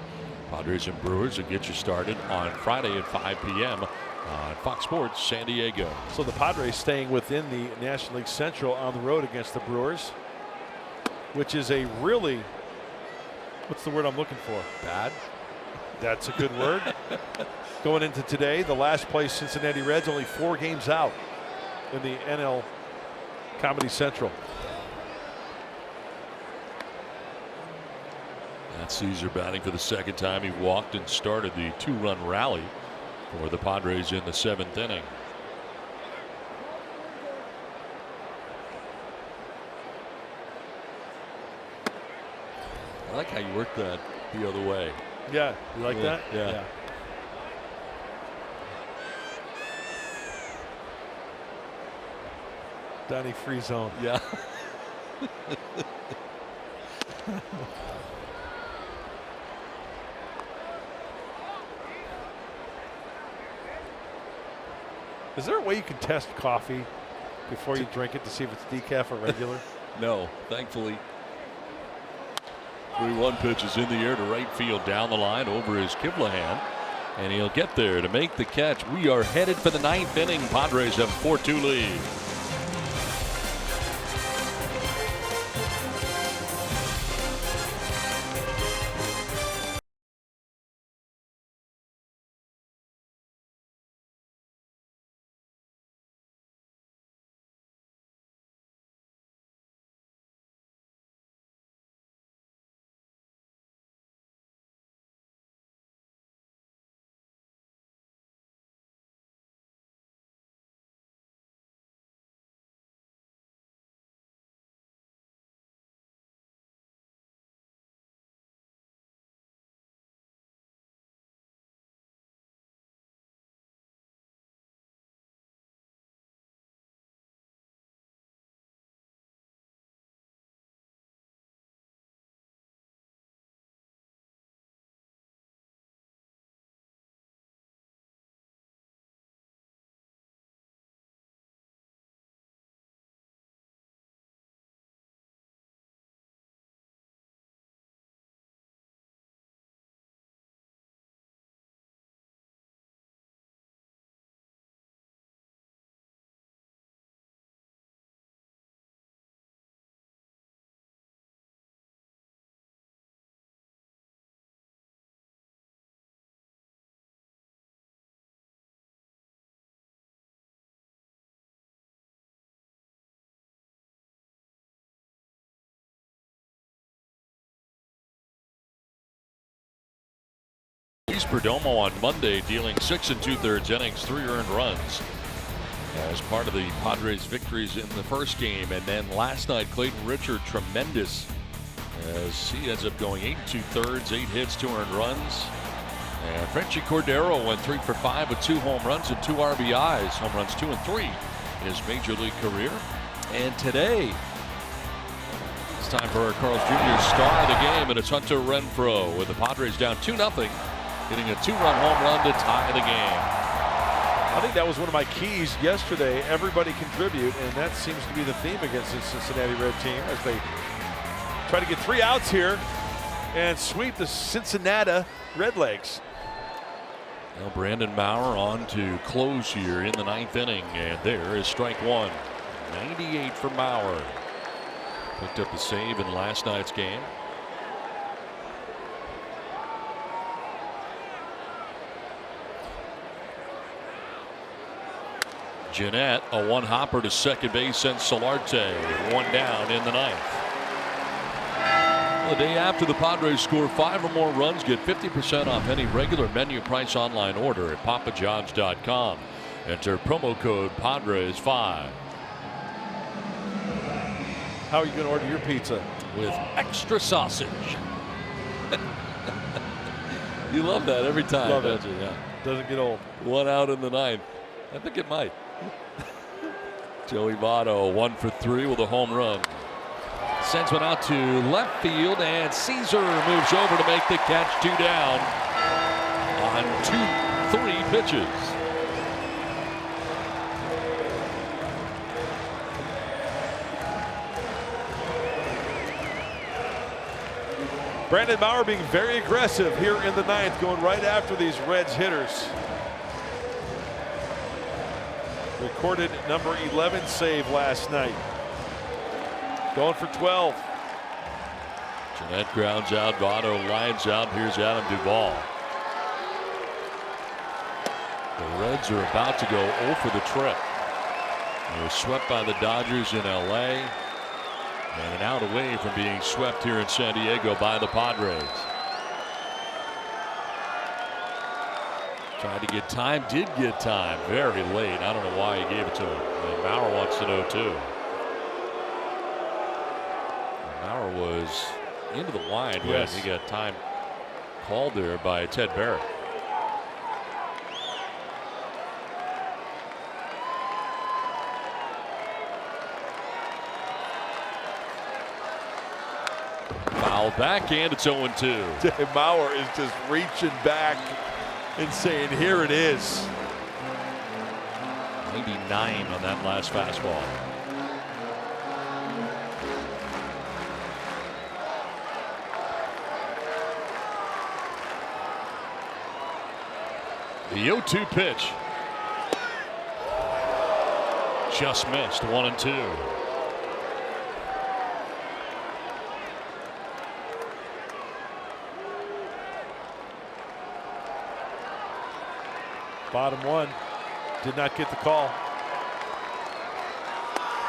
Padres and Brewers will get you started on Friday at 5 p.m. on Fox Sports San Diego. So the Padres staying within the National League Central on the road against the Brewers, which is a really, what's the word I'm looking for? Bad? That's a good word. Going into today, the last place Cincinnati Reds only 4 games out in the NL Comedy Central. Matt Caesar batting for the second time. He walked and started the 2-run rally for the Padres in the 7th inning. I like how you worked that the other way. Yeah, you like that? Yeah. Donnie free zone. Yeah. Is there a way you can test coffee before you drink it to see if it's decaf or regular? No, thankfully. 3-1 pitch is in the air to right field down the line over his Kiblahan. And he'll get there to make the catch. We are headed for the 9th inning. Padres have a 4-2 lead. Perdomo on Monday dealing 6 2/3 innings, 3 earned runs as part of the Padres victories in the first game. And then last night Clayton Richard tremendous as he ends up going 8 2/3, 8 hits, 2 earned runs. And Frenchie Cordero went 3 for 5 with 2 home runs and 2 RBIs, home runs 2 and 3 in his major league career. And today it's time for our Carl's Jr. star of the game, and it's Hunter Renfroe with the Padres down 2-0. Hitting a 2-run home run to tie the game. I think that was one of my keys yesterday. Everybody contribute, and that seems to be the theme against the Cincinnati Red team as they try to get 3 outs here and sweep the Cincinnati Redlegs. Now Brandon Maurer on to close here in the 9th inning, and there is strike 1. 98 for Maurer. Picked up a save in last night's game. Jeanette, a 1-hopper to second base, and Solarte 1 down in the 9th. Well, the day after the Padres score 5 or more runs, get 50% off any regular menu price online order at papajohns.com. Enter promo code Padres5. How are you going to order your pizza? With extra sausage. You love that every time, Love don't it. you? Yeah. Doesn't get old. 1 out in the 9th. I think it might. Joey Votto 1 for 3 with a home run. Sends one out to left field, and Caesar moves over to make the catch. 2 down on 2-3 pitches. Brandon Maurer being very aggressive here in the ninth, going right after these Reds hitters. Recorded number 11 save last night. Going for 12. Jeanette grounds out, Votto lines out. Here's Adam Duvall. The Reds are about to go 0 for the trip. They were swept by the Dodgers in LA. And an out away from being swept here in San Diego by the Padres. Tried to get time, did get time very late. I don't know why he gave it to him. And Maurer wants to know too. Maurer was into the line when he got time called there by Ted Barrett. Foul backhand, it's 0-2. Dave Maurer is just reaching back and saying, here it is. 99 on that last fastball. The 0-2 pitch. Just missed, 1-2. Bottom one, did not get the call.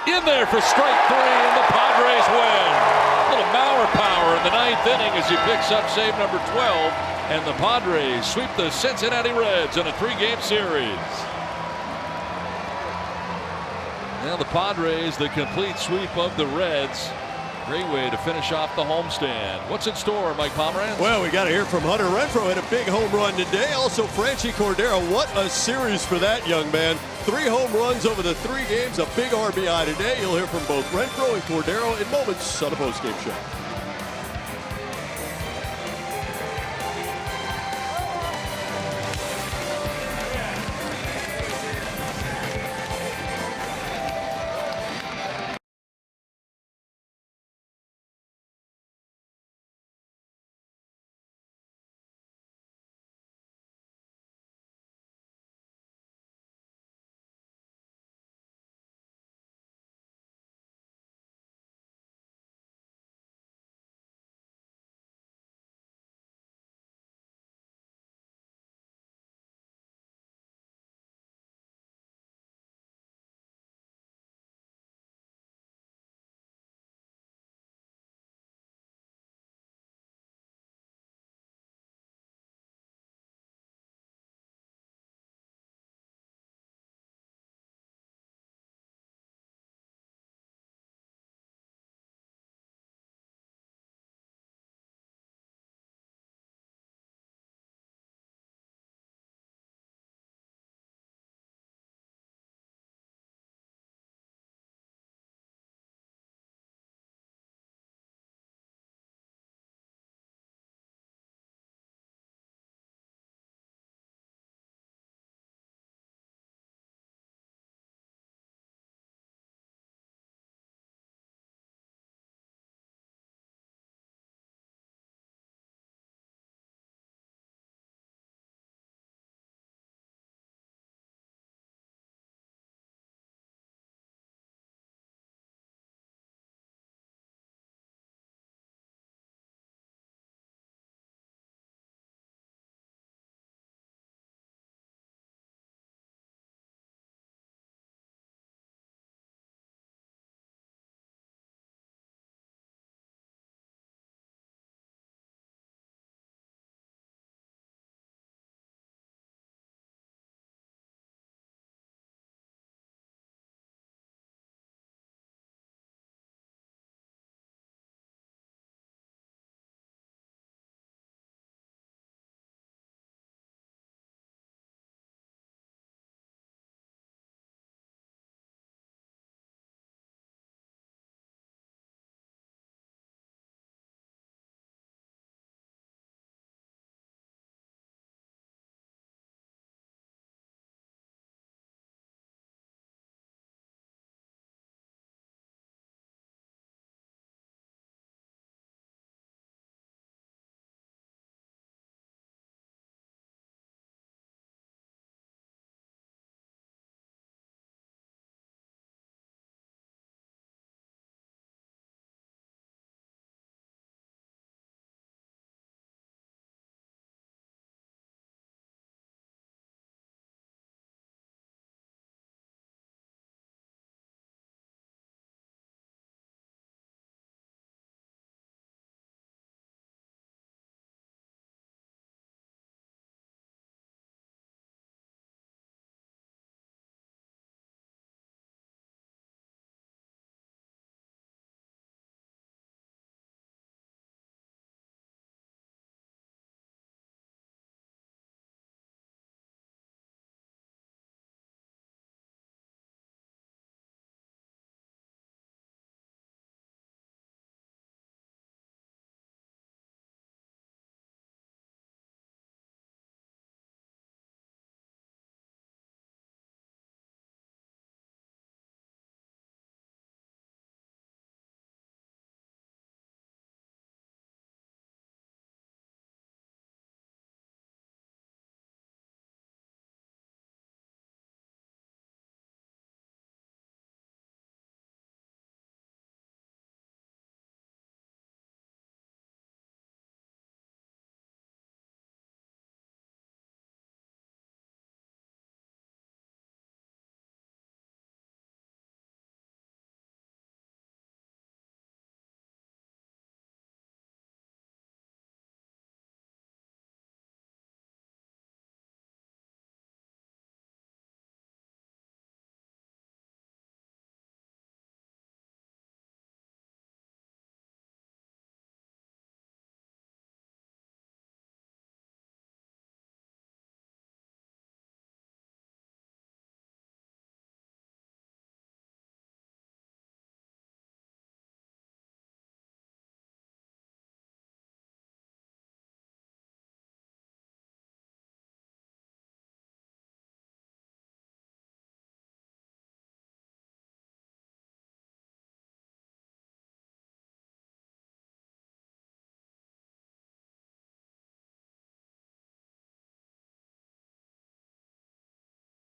In there for strike 3, and the Padres win. A little Maurer power in the ninth inning as he picks up save number 12, and the Padres sweep the Cincinnati Reds in a 3-game series. Now the Padres, the complete sweep of the Reds. Great way to finish off the homestand. What's in store, Mike Pomerantz? Well, we got to hear from Hunter Renfroe. Had a big home run today. Also, Franchy Cordero. What a series for that young man. 3 home runs over the 3 games. A big RBI today. You'll hear from both Renfroe and Cordero in moments on the postgame show.